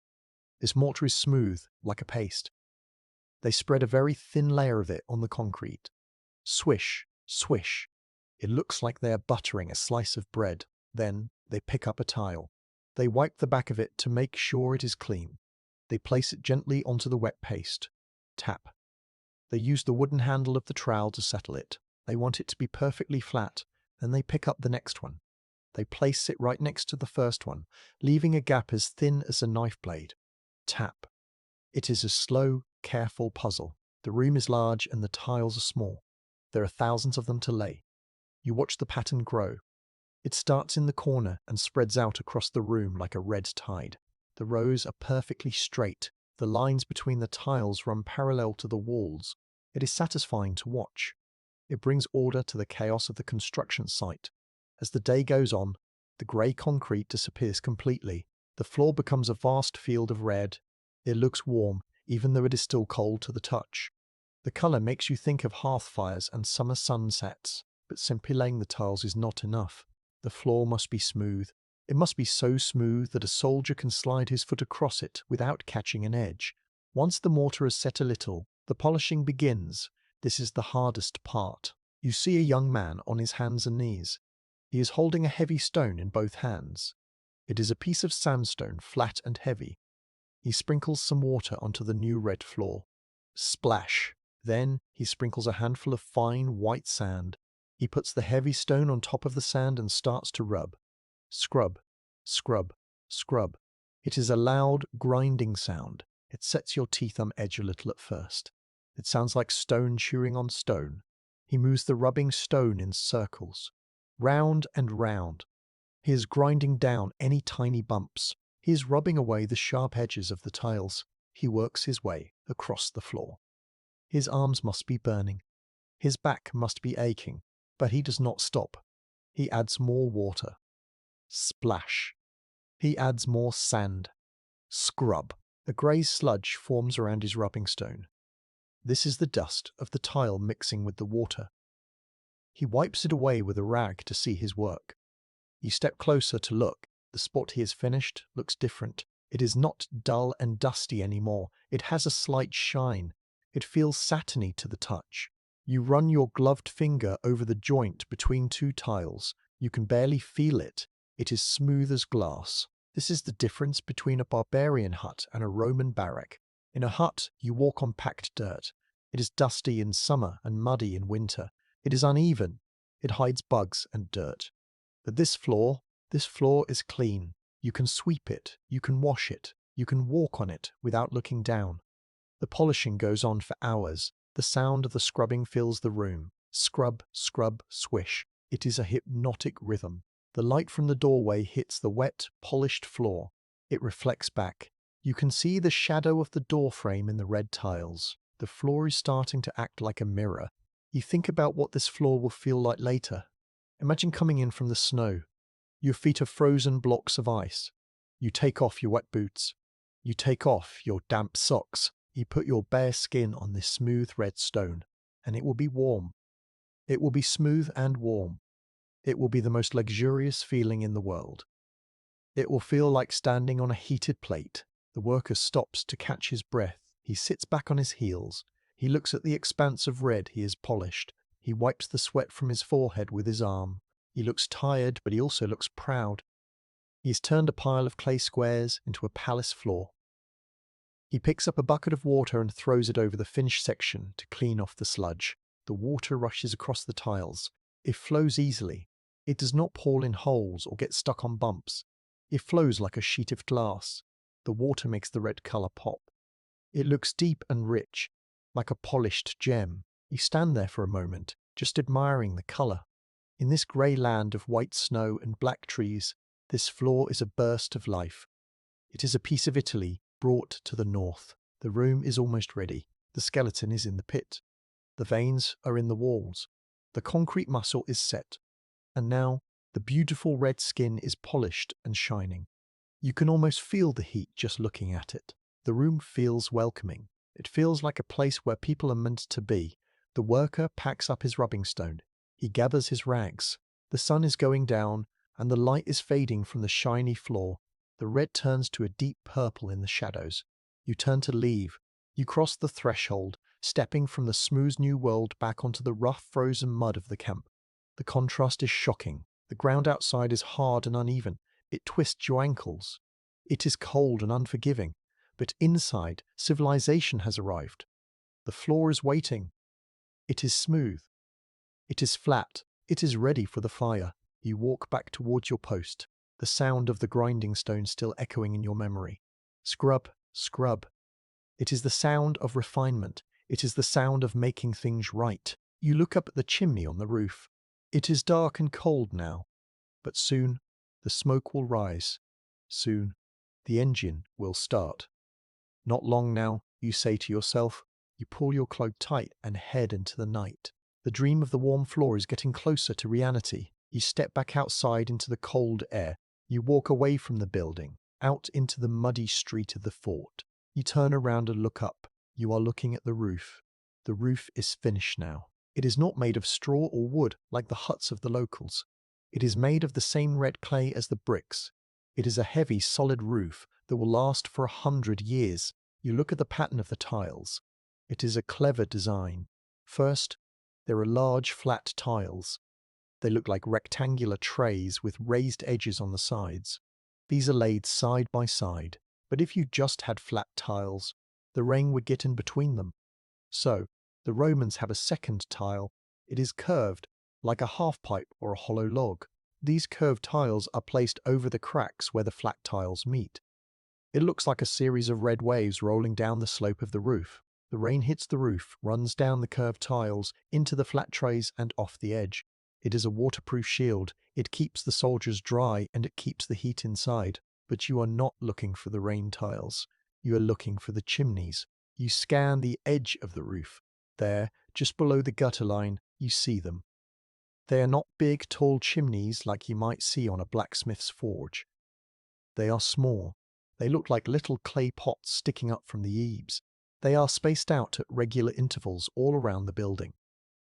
This mortar is smooth, like a paste. They spread a very thin layer of it on the concrete. Swish, swish. It looks like they are buttering a slice of bread. Then they pick up a tile. They wipe the back of it to make sure it is clean. They place it gently onto the wet paste. Tap. They use the wooden handle of the trowel to settle it. They want it to be perfectly flat. Then they pick up the next one. They place it right next to the first one, leaving a gap as thin as a knife blade. Tap. It is a slow, careful puzzle. The room is large and the tiles are small. There are thousands of them to lay. You watch the pattern grow. It starts in the corner and spreads out across the room like a red tide. The rows are perfectly straight. The lines between the tiles run parallel to the walls. It is satisfying to watch. It brings order to the chaos of the construction site. As the day goes on, the grey concrete disappears completely. The floor becomes a vast field of red. It looks warm, even though it is still cold to the touch. The colour makes you think of hearth fires and summer sunsets, but simply laying the tiles is not enough. The floor must be smooth. It must be so smooth that a soldier can slide his foot across it without catching an edge. Once the mortar has set a little, the polishing begins. This is the hardest part. You see a young man on his hands and knees. He is holding a heavy stone in both hands. It is a piece of sandstone, flat and heavy. He sprinkles some water onto the new red floor. Splash! Then he sprinkles a handful of fine white sand. He puts the heavy stone on top of the sand and starts to rub. Scrub, scrub, scrub. It is a loud, grinding sound. It sets your teeth on edge a little at first. It sounds like stone chewing on stone. He moves the rubbing stone in circles, round and round. He is grinding down any tiny bumps. He is rubbing away the sharp edges of the tiles. He works his way across the floor. His arms must be burning. His back must be aching, but he does not stop. He adds more water. Splash. He adds more sand. Scrub. A grey sludge forms around his rubbing stone. This is the dust of the tile mixing with the water. He wipes it away with a rag to see his work. You step closer to look. The spot he has finished looks different. It is not dull and dusty anymore. It has a slight shine. It feels satiny to the touch. You run your gloved finger over the joint between two tiles. You can barely feel it. It is smooth as glass. This is the difference between a barbarian hut and a Roman barrack. In a hut, you walk on packed dirt. It is dusty in summer and muddy in winter. It is uneven. It hides bugs and dirt. But this floor is clean. You can sweep it. You can wash it. You can walk on it without looking down. The polishing goes on for hours. The sound of the scrubbing fills the room. Scrub, scrub, swish. It is a hypnotic rhythm. The light from the doorway hits the wet, polished floor. It reflects back. You can see the shadow of the door frame in the red tiles. The floor is starting to act like a mirror. You think about what this floor will feel like later. Imagine coming in from the snow. Your feet are frozen blocks of ice. You take off your wet boots. You take off your damp socks. You put your bare skin on this smooth red stone, and it will be warm. It will be smooth and warm. It will be the most luxurious feeling in the world. It will feel like standing on a heated plate. The worker stops to catch his breath. He sits back on his heels. He looks at the expanse of red he has polished. He wipes the sweat from his forehead with his arm. He looks tired, but he also looks proud. He has turned a pile of clay squares into a palace floor. He picks up a bucket of water and throws it over the finished section to clean off the sludge. The water rushes across the tiles. It flows easily. It does not pool in holes or get stuck on bumps. It flows like a sheet of glass. The water makes the red colour pop. It looks deep and rich, like a polished gem. You stand there for a moment, just admiring the colour. In this grey land of white snow and black trees, this floor is a burst of life. It is a piece of Italy, brought to the north. The room is almost ready. The skeleton is in the pit. The veins are in the walls. The concrete muscle is set. And now, the beautiful red skin is polished and shining. You can almost feel the heat just looking at it. The room feels welcoming. It feels like a place where people are meant to be. The worker packs up his rubbing stone. He gathers his rags. The sun is going down, and the light is fading from the shiny floor. The red turns to a deep purple in the shadows. You turn to leave. You cross the threshold, stepping from the smooth new world back onto the rough frozen mud of the camp. The contrast is shocking. The ground outside is hard and uneven. It twists your ankles. It is cold and unforgiving. But inside, civilization has arrived. The floor is waiting. It is smooth. It is flat. It is ready for the fire. You walk back towards your post, the sound of the grinding stone still echoing in your memory. Scrub, scrub. It is the sound of refinement. It is the sound of making things right. You look up at the chimney on the roof. It is dark and cold now, but soon the smoke will rise. Soon the engine will start. Not long now, you say to yourself. You pull your cloak tight and head into the night. The dream of the warm floor is getting closer to reality. You step back outside into the cold air. You walk away from the building, out into the muddy street of the fort. You turn around and look up. You are looking at the roof. The roof is finished now. It is not made of straw or wood like the huts of the locals. It is made of the same red clay as the bricks. It is a heavy, solid roof that will last for 100 years. You look at the pattern of the tiles. It is a clever design. First, there are large flat tiles. They look like rectangular trays with raised edges on the sides. These are laid side by side, but if you just had flat tiles, the rain would get in between them. So, the Romans have a second tile. It is curved, like a half-pipe or a hollow log. These curved tiles are placed over the cracks where the flat tiles meet. It looks like a series of red waves rolling down the slope of the roof. The rain hits the roof, runs down the curved tiles, into the flat trays and off the edge. It is a waterproof shield. It keeps the soldiers dry and it keeps the heat inside. But you are not looking for the rain tiles. You are looking for the chimneys. You scan the edge of the roof. There, just below the gutter line, you see them. They are not big, tall chimneys like you might see on a blacksmith's forge. They are small. They look like little clay pots sticking up from the eaves. They are spaced out at regular intervals all around the building.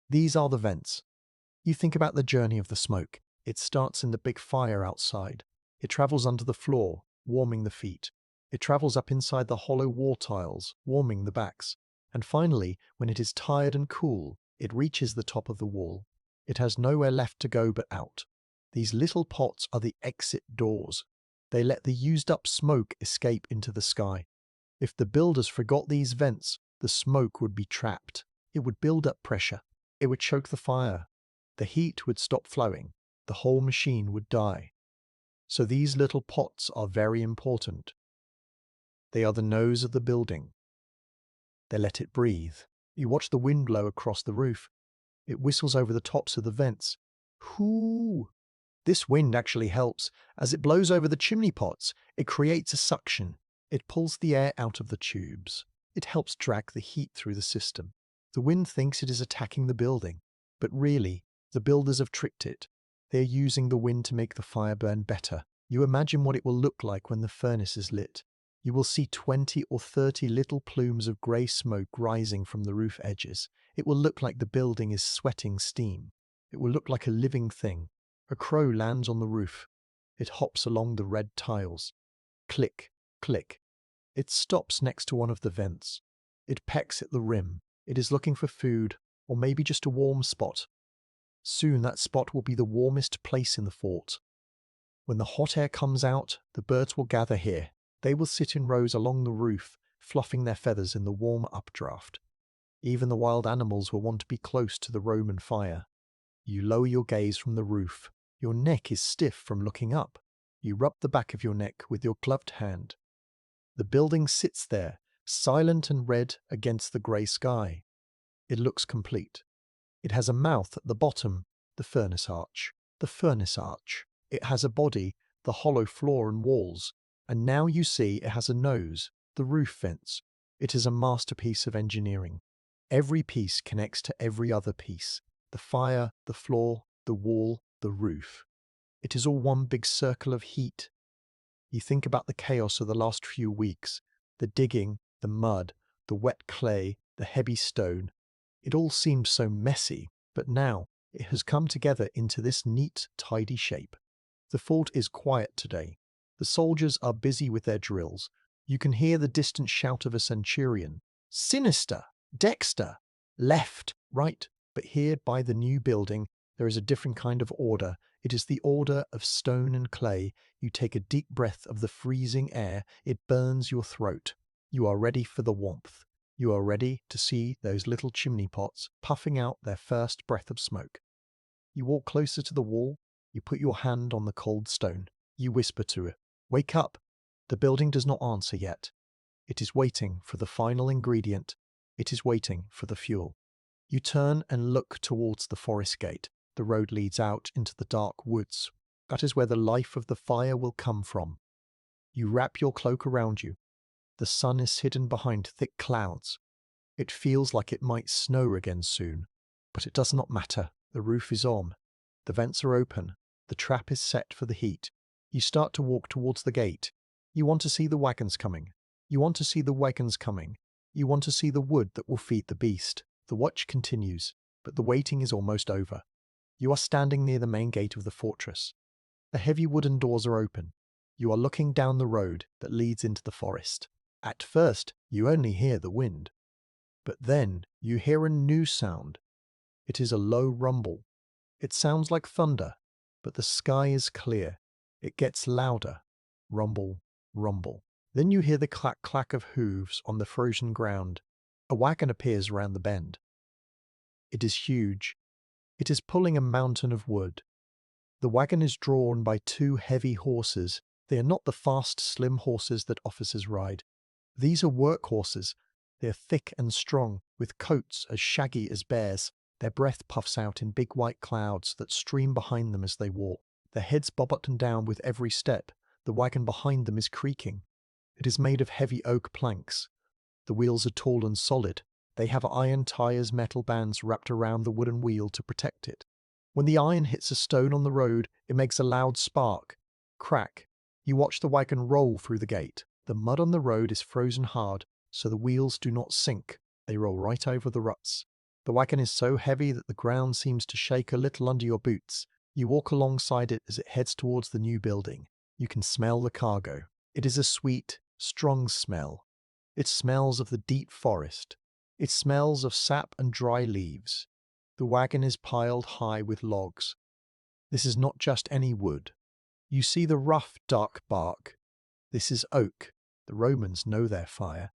These are the vents. You think about the journey of the smoke. It starts in the big fire outside. It travels under the floor, warming the feet. It travels up inside the hollow wall tiles, warming the backs. And finally, when it is tired and cool, it reaches the top of the wall. It has nowhere left to go but out. These little pots are the exit doors. They let the used-up smoke escape into the sky. If the builders forgot these vents, the smoke would be trapped. It would build up pressure. It would choke the fire. The heat would stop flowing. The whole machine would die. So these little pots are very important. They are the nose of the building. They let it breathe. You watch the wind blow across the roof. It whistles over the tops of the vents. Hoo! This wind actually helps. As it blows over the chimney pots, it creates a suction. It pulls the air out of the tubes. It helps drag the heat through the system. The wind thinks it is attacking the building, but really, the builders have tricked it. They are using the wind to make the fire burn better. You imagine what it will look like when the furnace is lit. You will see 20 or 30 little plumes of grey smoke rising from the roof edges. It will look like the building is sweating steam. It will look like a living thing. A crow lands on the roof. It hops along the red tiles. Click, click. It stops next to one of the vents. It pecks at the rim. It is looking for food, or maybe just a warm spot. Soon that spot will be the warmest place in the fort. When the hot air comes out, the birds will gather here. They will sit in rows along the roof, fluffing their feathers in the warm updraft. Even the wild animals will want to be close to the Roman fire. You lower your gaze from the roof. Your neck is stiff from looking up. You rub the back of your neck with your gloved hand. The building sits there, silent and red against the grey sky. It looks complete. It has a mouth at the bottom, the furnace arch. The furnace arch. It has a body, the hollow floor and walls. And now you see it has a nose. The roof vents. It is a masterpiece of engineering. Every piece connects to every other piece. The fire, the floor, the wall, the roof. It is all one big circle of heat. You think about the chaos of the last few weeks, the digging, the mud, the wet clay, the heavy stone. It all seemed so messy, but now it has come together into this neat, tidy shape. The fort is quiet today. The soldiers are busy with their drills. You can hear the distant shout of a centurion. Sinister! Dexter! Left! Right! But here by the new building, there is a different kind of order. It is the order of stone and clay. You take a deep breath of the freezing air. It burns your throat. You are ready for the warmth. You are ready to see those little chimney pots puffing out their first breath of smoke. You walk closer to the wall. You put your hand on the cold stone. You whisper to it, "Wake up!" The building does not answer yet. It is waiting for the final ingredient. It is waiting for the fuel. You turn and look towards the forest gate. The road leads out into the dark woods. That is where the life of the fire will come from. You wrap your cloak around you. The sun is hidden behind thick clouds. It feels like it might snow again soon, but it does not matter. The roof is on. The vents are open. The trap is set for the heat. You start to walk towards the gate. You want to see the wagons coming. You want to see the wagons coming. You want to see the wood that will feed the beast. The watch continues, but the waiting is almost over. You are standing near the main gate of the fortress. The heavy wooden doors are open. You are looking down the road that leads into the forest. At first, you only hear the wind. But then you hear a new sound. It is a low rumble. It sounds like thunder, but the sky is clear. It gets louder. Rumble, rumble. Then you hear the clack-clack of hooves on the frozen ground. A wagon appears around the bend. It is huge. It is pulling a mountain of wood. The wagon is drawn by two heavy horses. They are not the fast, slim horses that officers ride. These are work horses. They are thick and strong, with coats as shaggy as bears. Their breath puffs out in big white clouds that stream behind them as they walk. Their heads bob up and down with every step. The wagon behind them is creaking. It is made of heavy oak planks. The wheels are tall and solid. They have iron tires, metal bands wrapped around the wooden wheel to protect it. When the iron hits a stone on the road, it makes a loud spark. Crack. You watch the wagon roll through the gate. The mud on the road is frozen hard, so the wheels do not sink. They roll right over the ruts. The wagon is so heavy that the ground seems to shake a little under your boots. You walk alongside it as it heads towards the new building. You can smell the cargo. It is a sweet, strong smell. It smells of the deep forest. It smells of sap and dry leaves. The wagon is piled high with logs. This is not just any wood. You see the rough, dark bark. This is oak. The Romans know their fire.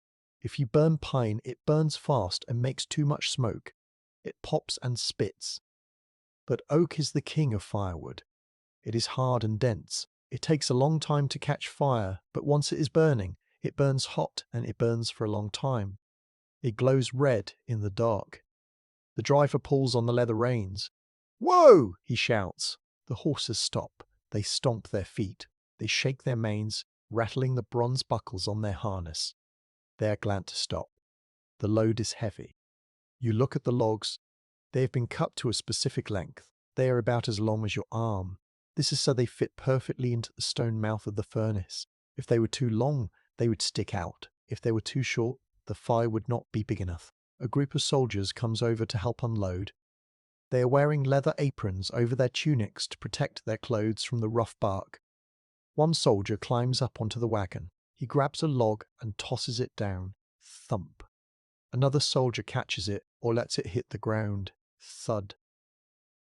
If you burn pine, it burns fast and makes too much smoke. It pops and spits. But oak is the king of firewood. It is hard and dense. It takes a long time to catch fire, but once it is burning, it burns hot and it burns for a long time. It glows red in the dark. The driver pulls on the leather reins. "Whoa!" he shouts. The horses stop. They stomp their feet. They shake their manes, rattling the bronze buckles on their harness. They are glad to stop. The load is heavy. You look at the logs. They have been cut to a specific length. They are about as long as your arm. This is so they fit perfectly into the stone mouth of the furnace. If they were too long, they would stick out. If they were too short, the fire would not be big enough. A group of soldiers comes over to help unload. They are wearing leather aprons over their tunics to protect their clothes from the rough bark. One soldier climbs up onto the wagon. He grabs a log and tosses it down. Thump. Another soldier catches it or lets it hit the ground. Thud.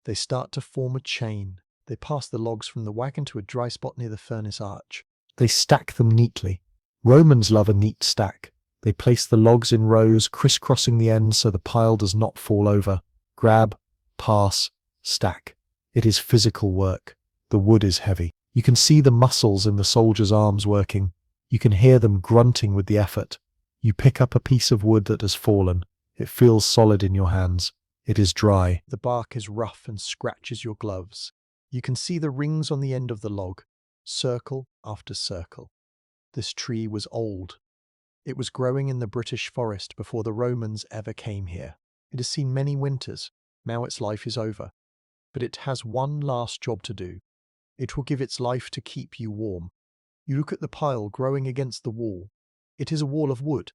They start to form a chain. They pass the logs from the wagon to a dry spot near the furnace arch. They stack them neatly. Romans love a neat stack. They place the logs in rows, crisscrossing the ends so the pile does not fall over. Grab, pass, stack. It is physical work. The wood is heavy. You can see the muscles in the soldiers' arms working. You can hear them grunting with the effort. You pick up a piece of wood that has fallen. It feels solid in your hands. It is dry. The bark is rough and scratches your gloves. You can see the rings on the end of the log, circle after circle. This tree was old. It was growing in the British forest before the Romans ever came here. It has seen many winters. Now its life is over. But it has one last job to do. It will give its life to keep you warm. You look at the pile growing against the wall. It is a wall of wood.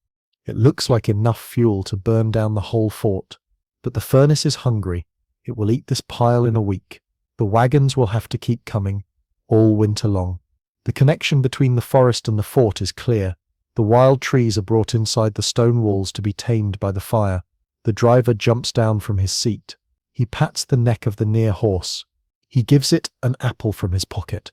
It looks like enough fuel to burn down the whole fort. But the furnace is hungry. It will eat this pile in a week. The wagons will have to keep coming, all winter long. The connection between the forest and the fort is clear. The wild trees are brought inside the stone walls to be tamed by the fire. The driver jumps down from his seat. He pats the neck of the near horse. He gives it an apple from his pocket.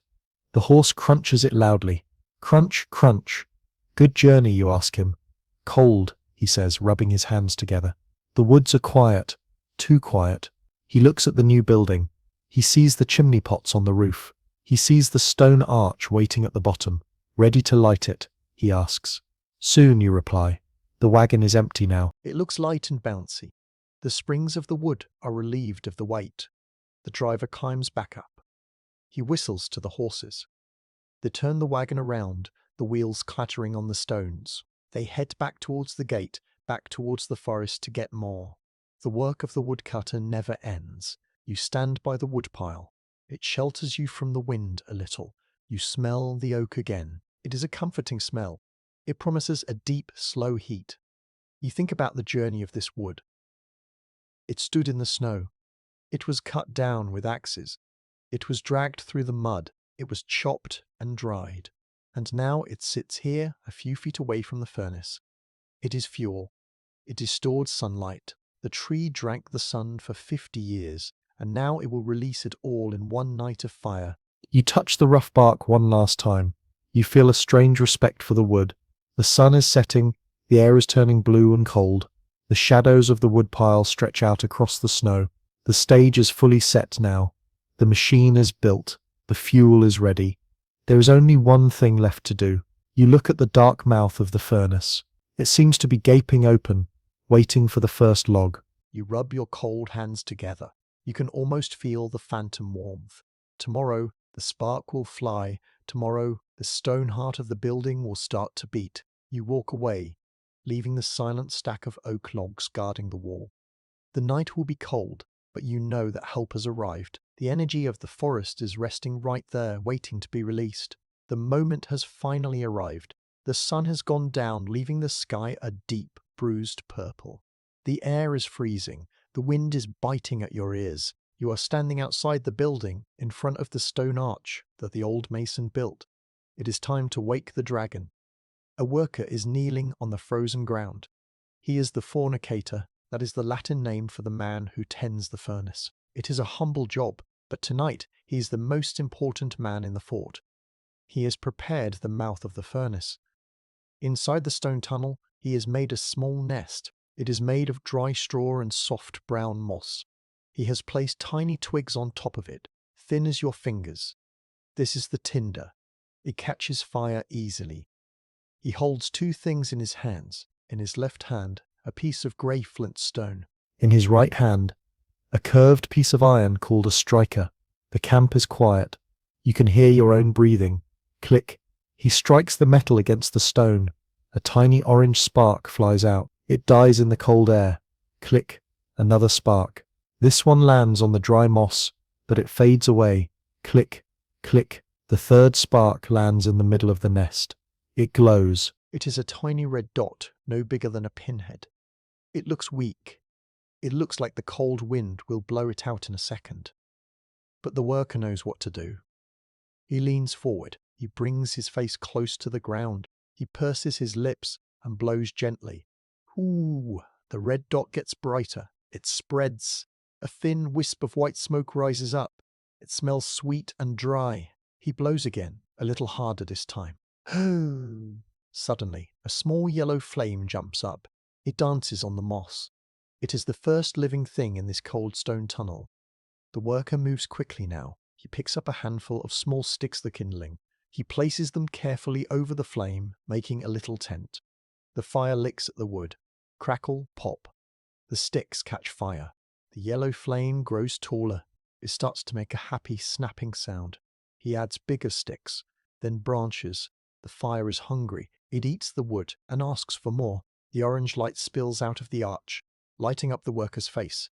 The horse crunches it loudly. Crunch, crunch. Good journey, you ask him. Cold, he says, rubbing his hands together. The woods are quiet, too quiet. He looks at the new building. He sees the chimney pots on the roof. He sees the stone arch waiting at the bottom, ready to light it. He asks. Soon, you reply. The wagon is empty now.
It looks light and bouncy. The springs of the wood are relieved of the weight. The driver climbs back up. He whistles to the horses. They turn the wagon around, the wheels clattering on the stones. They head back towards the gate, back towards the forest to get more. The work of the woodcutter never ends. You stand by the woodpile. It shelters you from the wind a little. You smell the oak again. It is a comforting smell. It promises a deep, slow heat. You think about the journey of this wood. It stood in the snow. It was cut down with axes. It was dragged through the mud. It was chopped and dried. And now it sits here a few feet away from the furnace. It is fuel. It is stored sunlight. The tree drank the sun for 50 years, and now it will release it all in one night of fire.
You touch the rough bark one last time. You feel a strange respect for the wood. The sun is setting, the air is turning blue and cold. The shadows of the woodpile stretch out across the snow. The stage is fully set now. The machine is built. The fuel is ready. There is only one thing left to do. You look at the dark mouth of the furnace. It seems to be gaping open, waiting for the first log.
You rub your cold hands together. You can almost feel the phantom warmth. Tomorrow, the spark will fly. Tomorrow, the stone heart of the building will start to beat. You walk away, leaving the silent stack of oak logs guarding the wall. The night will be cold, but you know that help has arrived. The energy of the forest is resting right there, waiting to be released. The moment has finally arrived. The sun has gone down, leaving the sky a deep, bruised purple. The air is freezing. The wind is biting at your ears. You are standing outside the building, in front of the stone arch that the old mason built. It is time to wake the dragon. A worker is kneeling on the frozen ground. He is the fornicator. That is the Latin name for the man who tends the furnace. It is a humble job, but tonight he is the most important man in the fort. He has prepared the mouth of the furnace. Inside the stone tunnel, he has made a small nest. It is made of dry straw and soft brown moss. He has placed tiny twigs on top of it, thin as your fingers. This is the tinder. It catches fire easily. He holds two things in his hands. In his left hand, a piece of grey flint stone.
In his right hand, a curved piece of iron called a striker. The camp is quiet. You can hear your own breathing. Click. He strikes the metal against the stone. A tiny orange spark flies out. It dies in the cold air. Click. Another spark. This one lands on the dry moss, but it fades away. Click. Click. The third spark lands in the middle of the nest. It glows.
It is a tiny red dot, no bigger than a pinhead. It looks weak. It looks like the cold wind will blow it out in a second. But the worker knows what to do. He leans forward. He brings his face close to the ground. He purses his lips and blows gently. Ooh, the red dot gets brighter. It spreads. A thin wisp of white smoke rises up. It smells sweet and dry. He blows again, a little harder this time. Suddenly, a small yellow flame jumps up. It dances on the moss. It is the first living thing in this cold stone tunnel. The worker moves quickly now. He picks up a handful of small sticks of kindling. He places them carefully over the flame, making a little tent. The fire licks at the wood. Crackle, pop. The sticks catch fire. The yellow flame grows taller. It starts to make a happy snapping sound. He adds bigger sticks, then branches. The fire is hungry. It eats the wood and asks for more. The orange light spills out of the arch, lighting up the worker's face.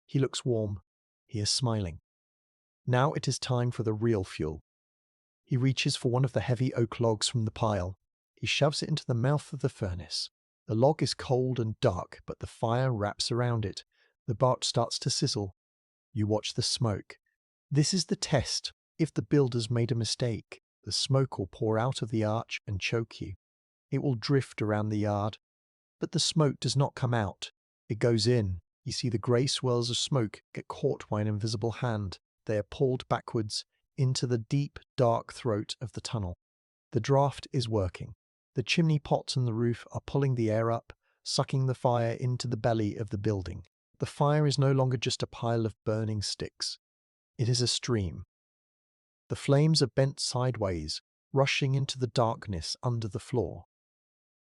He looks warm. He is smiling. Now it is time for the real fuel. He reaches for one of the heavy oak logs from the pile. He shoves it into the mouth of the furnace. The log is cold and dark, but the fire wraps around it. The bark starts to sizzle. You watch the smoke. This is the test. If the builders made a mistake, the smoke will pour out of the arch and choke you. It will drift around the yard. But the smoke does not come out. It goes in. You see the grey swirls of smoke get caught by an invisible hand. They are pulled backwards into the deep, dark throat of the tunnel. The draft is working. The chimney pots and the roof are pulling the air up, sucking the fire into the belly of the building. The fire is no longer just a pile of burning sticks. It is a stream. The flames are bent sideways, rushing into the darkness under the floor.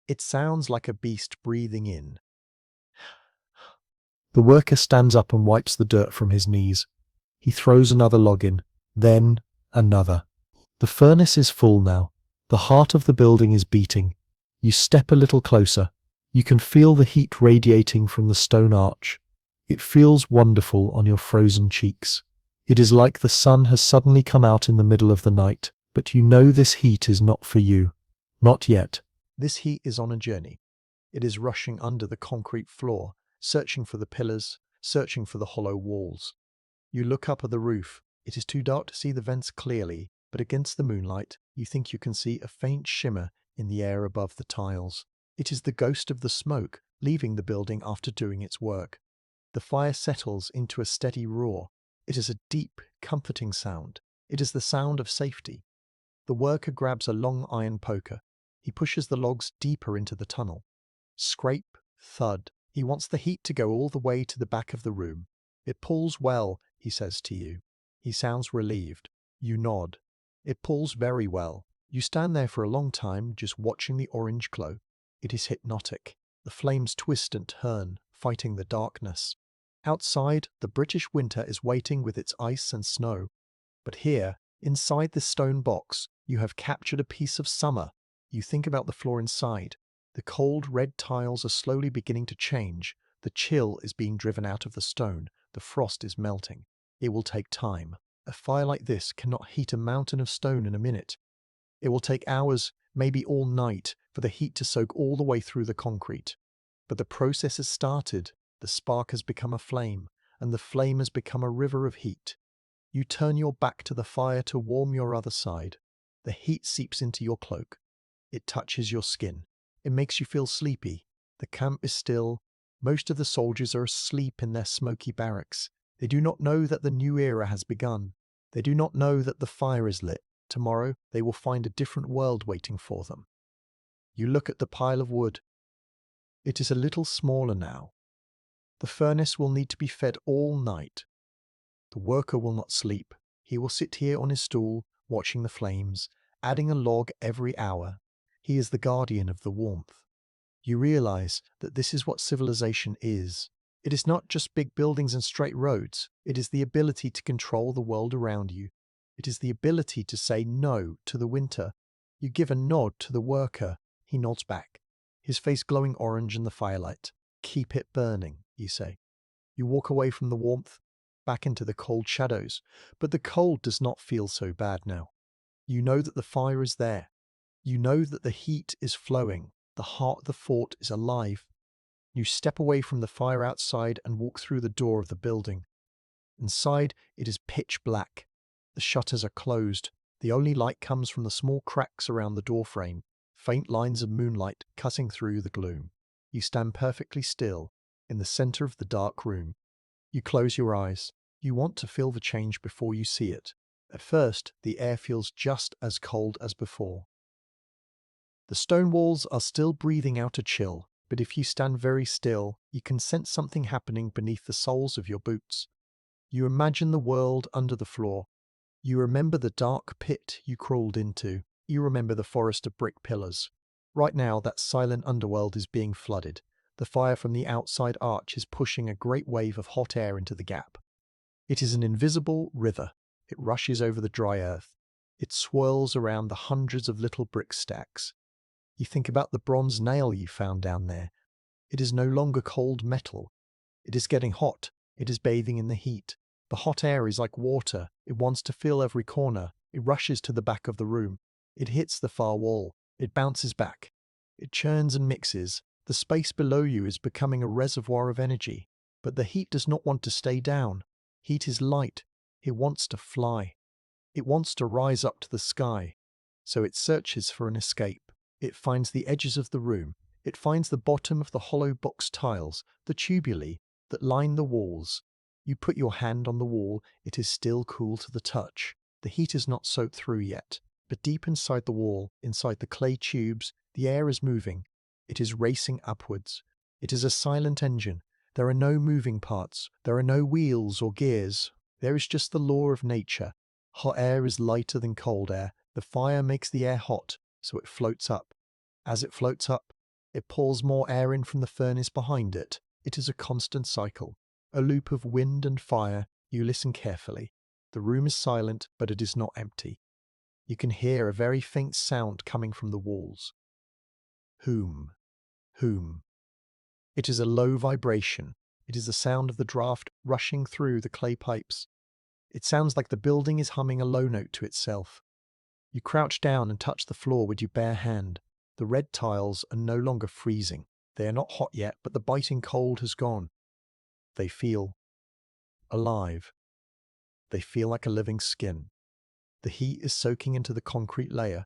It sounds like a beast breathing in.
The worker stands up and wipes the dirt from his knees. He throws another log in, then another. The furnace is full now. The heart of the building is beating. You step a little closer. You can feel the heat radiating from the stone arch. It feels wonderful on your frozen cheeks. It is like the sun has suddenly come out in the middle of the night, but you know this heat is not for you. Not yet.
This heat is on a journey. It is rushing under the concrete floor, searching for the pillars, searching for the hollow walls. You look up at the roof. It is too dark to see the vents clearly, but against the moonlight, you think you can see a faint shimmer in the air above the tiles. It is the ghost of the smoke leaving the building after doing its work. The fire settles into a steady roar. It is a deep, comforting sound. It is the sound of safety. The worker grabs a long iron poker. He pushes the logs deeper into the tunnel. Scrape, thud. He wants the heat to go all the way to the back of the room. It pulls well, he says to you. He sounds relieved. You nod. It pulls very well. You stand there for a long time, just watching the orange glow. It is hypnotic. The flames twist and turn, fighting the darkness. Outside, the British winter is waiting with its ice and snow. But here, inside this stone box, you have captured a piece of summer. You think about the floor inside. The cold red tiles are slowly beginning to change. The chill is being driven out of the stone. The frost is melting. It will take time. A fire like this cannot heat a mountain of stone in a minute. It will take hours, maybe all night, for the heat to soak all the way through the concrete. But the process has started. The spark has become a flame, and the flame has become a river of heat. You turn your back to the fire to warm your other side. The heat seeps into your cloak. It touches your skin. It makes you feel sleepy. The camp is still. Most of the soldiers are asleep in their smoky barracks. They do not know that the new era has begun. They do not know that the fire is lit. Tomorrow they will find a different world waiting for them. You look at the pile of wood. It is a little smaller now. The furnace will need to be fed all night. The worker will not sleep. He will sit here on his stool, watching the flames, adding a log every hour. He is the guardian of the warmth. You realize that this is what civilization is. It is not just big buildings and straight roads. It is the ability to control the world around you. It is the ability to say no to the winter. You give a nod to the worker. He nods back, his face glowing orange in the firelight. Keep it burning, you say. You walk away from the warmth, back into the cold shadows. But the cold does not feel so bad now. You know that the fire is there. You know that the heat is flowing. The heart of the fort is alive. You step away from the fire outside and walk through the door of the building. Inside, it is pitch black. The shutters are closed. The only light comes from the small cracks around the doorframe, faint lines of moonlight cutting through the gloom. You stand perfectly still, in the center of the dark room. You close your eyes. You want to feel the change before you see it. At first, the air feels just as cold as before. The stone walls are still breathing out a chill, but if you stand very still, you can sense something happening beneath the soles of your boots. You imagine the world under the floor. You remember the dark pit you crawled into. You remember the forest of brick pillars. Right now, that silent underworld is being flooded. The fire from the outside arch is pushing a great wave of hot air into the gap. It is an invisible river. It rushes over the dry earth. It swirls around the hundreds of little brick stacks. You think about the bronze nail you found down there. It is no longer cold metal. It is getting hot. It is bathing in the heat. The hot air is like water. It wants to fill every corner. It rushes to the back of the room. It hits the far wall. It bounces back. It churns and mixes. The space below you is becoming a reservoir of energy. But the heat does not want to stay down. Heat is light. It wants to fly. It wants to rise up to the sky. So it searches for an escape. It finds the edges of the room. It finds the bottom of the hollow box tiles, the tubuli that line the walls. You put your hand on the wall. It is still cool to the touch. The heat is not soaked through yet. But deep inside the wall, inside the clay tubes, the air is moving. It is racing upwards. It is a silent engine. There are no moving parts. There are no wheels or gears. There is just the law of nature. Hot air is lighter than cold air. The fire makes the air hot, so it floats up. As it floats up, it pulls more air in from the furnace behind it. It is a constant cycle, a loop of wind and fire. You listen carefully. The room is silent, but it is not empty. You can hear a very faint sound coming from the walls. Whom? Whom? It is a low vibration. It is the sound of the draft rushing through the clay pipes. It sounds like the building is humming a low note to itself. You crouch down and touch the floor with your bare hand. The red tiles are no longer freezing. They are not hot yet, but the biting cold has gone. They feel alive. They feel like a living skin. The heat is soaking into the concrete layer.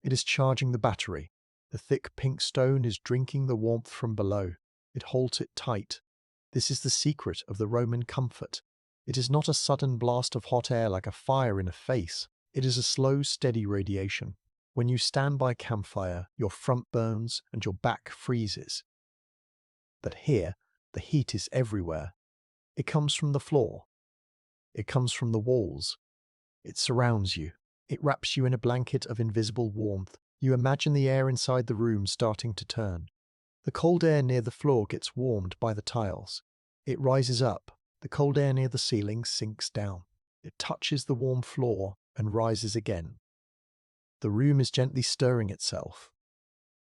It is charging the battery. The thick pink stone is drinking the warmth from below. It holds it tight. This is the secret of the Roman comfort. It is not a sudden blast of hot air like a fire in a face. It is a slow, steady radiation. When you stand by a campfire, your front burns and your back freezes. But here, the heat is everywhere. It comes from the floor. It comes from the walls. It surrounds you. It wraps you in a blanket of invisible warmth. You imagine the air inside the room starting to turn. The cold air near the floor gets warmed by the tiles. It rises up. The cold air near the ceiling sinks down. It touches the warm floor and rises again. The room is gently stirring itself.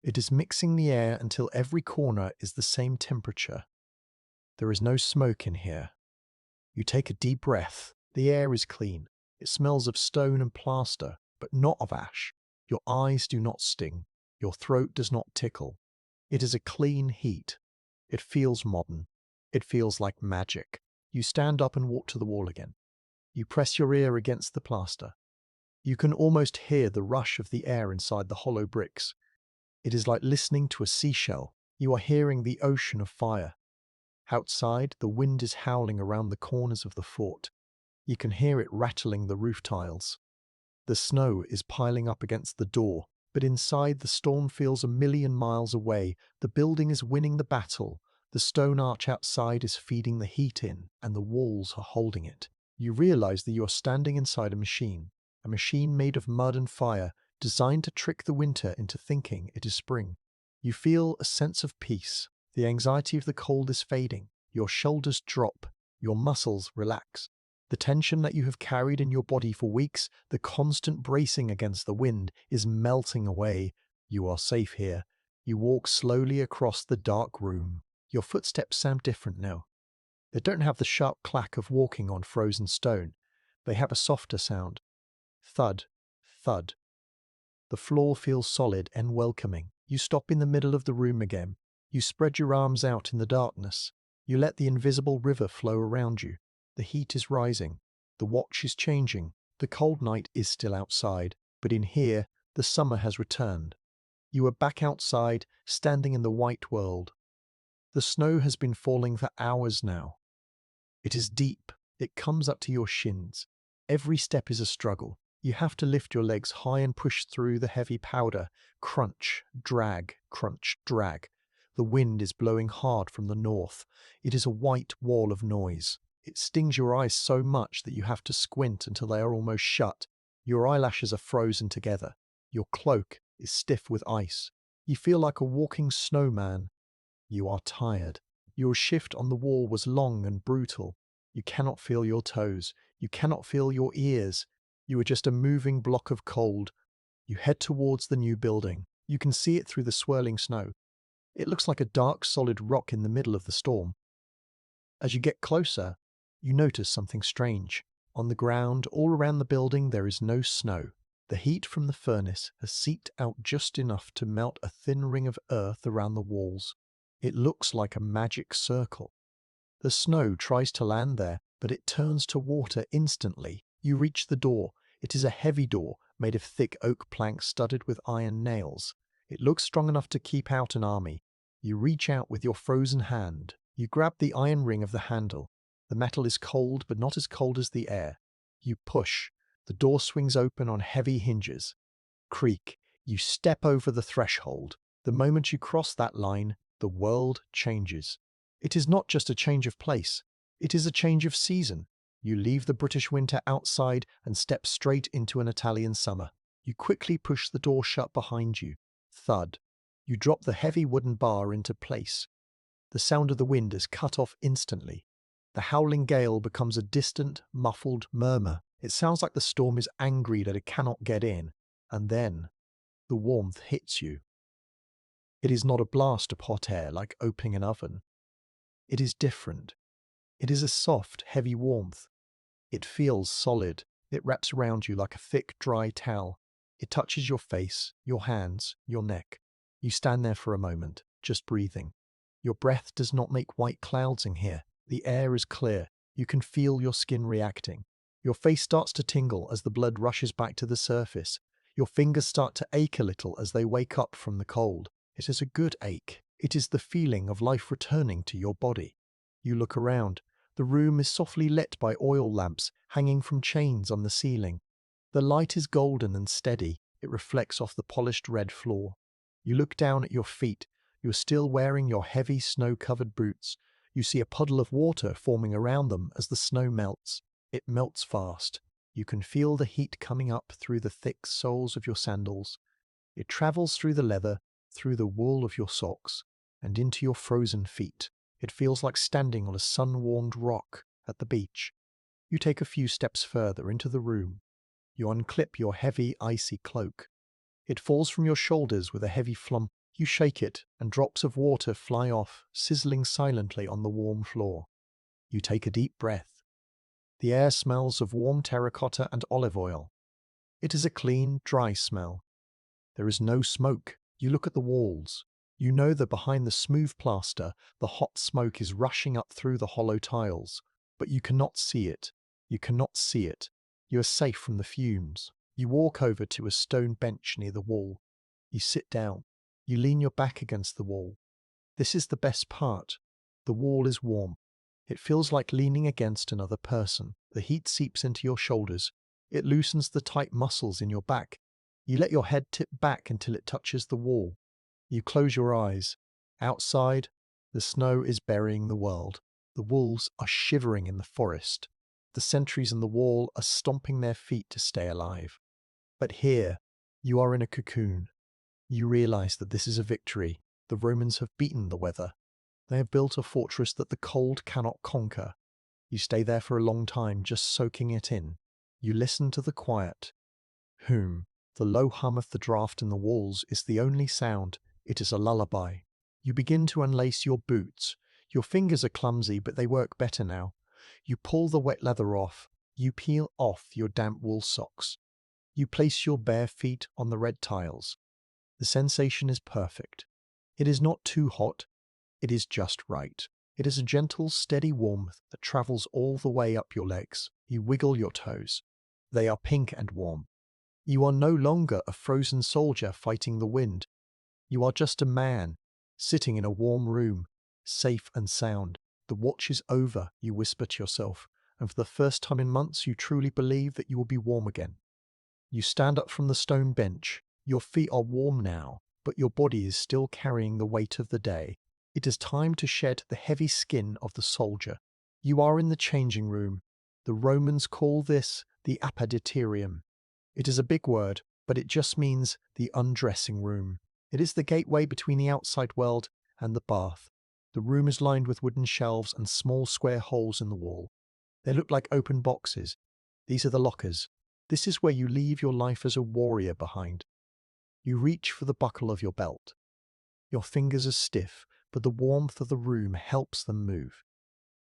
It is mixing the air until every corner is the same temperature. There is no smoke in here. You take a deep breath. The air is clean. It smells of stone and plaster, but not of ash. Your eyes do not sting. Your throat does not tickle. It is a clean heat. It feels modern. It feels like magic. You stand up and walk to the wall again. You press your ear against the plaster. You can almost hear the rush of the air inside the hollow bricks. It is like listening to a seashell. You are hearing the ocean of fire. Outside, the wind is howling around the corners of the fort. You can hear it rattling the roof tiles. The snow is piling up against the door, but inside the storm feels a million miles away. The building is winning the battle. The stone arch outside is feeding the heat in, and the walls are holding it. You realize that you are standing inside a machine made of mud and fire, designed to trick the winter into thinking it is spring. You feel a sense of peace. The anxiety of the cold is fading. Your shoulders drop. Your muscles relax. The tension that you have carried in your body for weeks, the constant bracing against the wind, is melting away. You are safe here. You walk slowly across the dark room. Your footsteps sound different now. They don't have the sharp clack of walking on frozen stone. They have a softer sound. Thud, thud. The floor feels solid and welcoming. You stop in the middle of the room again. You spread your arms out in the darkness. You let the invisible river flow around you. The heat is rising. The watch is changing. The cold night is still outside, but in here, the summer has returned. You are back outside, standing in the white world. The snow has been falling for hours now. It is deep. It comes up to your shins. Every step is a struggle. You have to lift your legs high and push through the heavy powder. Crunch, drag, crunch, drag. The wind is blowing hard from the north. It is a white wall of noise. It stings your eyes so much that you have to squint until they are almost shut. Your eyelashes are frozen together. Your cloak is stiff with ice. You feel like a walking snowman. You are tired. Your shift on the wall was long and brutal. You cannot feel your toes. You cannot feel your ears. You are just a moving block of cold. You head towards the new building. You can see it through the swirling snow. It looks like a dark, solid rock in the middle of the storm. As you get closer, you notice something strange. On the ground, all around the building, there is no snow. The heat from the furnace has seeped out just enough to melt a thin ring of earth around the walls. It looks like a magic circle. The snow tries to land there, but it turns to water instantly. You reach the door. It is a heavy door, made of thick oak planks studded with iron nails. It looks strong enough to keep out an army. You reach out with your frozen hand. You grab the iron ring of the handle. The metal is cold, but not as cold as the air. You push. The door swings open on heavy hinges. Creak. You step over the threshold. The moment you cross that line, the world changes. It is not just a change of place. It is a change of season. You leave the British winter outside and step straight into an Italian summer. You quickly push the door shut behind you. Thud. You drop the heavy wooden bar into place. The sound of the wind is cut off instantly. The howling gale becomes a distant, muffled murmur. It sounds like the storm is angry that it cannot get in. And then, the warmth hits you. It is not a blast of hot air like opening an oven. It is different. It is a soft, heavy warmth. It feels solid. It wraps around you like a thick, dry towel. It touches your face, your hands, your neck. You stand there for a moment, just breathing. Your breath does not make white clouds in here. The air is clear. You can feel your skin reacting. Your face starts to tingle as the blood rushes back to the surface. Your fingers start to ache a little as they wake up from the cold. It is a good ache. It is the feeling of life returning to your body. You look around. The room is softly lit by oil lamps hanging from chains on the ceiling. The light is golden and steady. It reflects off the polished red floor. You look down at your feet. You are still wearing your heavy snow-covered boots. You see a puddle of water forming around them as the snow melts. It melts fast. You can feel the heat coming up through the thick soles of your sandals. It travels through the leather, through the wool of your socks, and into your frozen feet. It feels like standing on a sun-warmed rock at the beach. You take a few steps further into the room. You unclip your heavy, icy cloak. It falls from your shoulders with a heavy flump. You shake it, and drops of water fly off, sizzling silently on the warm floor. You take a deep breath. The air smells of warm terracotta and olive oil. It is a clean, dry smell. There is no smoke. You look at the walls. You know that behind the smooth plaster, the hot smoke is rushing up through the hollow tiles. But you cannot see it. You cannot see it. You are safe from the fumes. You walk over to a stone bench near the wall. You sit down. You lean your back against the wall. This is the best part. The wall is warm. It feels like leaning against another person. The heat seeps into your shoulders. It loosens the tight muscles in your back. You let your head tip back until it touches the wall. You close your eyes. Outside, the snow is burying the world. The wolves are shivering in the forest. The sentries on the wall are stomping their feet to stay alive. But here, you are in a cocoon. You realize that this is a victory. The Romans have beaten the weather. They have built a fortress that the cold cannot conquer. You stay there for a long time, just soaking it in. You listen to the quiet. The low hum of the draft in the walls is the only sound. It is a lullaby. You begin to unlace your boots. Your fingers are clumsy, but they work better now. You pull the wet leather off. You peel off your damp wool socks. You place your bare feet on the red tiles. The sensation is perfect. It is not too hot. It is just right. It is a gentle, steady warmth that travels all the way up your legs. You wiggle your toes. They are pink and warm. You are no longer a frozen soldier fighting the wind. You are just a man, sitting in a warm room, safe and sound. The watch is over, you whisper to yourself, and for the first time in months you truly believe that you will be warm again. You stand up from the stone bench. Your feet are warm now, but your body is still carrying the weight of the day. It is time to shed the heavy skin of the soldier. You are in the changing room. The Romans call this the appetitorium. It is a big word, but it just means the undressing room. It is the gateway between the outside world and the bath. The room is lined with wooden shelves and small square holes in the wall. They look like open boxes. These are the lockers. This is where you leave your life as a warrior behind. You reach for the buckle of your belt. Your fingers are stiff, but the warmth of the room helps them move.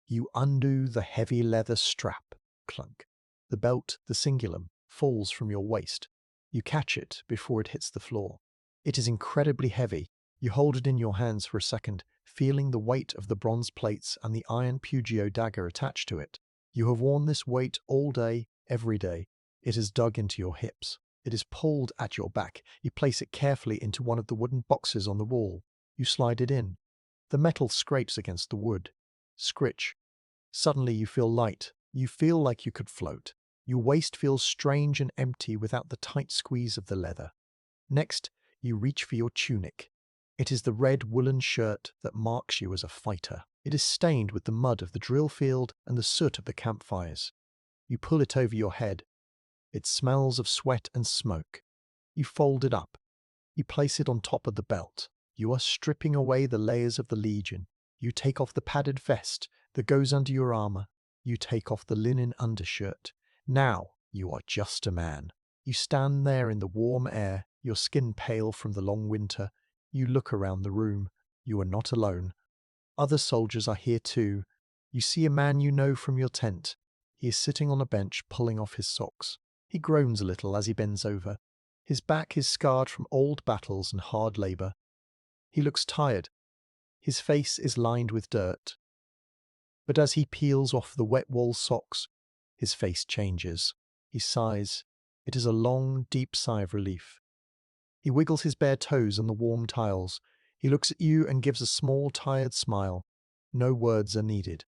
You undo the heavy leather strap. Clunk. The belt, the cingulum, falls from your waist. You catch it before it hits the floor. It is incredibly heavy. You hold it in your hands for a second, feeling the weight of the bronze plates and the iron Pugio dagger attached to it. You have worn this weight all day, every day. It is dug into your hips. It is pulled at your back. You place it carefully into one of the wooden boxes on the wall. You slide it in. The metal scrapes against the wood. Scritch. Suddenly you feel light. You feel like you could float. Your waist feels strange and empty without the tight squeeze of the leather. Next, you reach for your tunic. It is the red woolen shirt that marks you as a fighter. It is stained with the mud of the drill field and the soot of the campfires. You pull it over your head. It smells of sweat and smoke. You fold it up. You place it on top of the belt. You are stripping away the layers of the Legion. You take off the padded vest that goes under your armor. You take off the linen undershirt. Now you are just a man. You stand there in the warm air, your skin pale from the long winter. You look around the room. You are not alone. Other soldiers are here too. You see a man you know from your tent. He is sitting on a bench pulling off his socks. He groans a little as he bends over. His back is scarred from old battles and hard labor. He looks tired. His face is lined with dirt. But as he peels off the wet wool socks, his face changes. He sighs. It is a long, deep sigh of relief. He wiggles his bare toes on the warm tiles. He looks at you and gives a small, tired smile. No words are needed.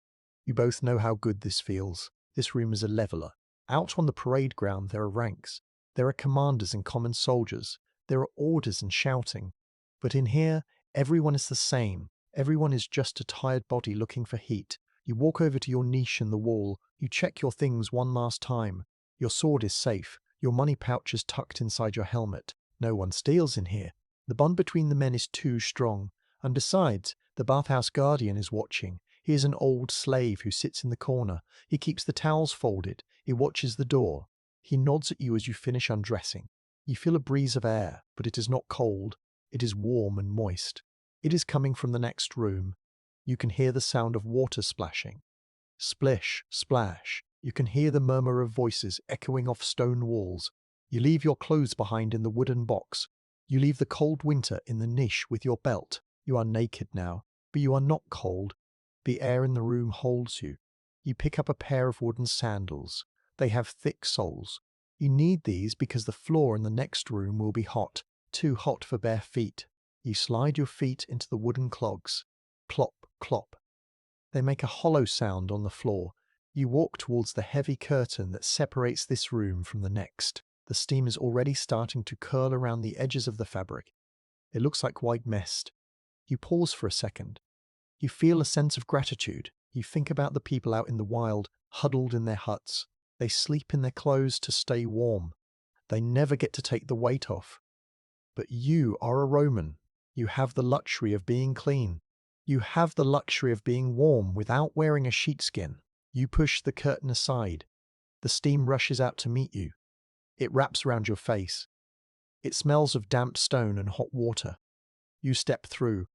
You both know how good this feels. This room is a leveler. Out on the parade ground there are ranks. There are commanders and common soldiers. There are orders and shouting. But in here, everyone is the same. Everyone is just a tired body looking for heat. You walk over to your niche in the wall. You check your things one last time. Your sword is safe. Your money pouch is tucked inside your helmet. No one steals in here. The bond between the men is too strong. And besides, the bathhouse guardian is watching. He is an old slave who sits in the corner. He keeps the towels folded. He watches the door. He nods at you as you finish undressing. You feel a breeze of air, but it is not cold. It is warm and moist. It is coming from the next room. You can hear the sound of water splashing. Splish, splash. You can hear the murmur of voices echoing off stone walls. You leave your clothes behind in the wooden box. You leave the cold winter in the niche with your belt. You are naked now, but you are not cold. The air in the room holds you. You pick up a pair of wooden sandals. They have thick soles. You need these because the floor in the next room will be hot, too hot for bare feet. You slide your feet into the wooden clogs. Plop, clop. They make a hollow sound on the floor. You walk towards the heavy curtain that separates this room from the next. The steam is already starting to curl around the edges of the fabric. It looks like white mist. You pause for a second. You feel a sense of gratitude. You think about the people out in the wild, huddled in their huts. They sleep in their clothes to stay warm. They never get to take the weight off. But you are a Roman. You have the luxury of being clean. You have the luxury of being warm without wearing a sheepskin. You push the curtain aside. The steam rushes out to meet you. It wraps around your face. It smells of damp stone and hot water. You step through.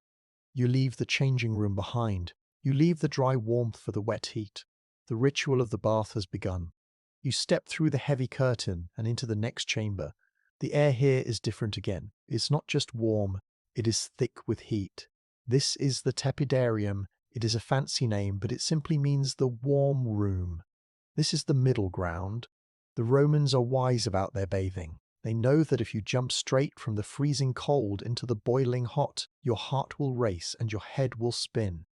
You leave the changing room behind. You leave the dry warmth for the wet heat. The ritual of the bath has begun. You step through the heavy curtain and into the next chamber. The air here is different again. It's not just warm, it is thick with heat. This is the tepidarium. It is a fancy name, but it simply means the warm room. This is the middle ground. The Romans are wise about their bathing. They know that if you jump straight from the freezing cold into the boiling hot, your heart will race and your head will spin.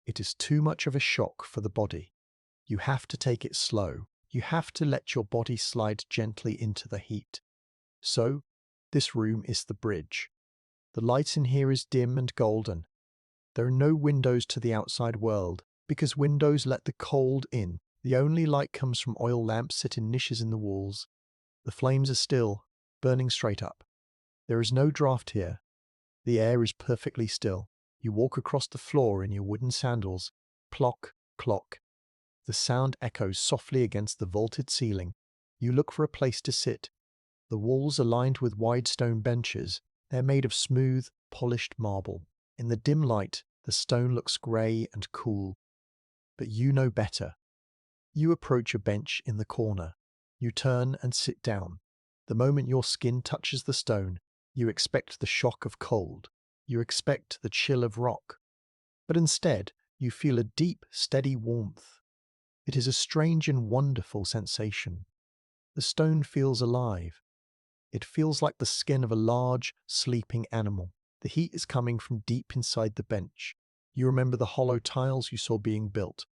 It is too much of a shock for the body. You have to take it slow. You have to let your body slide gently into the heat. So, this room is the bridge. The light in here is dim and golden. There are no windows to the outside world, because windows let the cold in. The only light comes from oil lamps set in niches in the walls. The flames are still, burning straight up. There is no draught here. The air is perfectly still. You walk across the floor in your wooden sandals. Clock, clock. The sound echoes softly against the vaulted ceiling. You look for a place to sit. The walls are lined with wide stone benches. They're made of smooth, polished marble. In the dim light, the stone looks grey and cool. But you know better. You approach a bench in the corner. You turn and sit down. The moment your skin touches the stone, you expect the shock of cold. You expect the chill of rock. But instead, you feel a deep, steady warmth. It is a strange and wonderful sensation. The stone feels alive. It feels like the skin of a large, sleeping animal. The heat is coming from deep inside the bench. You remember the hollow tiles you saw being built.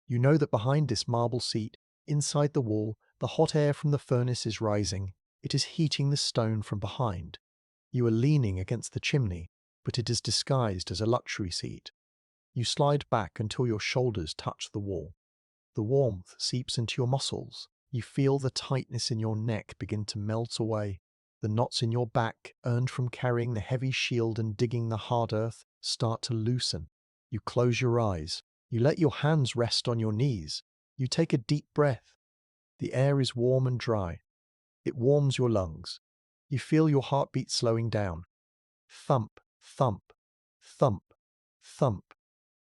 You know that behind this marble seat, inside the wall, the hot air from the furnace is rising. It is heating the stone from behind. You are leaning against the chimney, but it is disguised as a luxury seat. You slide back until your shoulders touch the wall. The warmth seeps into your muscles. You feel the tightness in your neck begin to melt away. The knots in your back, earned from carrying the heavy shield and digging the hard earth, start to loosen. You close your eyes. You let your hands rest on your knees. You take a deep breath. The air is warm and dry. It warms your lungs. You feel your heartbeat slowing down. Thump, thump, thump, thump.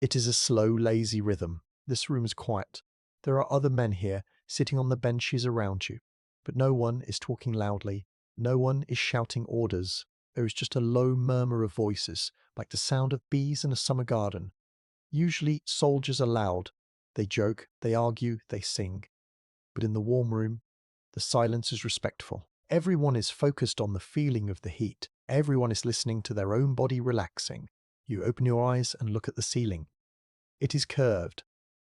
It is a slow, lazy rhythm. This room is quiet. There are other men here, sitting on the benches around you. But no one is talking loudly. No one is shouting orders. There is just a low murmur of voices, like the sound of bees in a summer garden. Usually, soldiers are loud. They joke, they argue, they sing. But in the warm room, the silence is respectful. Everyone is focused on the feeling of the heat. Everyone is listening to their own body relaxing. You open your eyes and look at the ceiling. It is curved,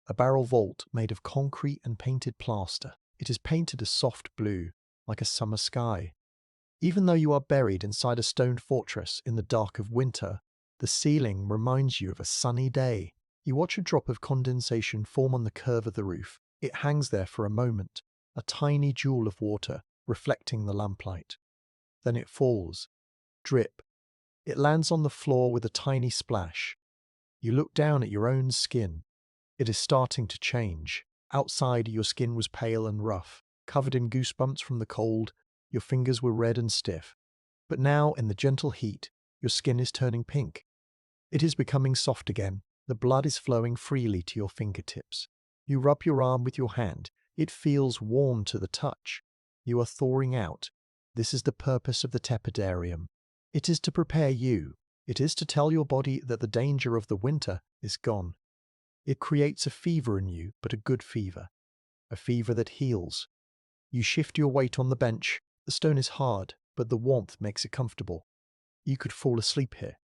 a barrel vault made of concrete and painted plaster. It is painted a soft blue, like a summer sky. Even though you are buried inside a stone fortress in the dark of winter, the ceiling reminds you of a sunny day. You watch a drop of condensation form on the curve of the roof. It hangs there for a moment, a tiny jewel of water reflecting the lamplight. Then it falls. Drip. It lands on the floor with a tiny splash. You look down at your own skin. It is starting to change. Outside, your skin was pale and rough, covered in goosebumps from the cold. Your fingers were red and stiff. But now, in the gentle heat, your skin is turning pink. It is becoming soft again. The blood is flowing freely to your fingertips. You rub your arm with your hand. It feels warm to the touch. You are thawing out. This is the purpose of the tepidarium. It is to prepare you. It is to tell your body that the danger of the winter is gone. It creates a fever in you, but a good fever. A fever that heals. You shift your weight on the bench. The stone is hard, but the warmth makes it comfortable. You could fall asleep here.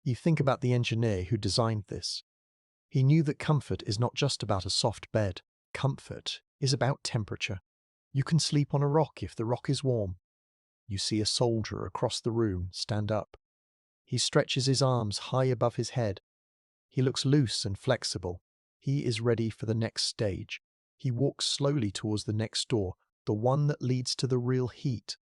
You think about the engineer who designed this. He knew that comfort is not just about a soft bed. Comfort is about temperature. You can sleep on a rock if the rock is warm. You see a soldier across the room stand up. He stretches his arms high above his head. He looks loose and flexible. He is ready for the next stage. He walks slowly towards the next door, the one that leads to the real heat.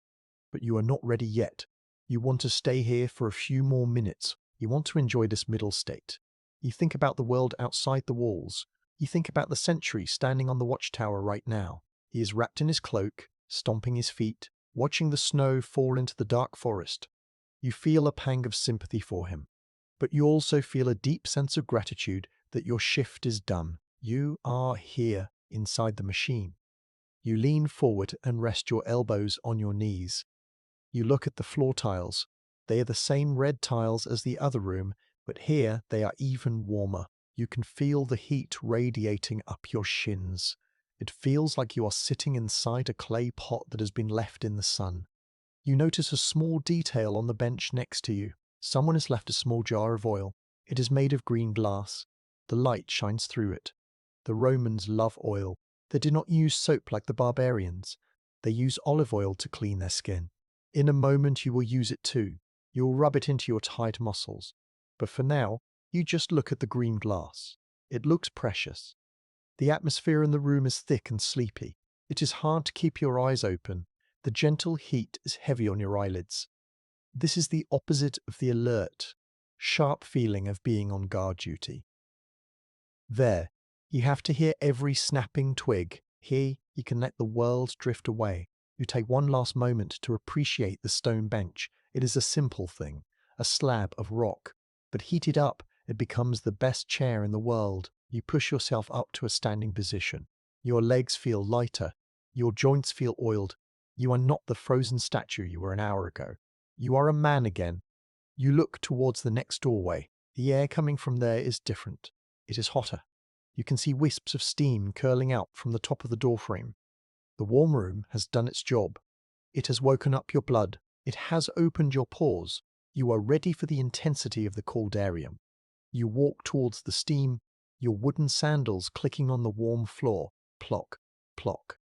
But you are not ready yet. You want to stay here for a few more minutes. You want to enjoy this middle state. You think about the world outside the walls. You think about the sentry standing on the watchtower right now. He is wrapped in his cloak, stomping his feet, watching the snow fall into the dark forest. You feel a pang of sympathy for him. But you also feel a deep sense of gratitude that your shift is done. You are here, inside the machine. You lean forward and rest your elbows on your knees. You look at the floor tiles. They are the same red tiles as the other room, but here they are even warmer. You can feel the heat radiating up your shins. It feels like you are sitting inside a clay pot that has been left in the sun. You notice a small detail on the bench next to you. Someone has left a small jar of oil. It is made of green glass. The light shines through it. The Romans love oil. They did not use soap like the barbarians. They use olive oil to clean their skin. In a moment you will use it too. You will rub it into your tight muscles. But for now, you just look at the green glass. It looks precious. The atmosphere in the room is thick and sleepy. It is hard to keep your eyes open. The gentle heat is heavy on your eyelids. This is the opposite of the alert, sharp feeling of being on guard duty. There, you have to hear every snapping twig. Here, you can let the world drift away. You take one last moment to appreciate the stone bench. It is a simple thing, a slab of rock, but heated up, it becomes the best chair in the world. You push yourself up to a standing position. Your legs feel lighter. Your joints feel oiled. You are not the frozen statue you were an hour ago. You are a man again. You look towards the next doorway. The air coming from there is different. It is hotter. You can see wisps of steam curling out from the top of the doorframe. The warm room has done its job. It has woken up your blood. It has opened your pores. You are ready for the intensity of the caldarium. You walk towards the steam, your wooden sandals clicking on the warm floor. Plock, plock.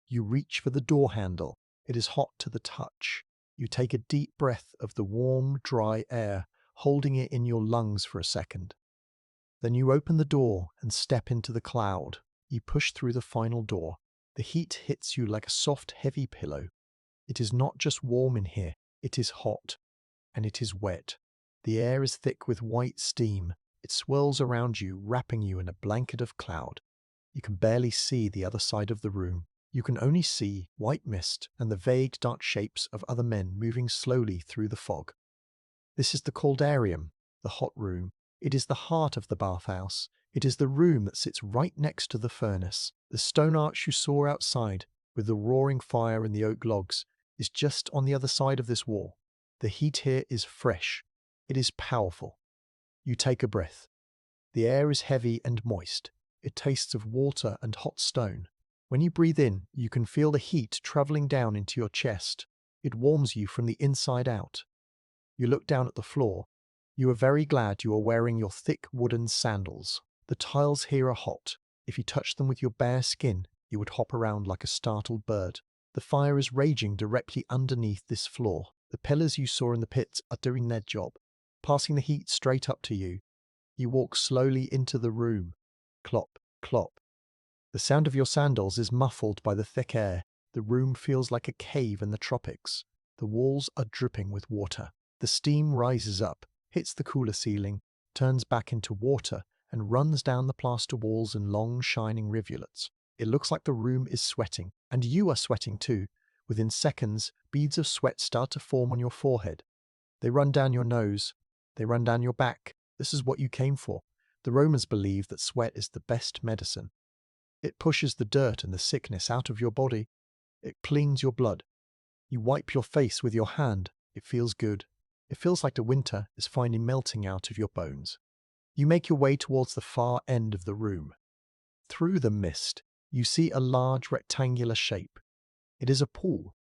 You reach for the door handle. It is hot to the touch. You take a deep breath of the warm, dry air, holding it in your lungs for a second. Then you open the door and step into the cloud. You push through the final door. The heat hits you like a soft, heavy pillow. It is not just warm in here, it is hot. And it is wet. The air is thick with white steam. It swirls around you, wrapping you in a blanket of cloud. You can barely see the other side of the room. You can only see white mist and the vague dark shapes of other men moving slowly through the fog. This is the caldarium, the hot room. It is the heart of the bathhouse. It is the room that sits right next to the furnace. The stone arch you saw outside, with the roaring fire and the oak logs, is just on the other side of this wall. The heat here is fresh. It is powerful. You take a breath. The air is heavy and moist. It tastes of water and hot stone. When you breathe in, you can feel the heat traveling down into your chest. It warms you from the inside out. You look down at the floor. You are very glad you are wearing your thick wooden sandals. The tiles here are hot. If you touched them with your bare skin, you would hop around like a startled bird. The fire is raging directly underneath this floor. The pillars you saw in the pits are doing their job, passing the heat straight up to you. You walk slowly into the room. Clop, clop. The sound of your sandals is muffled by the thick air. The room feels like a cave in the tropics. The walls are dripping with water. The steam rises up, hits the cooler ceiling, turns back into water, and runs down the plaster walls in long, shining rivulets. It looks like the room is sweating, and you are sweating too. Within seconds, beads of sweat start to form on your forehead. They run down your nose. They run down your back. This is what you came for. The Romans believed that sweat is the best medicine. It pushes the dirt and the sickness out of your body. It cleans your blood. You wipe your face with your hand. It feels good. It feels like the winter is finally melting out of your bones. You make your way towards the far end of the room. Through the mist, you see a large rectangular shape. It is a pool.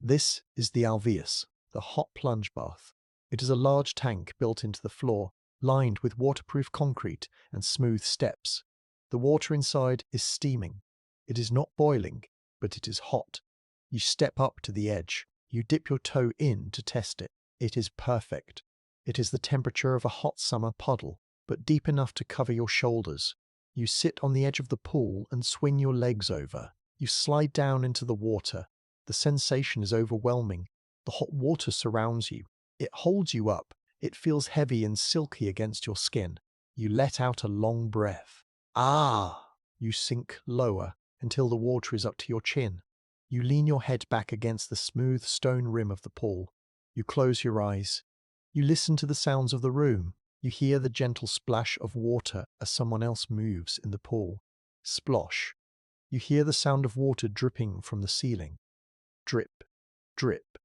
This is the alveus, the hot plunge bath. It is a large tank built into the floor, lined with waterproof concrete and smooth steps. The water inside is steaming. It is not boiling, but it is hot. You step up to the edge. You dip your toe in to test it. It is perfect. It is the temperature of a hot summer puddle, but deep enough to cover your shoulders. You sit on the edge of the pool and swing your legs over. You slide down into the water. The sensation is overwhelming. The hot water surrounds you. It holds you up. It feels heavy and silky against your skin. You let out a long breath. Ah! You sink lower until the water is up to your chin. You lean your head back against the smooth stone rim of the pool. You close your eyes. You listen to the sounds of the room. You hear the gentle splash of water as someone else moves in the pool. Splosh. You hear the sound of water dripping from the ceiling. Drip, drip.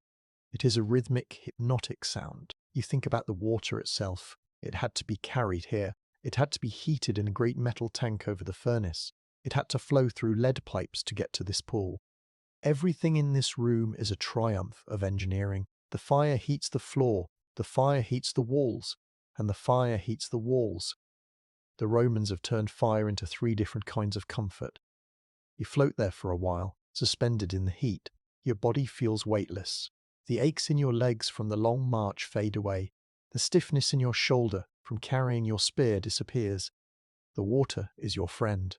It is a rhythmic, hypnotic sound. You think about the water itself. It had to be carried here. It had to be heated in a great metal tank over the furnace. It had to flow through lead pipes to get to this pool. Everything in this room is a triumph of engineering. The fire heats the floor, the fire heats the walls, and the fire heats the walls. The Romans have turned fire into 3 different kinds of comfort. You float there for a while, suspended in the heat. Your body feels weightless. The aches in your legs from the long march fade away. The stiffness in your shoulder from carrying your spear disappears. The water is your friend.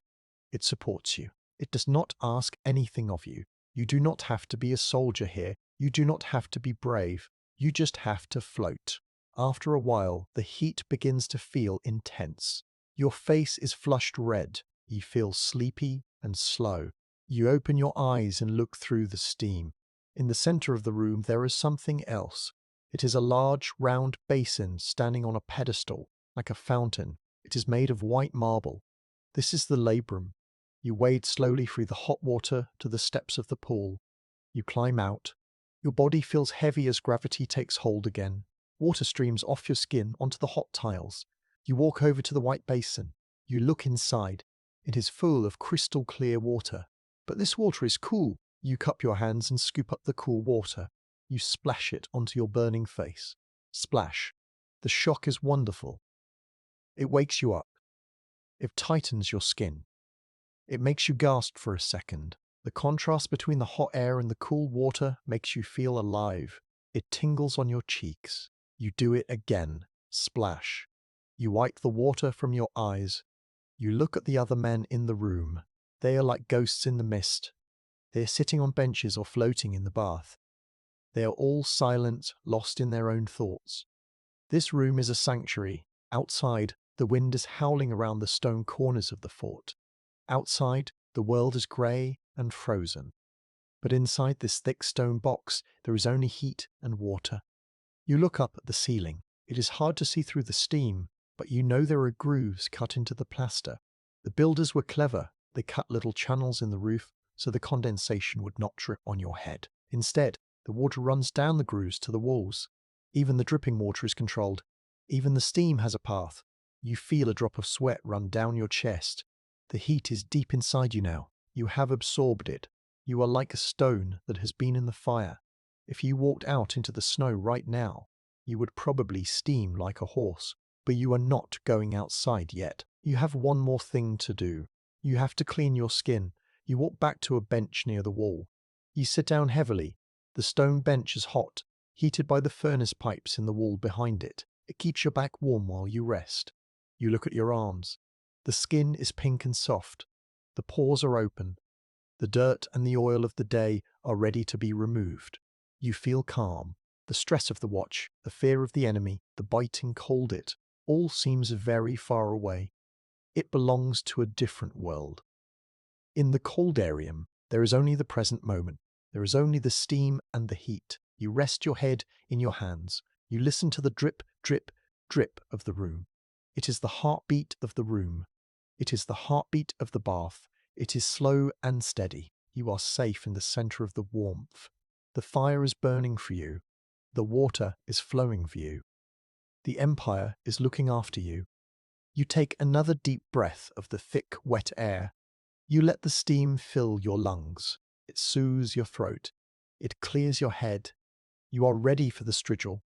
It supports you. It does not ask anything of you. You do not have to be a soldier here. You do not have to be brave. You just have to float. After a while, the heat begins to feel intense. Your face is flushed red. You feel sleepy and slow. You open your eyes and look through the steam. In the center of the room, there is something else. It is a large, round basin standing on a pedestal, like a fountain. It is made of white marble. This is the labrum. You wade slowly through the hot water to the steps of the pool. You climb out. Your body feels heavy as gravity takes hold again. Water streams off your skin onto the hot tiles. You walk over to the white basin. You look inside. It is full of crystal clear water. But this water is cool. You cup your hands and scoop up the cool water. You splash it onto your burning face. Splash. The shock is wonderful. It wakes you up. It tightens your skin. It makes you gasp for a second. The contrast between the hot air and the cool water makes you feel alive. It tingles on your cheeks. You do it again. Splash. You wipe the water from your eyes. You look at the other men in the room. They are like ghosts in the mist. They are sitting on benches or floating in the bath. They are all silent, lost in their own thoughts. This room is a sanctuary. Outside, the wind is howling around the stone corners of the fort. Outside, the world is grey and frozen. But inside this thick stone box, there is only heat and water. You look up at the ceiling. It is hard to see through the steam, but you know there are grooves cut into the plaster. The builders were clever. They cut little channels in the roof so the condensation would not drip on your head. Instead, the water runs down the grooves to the walls. Even the dripping water is controlled. Even the steam has a path. You feel a drop of sweat run down your chest. The heat is deep inside you now. You have absorbed it. You are like a stone that has been in the fire. If you walked out into the snow right now, you would probably steam like a horse. But you are not going outside yet. You have one more thing to do. You have to clean your skin. You walk back to a bench near the wall. You sit down heavily. The stone bench is hot, heated by the furnace pipes in the wall behind it. It keeps your back warm while you rest. You look at your arms. The skin is pink and soft. The pores are open. The dirt and the oil of the day are ready to be removed. You feel calm. The stress of the watch, the fear of the enemy, the biting cold it, all seems very far away. It belongs to a different world. In the coldarium, there is only the present moment. There is only the steam and the heat. You rest your head in your hands. You listen to the drip, drip, drip of the room. It is the heartbeat of the room. It is the heartbeat of the bath. It is slow and steady. You are safe in the center of the warmth. The fire is burning for you. The water is flowing for you. The empire is looking after you. You take another deep breath of the thick, wet air. You let the steam fill your lungs. It soothes your throat. It clears your head. You are ready for the strigil.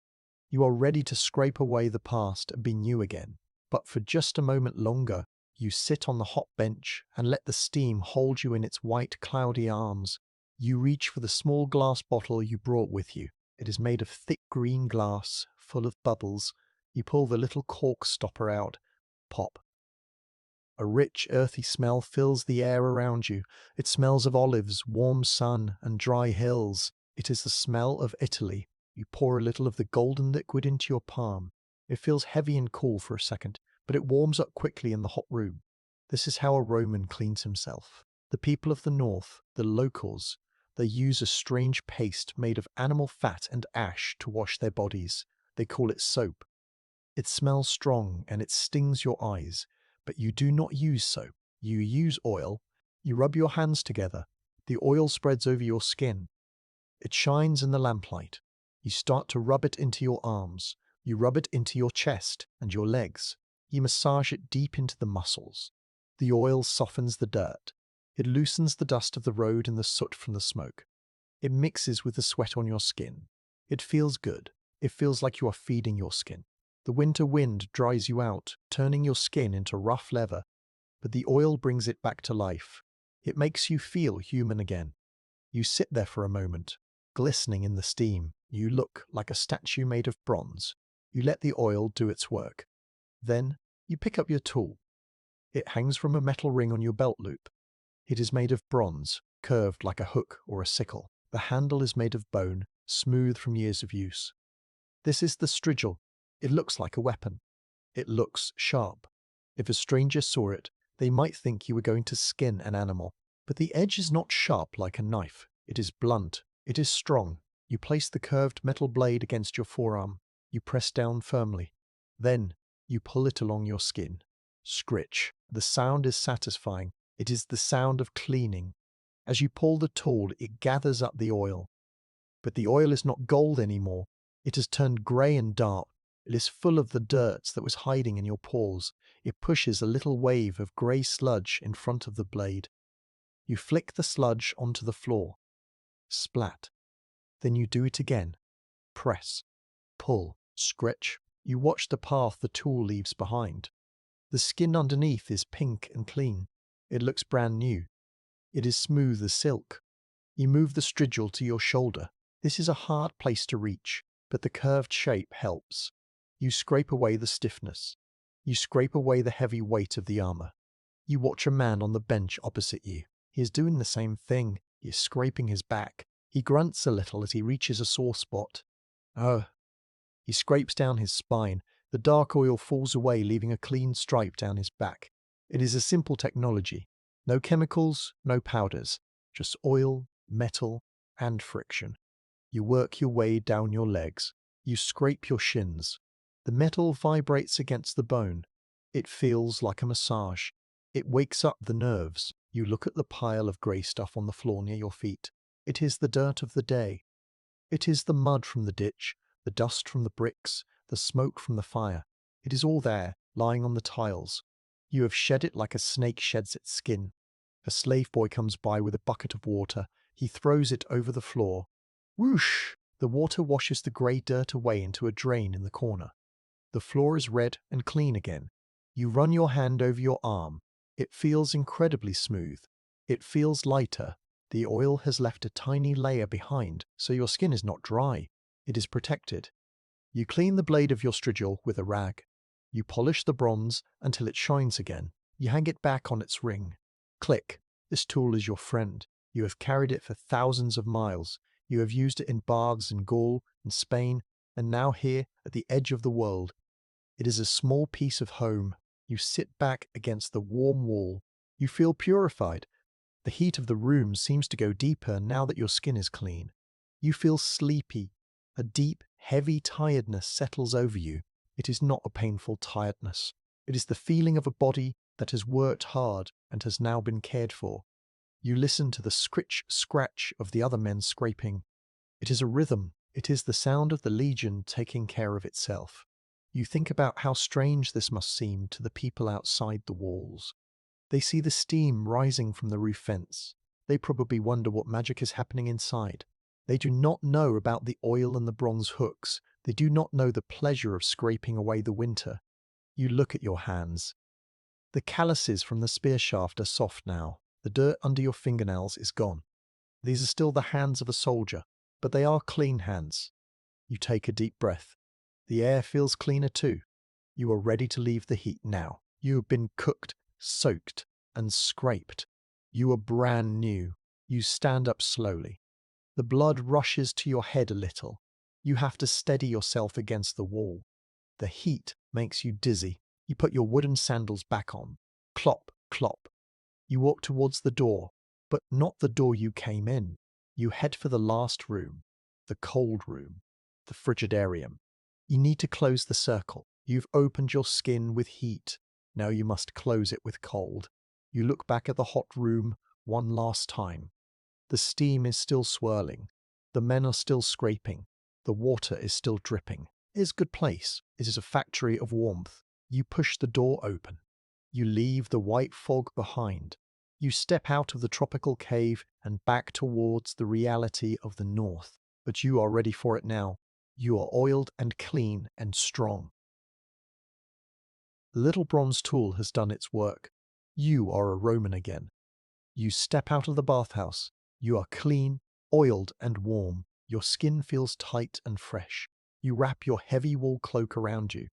You are ready to scrape away the past and be new again. But for just a moment longer, you sit on the hot bench and let the steam hold you in its white, cloudy arms. You reach for the small glass bottle you brought with you. It is made of thick green glass, full of bubbles. You pull the little cork stopper out. Pop. A rich, earthy smell fills the air around you. It smells of olives, warm sun, and dry hills. It is the smell of Italy. You pour a little of the golden liquid into your palm. It feels heavy and cool for a second, but it warms up quickly in the hot room. This is how a Roman cleans himself. The people of the north, the locals, they use a strange paste made of animal fat and ash to wash their bodies. They call it soap. It smells strong and it stings your eyes, but you do not use soap. You use oil. You rub your hands together. The oil spreads over your skin. It shines in the lamplight. You start to rub it into your arms. You rub it into your chest and your legs. You massage it deep into the muscles. The oil softens the dirt. It loosens the dust of the road and the soot from the smoke. It mixes with the sweat on your skin. It feels good. It feels like you are feeding your skin. The winter wind dries you out, turning your skin into rough leather, but the oil brings it back to life. It makes you feel human again. You sit there for a moment, glistening in the steam. You look like a statue made of bronze. You let the oil do its work. Then you pick up your tool. It hangs from a metal ring on your belt loop. It is made of bronze, curved like a hook or a sickle. The handle is made of bone, smooth from years of use. This is the strigil. It looks like a weapon. It looks sharp. If a stranger saw it, they might think you were going to skin an animal. But the edge is not sharp like a knife. It is blunt. It is strong. You place the curved metal blade against your forearm. You press down firmly. Then, you pull it along your skin. Scritch. The sound is satisfying. It is the sound of cleaning. As you pull the tool, it gathers up the oil. But the oil is not gold anymore. It has turned grey and dark. It is full of the dirt that was hiding in your pores. It pushes a little wave of grey sludge in front of the blade. You flick the sludge onto the floor. Splat. Then you do it again. Press. Pull. Scritch. You watch the path the tool leaves behind. The skin underneath is pink and clean. It looks brand new. It is smooth as silk. You move the strigil to your shoulder. This is a hard place to reach, but the curved shape helps. You scrape away the stiffness. You scrape away the heavy weight of the armor. You watch a man on the bench opposite you. He is doing the same thing. He is scraping his back. He grunts a little as he reaches a sore spot. Oh. He scrapes down his spine. The dark oil falls away, leaving a clean stripe down his back. It is a simple technology. No chemicals, no powders. Just oil, metal, and friction. You work your way down your legs. You scrape your shins. The metal vibrates against the bone. It feels like a massage. It wakes up the nerves. You look at the pile of grey stuff on the floor near your feet. It is the dirt of the day. It is the mud from the ditch, the dust from the bricks, the smoke from the fire. It is all there, lying on the tiles. You have shed it like a snake sheds its skin. A slave boy comes by with a bucket of water. He throws it over the floor. Whoosh! The water washes the grey dirt away into a drain in the corner. The floor is red and clean again. You run your hand over your arm. It feels incredibly smooth. It feels lighter. The oil has left a tiny layer behind, so your skin is not dry. It is protected. You clean the blade of your strigil with a rag. You polish the bronze until it shines again. You hang it back on its ring. Click. This tool is your friend. You have carried it for thousands of miles. You have used it in baths in Gaul and Spain, and now here at the edge of the world. It is a small piece of home. You sit back against the warm wall. You feel purified. The heat of the room seems to go deeper now that your skin is clean. You feel sleepy. A deep, heavy tiredness settles over you. It is not a painful tiredness. It is the feeling of a body that has worked hard and has now been cared for. You listen to the scratch of the other men scraping. It is a rhythm. It is the sound of the legion taking care of itself. You think about how strange this must seem to the people outside the walls. They see the steam rising from the roof fence. They probably wonder what magic is happening inside. They do not know about the oil and the bronze hooks. They do not know the pleasure of scraping away the winter. You look at your hands. The calluses from the spear shaft are soft now. The dirt under your fingernails is gone. These are still the hands of a soldier, but they are clean hands. You take a deep breath. The air feels cleaner too. You are ready to leave the heat now. You have been cooked, soaked, and scraped. You are brand new. You stand up slowly. The blood rushes to your head a little. You have to steady yourself against the wall. The heat makes you dizzy. You put your wooden sandals back on. Clop, clop. You walk towards the door, but not the door you came in. You head for the last room, the cold room, the frigidarium. You need to close the circle. You've opened your skin with heat. Now you must close it with cold. You look back at the hot room one last time. The steam is still swirling. The men are still scraping. The water is still dripping. It is a good place. It is a factory of warmth. You push the door open. You leave the white fog behind. You step out of the tropical cave and back towards the reality of the north. But you are ready for it now. You are oiled and clean and strong. The little bronze tool has done its work. You are a Roman again. You step out of the bathhouse. You are clean, oiled, and warm. Your skin feels tight and fresh. You wrap your heavy wool cloak around you.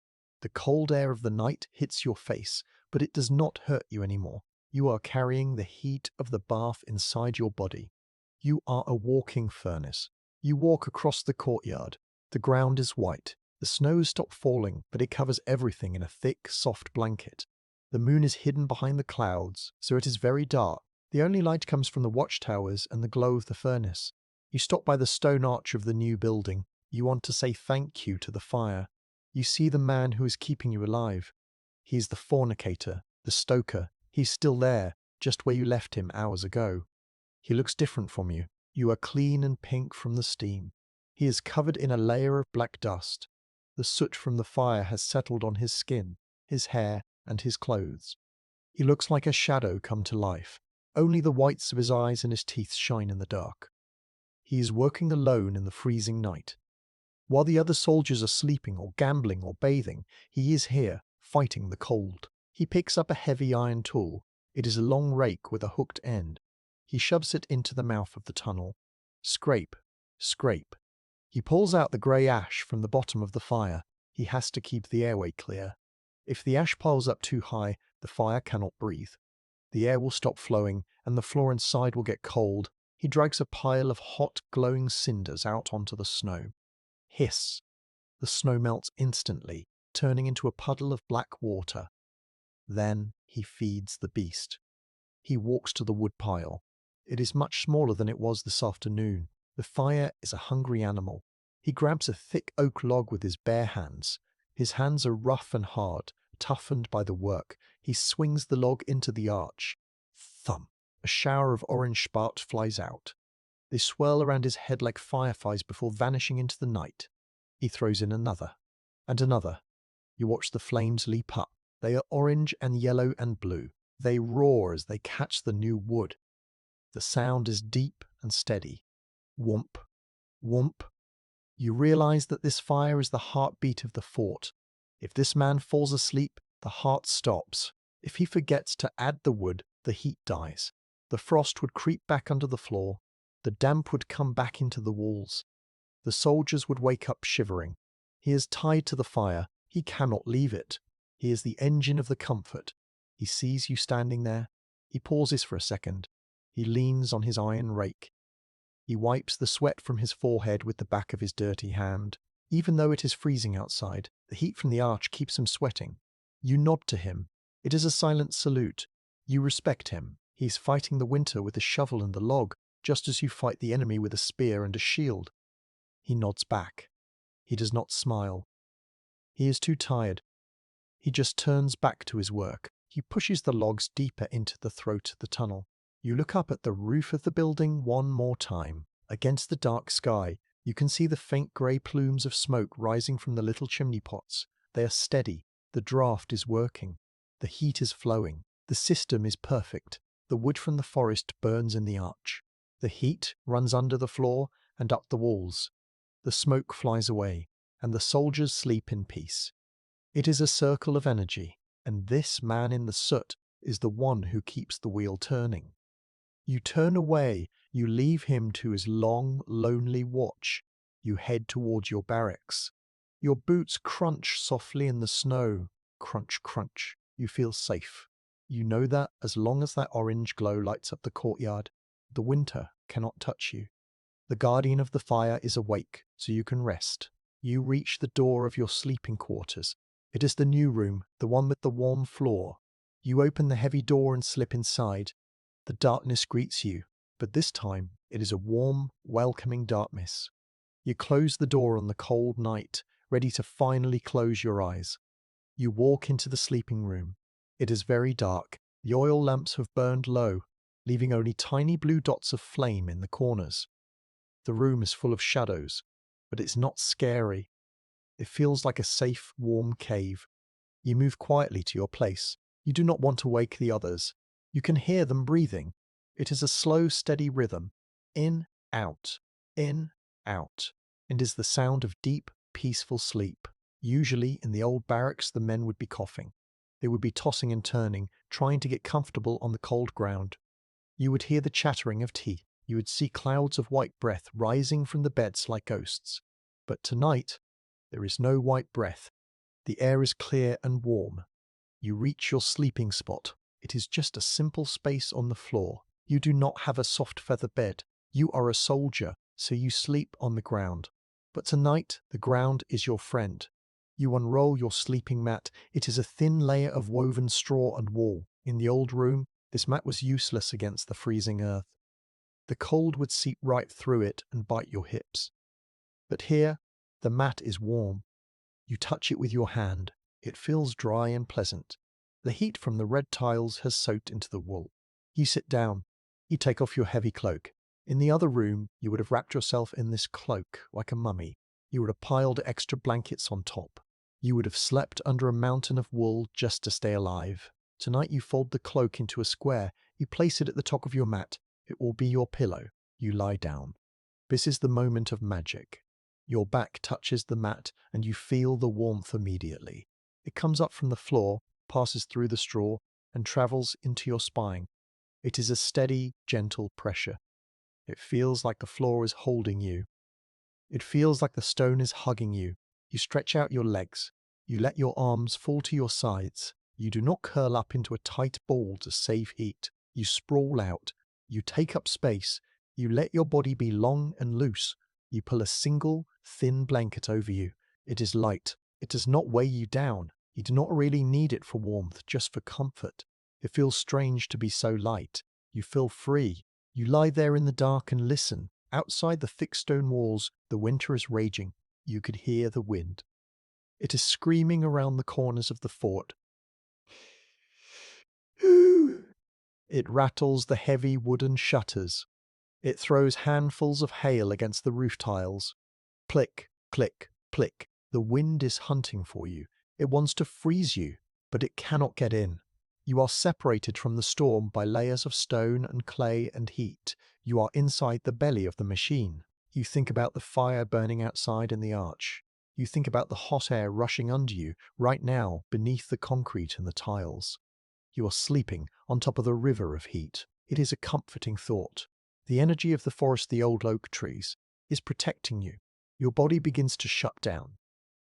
The cold air of the night hits your face, but it does not hurt you anymore. You are carrying the heat of the bath inside your body. You are a walking furnace. You walk across the courtyard. The ground is white. The snow stopped falling, but it covers everything in a thick, soft blanket. The moon is hidden behind the clouds, so it is very dark. The only light comes from the watchtowers and the glow of the furnace. You stop by the stone arch of the new building. You want to say thank you to the fire. You see the man who is keeping you alive. He's the fornicator, the stoker. He's still there, just where you left him hours ago. He looks different from you. You are clean and pink from the steam. He is covered in a layer of black dust. The soot from the fire has settled on his skin, his hair, and his clothes. He looks like a shadow come to life. Only the whites of his eyes and his teeth shine in the dark. He is working alone in the freezing night. While the other soldiers are sleeping or gambling or bathing, he is here, fighting the cold. He picks up a heavy iron tool. It is a long rake with a hooked end. He shoves it into the mouth of the tunnel. Scrape, scrape. He pulls out the grey ash from the bottom of the fire. He has to keep the airway clear. If the ash piles up too high, the fire cannot breathe. The air will stop flowing, and the floor inside will get cold. He drags a pile of hot, glowing cinders out onto the snow. Hiss. The snow melts instantly, turning into a puddle of black water. Then he feeds the beast. He walks to the wood pile. It is much smaller than it was this afternoon. The fire is a hungry animal. He grabs a thick oak log with his bare hands. His hands are rough and hard, toughened by the work. He swings the log into the arch. Thump! A shower of orange sparks flies out. They swirl around his head like fireflies before vanishing into the night. He throws in another, and another. You watch the flames leap up. They are orange and yellow and blue. They roar as they catch the new wood. The sound is deep and steady. Whoomp, whoomp. You realize that this fire is the heartbeat of the fort. If this man falls asleep, the heart stops. If he forgets to add the wood, the heat dies. The frost would creep back under the floor. The damp would come back into the walls. The soldiers would wake up shivering. He is tied to the fire. He cannot leave it. He is the engine of the comfort. He sees you standing there. He pauses for a second. He leans on his iron rake. He wipes the sweat from his forehead with the back of his dirty hand. Even though it is freezing outside, the heat from the arch keeps him sweating. You nod to him. It is a silent salute. You respect him. He is fighting the winter with a shovel and the log, just as you fight the enemy with a spear and a shield. He nods back. He does not smile. He is too tired. He just turns back to his work. He pushes the logs deeper into the throat of the tunnel. You look up at the roof of the building one more time. Against the dark sky, you can see the faint grey plumes of smoke rising from the little chimney pots. They are steady. The draft is working. The heat is flowing. The system is perfect. The wood from the forest burns in the arch. The heat runs under the floor and up the walls. The smoke flies away, and the soldiers sleep in peace. It is a circle of energy, and this man in the soot is the one who keeps the wheel turning. You turn away, you leave him to his long, lonely watch. You head towards your barracks. Your boots crunch softly in the snow. Crunch, crunch. You feel safe. You know that as long as that orange glow lights up the courtyard, the winter cannot touch you. The guardian of the fire is awake, so you can rest. You reach the door of your sleeping quarters. It is the new room, the one with the warm floor. You open the heavy door and slip inside. The darkness greets you, but this time it is a warm, welcoming darkness. You close the door on the cold night, ready to finally close your eyes. You walk into the sleeping room. It is very dark. The oil lamps have burned low, leaving only tiny blue dots of flame in the corners. The room is full of shadows, but it's not scary. It feels like a safe, warm cave. You move quietly to your place. You do not want to wake the others. You can hear them breathing. It is a slow, steady rhythm. In, out, and is the sound of deep, peaceful sleep. Usually, in the old barracks, the men would be coughing. They would be tossing and turning, trying to get comfortable on the cold ground. You would hear the chattering of teeth. You would see clouds of white breath rising from the beds like ghosts. But tonight, there is no white breath. The air is clear and warm. You reach your sleeping spot. It is just a simple space on the floor. You do not have a soft feather bed. You are a soldier, so you sleep on the ground. But tonight, the ground is your friend. You unroll your sleeping mat. It is a thin layer of woven straw and wool. In the old room, this mat was useless against the freezing earth. The cold would seep right through it and bite your hips. But here, the mat is warm. You touch it with your hand. It feels dry and pleasant. The heat from the red tiles has soaked into the wool. You sit down. You take off your heavy cloak. In the other room, you would have wrapped yourself in this cloak like a mummy. You would have piled extra blankets on top. You would have slept under a mountain of wool just to stay alive. Tonight you fold the cloak into a square. You place it at the top of your mat. It will be your pillow. You lie down. This is the moment of magic. Your back touches the mat and you feel the warmth immediately. It comes up from the floor, passes through the straw, and travels into your spine. It is a steady, gentle pressure. It feels like the floor is holding you. It feels like the stone is hugging you. You stretch out your legs. You let your arms fall to your sides. You do not curl up into a tight ball to save heat. You sprawl out. You take up space. You let your body be long and loose. You pull a single, thin blanket over you. It is light. It does not weigh you down. You do not really need it for warmth, just for comfort. It feels strange to be so light. You feel free. You lie there in the dark and listen. Outside the thick stone walls, the winter is raging. You could hear the wind. It is screaming around the corners of the fort. It rattles the heavy wooden shutters. It throws handfuls of hail against the roof tiles. Click, click, click. The wind is hunting for you. It wants to freeze you, but it cannot get in. You are separated from the storm by layers of stone and clay and heat. You are inside the belly of the machine. You think about the fire burning outside in the arch. You think about the hot air rushing under you right now beneath the concrete and the tiles. You are sleeping on top of the river of heat. It is a comforting thought. The energy of the forest, the old oak trees, is protecting you. Your body begins to shut down.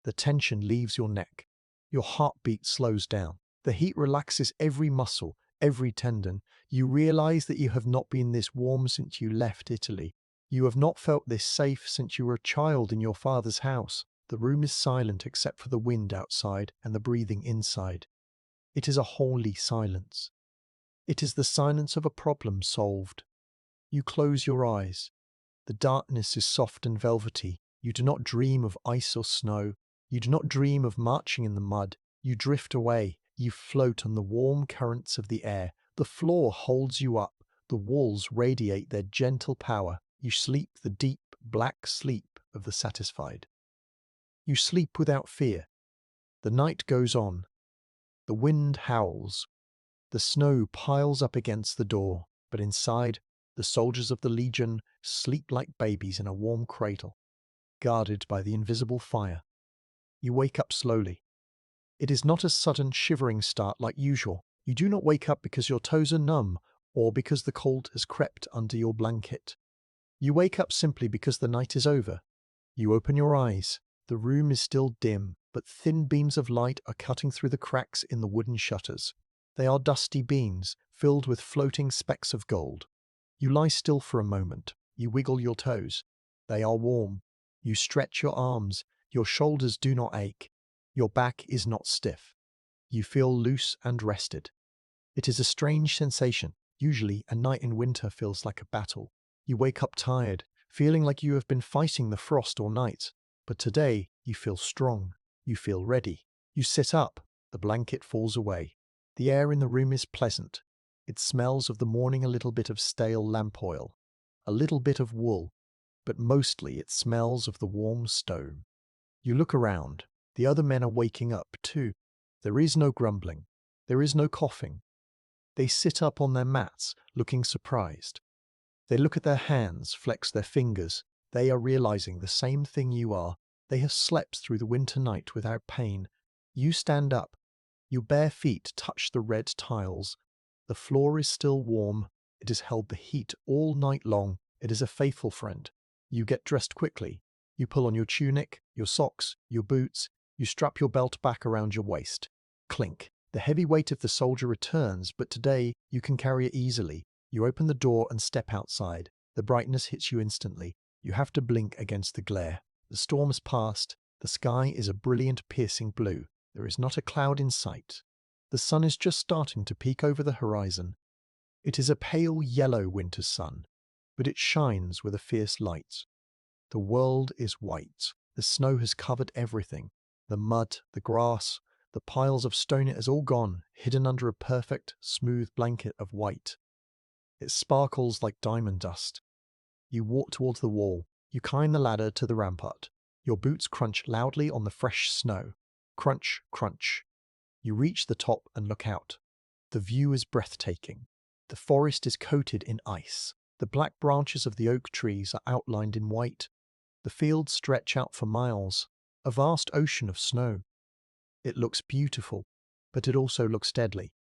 The tension leaves your neck. Your heartbeat slows down. The heat relaxes every muscle, every tendon. You realize that you have not been this warm since you left Italy. You have not felt this safe since you were a child in your father's house. The room is silent except for the wind outside and the breathing inside. It is a holy silence. It is the silence of a problem solved. You close your eyes. The darkness is soft and velvety. You do not dream of ice or snow. You do not dream of marching in the mud. You drift away. You float on the warm currents of the air. The floor holds you up. The walls radiate their gentle power. You sleep the deep, black sleep of the satisfied. You sleep without fear. The night goes on. The wind howls. The snow piles up against the door, but inside, the soldiers of the Legion sleep like babies in a warm cradle, guarded by the invisible fire. You wake up slowly. It is not a sudden shivering start like usual. You do not wake up because your toes are numb or because the cold has crept under your blanket. You wake up simply because the night is over. You open your eyes. The room is still dim, but thin beams of light are cutting through the cracks in the wooden shutters. They are dusty beams, filled with floating specks of gold. You lie still for a moment. You wiggle your toes. They are warm. You stretch your arms. Your shoulders do not ache. Your back is not stiff. You feel loose and rested. It is a strange sensation. Usually, a night in winter feels like a battle. You wake up tired, feeling like you have been fighting the frost all night. But today, you feel strong. You feel ready. You sit up. The blanket falls away. The air in the room is pleasant. It smells of the morning, a little bit of stale lamp oil, a little bit of wool, but mostly it smells of the warm stone. You look around. The other men are waking up too. There is no grumbling. There is no coughing. They sit up on their mats, looking surprised. They look at their hands, flex their fingers. They are realizing the same thing you are. They have slept through the winter night without pain. You stand up. Your bare feet touch the red tiles. The floor is still warm. It has held the heat all night long. It is a faithful friend. You get dressed quickly. You pull on your tunic, your socks, your boots. You strap your belt back around your waist. Clink. The heavy weight of the soldier returns, but today you can carry it easily. You open the door and step outside. The brightness hits you instantly. You have to blink against the glare. The storm has passed. The sky is a brilliant, piercing blue. There is not a cloud in sight. The sun is just starting to peek over the horizon. It is a pale yellow winter sun. but it shines with a fierce light. The world is white. The snow has covered everything. The mud, the grass, the piles of stone, it has all gone, hidden under a perfect, smooth blanket of white. It sparkles like diamond dust. You walk towards the wall. You climb the ladder to the rampart. Your boots crunch loudly on the fresh snow. Crunch, crunch. You reach the top and look out. The view is breathtaking. The forest is coated in ice. The black branches of the oak trees are outlined in white. The fields stretch out for miles, a vast ocean of snow. It looks beautiful, but it also looks deadly.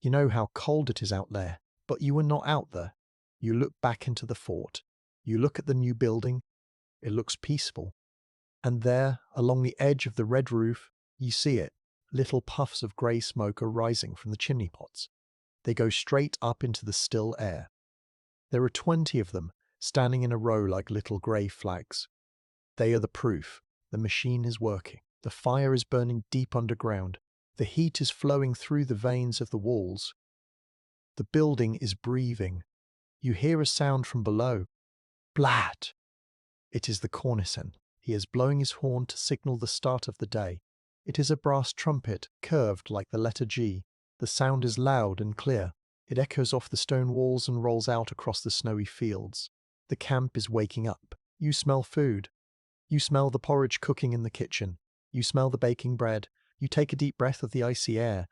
You know how cold it is out there, but you are not out there. You look back into the fort. You look at the new building. It looks peaceful. And there, along the edge of the red roof, you see it. Little puffs of grey smoke are rising from the chimney pots. They go straight up into the still air. There are 20 of them, standing in a row like little grey flags. They are the proof. The machine is working. The fire is burning deep underground. The heat is flowing through the veins of the walls. The building is breathing. You hear a sound from below. Blat! It is the cornicen. He is blowing his horn to signal the start of the day. It is a brass trumpet, curved like the letter G. The sound is loud and clear. It echoes off the stone walls and rolls out across the snowy fields. The camp is waking up. You smell food. You smell the porridge cooking in the kitchen. You smell the baking bread. You take a deep breath of the icy air.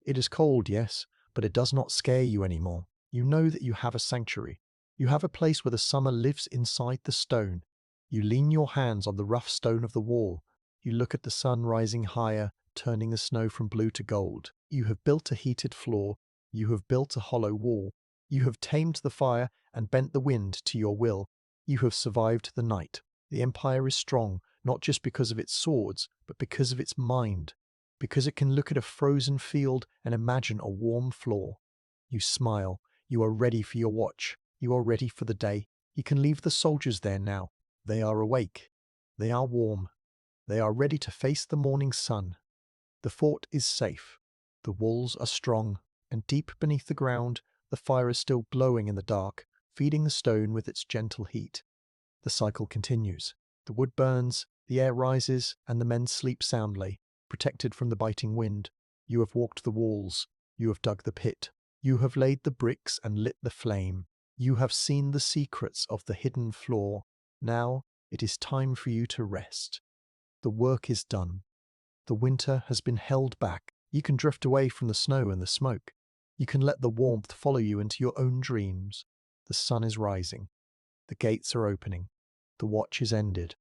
It is cold, yes, but it does not scare you anymore. You know that you have a sanctuary. You have a place where the summer lives inside the stone. You lean your hands on the rough stone of the wall. You look at the sun rising higher, turning the snow from blue to gold. You have built a heated floor. You have built a hollow wall. You have tamed the fire and bent the wind to your will. You have survived the night. The empire is strong, not just because of its swords, but because of its mind. Because it can look at a frozen field and imagine a warm floor. You smile. You are ready for your watch. You are ready for the day. You can leave the soldiers there now. They are awake. They are warm. They are ready to face the morning sun. The fort is safe. The walls are strong, and deep beneath the ground, the fire is still glowing in the dark, feeding the stone with its gentle heat. The cycle continues. The wood burns, the air rises, and the men sleep soundly, protected from the biting wind. You have walked the walls. You have dug the pit. You have laid the bricks and lit the flame. You have seen the secrets of the hidden floor. Now it is time for you to rest. The work is done. The winter has been held back. You can drift away from the snow and the smoke. You can let the warmth follow you into your own dreams. The sun is rising. The gates are opening. The watch is ended.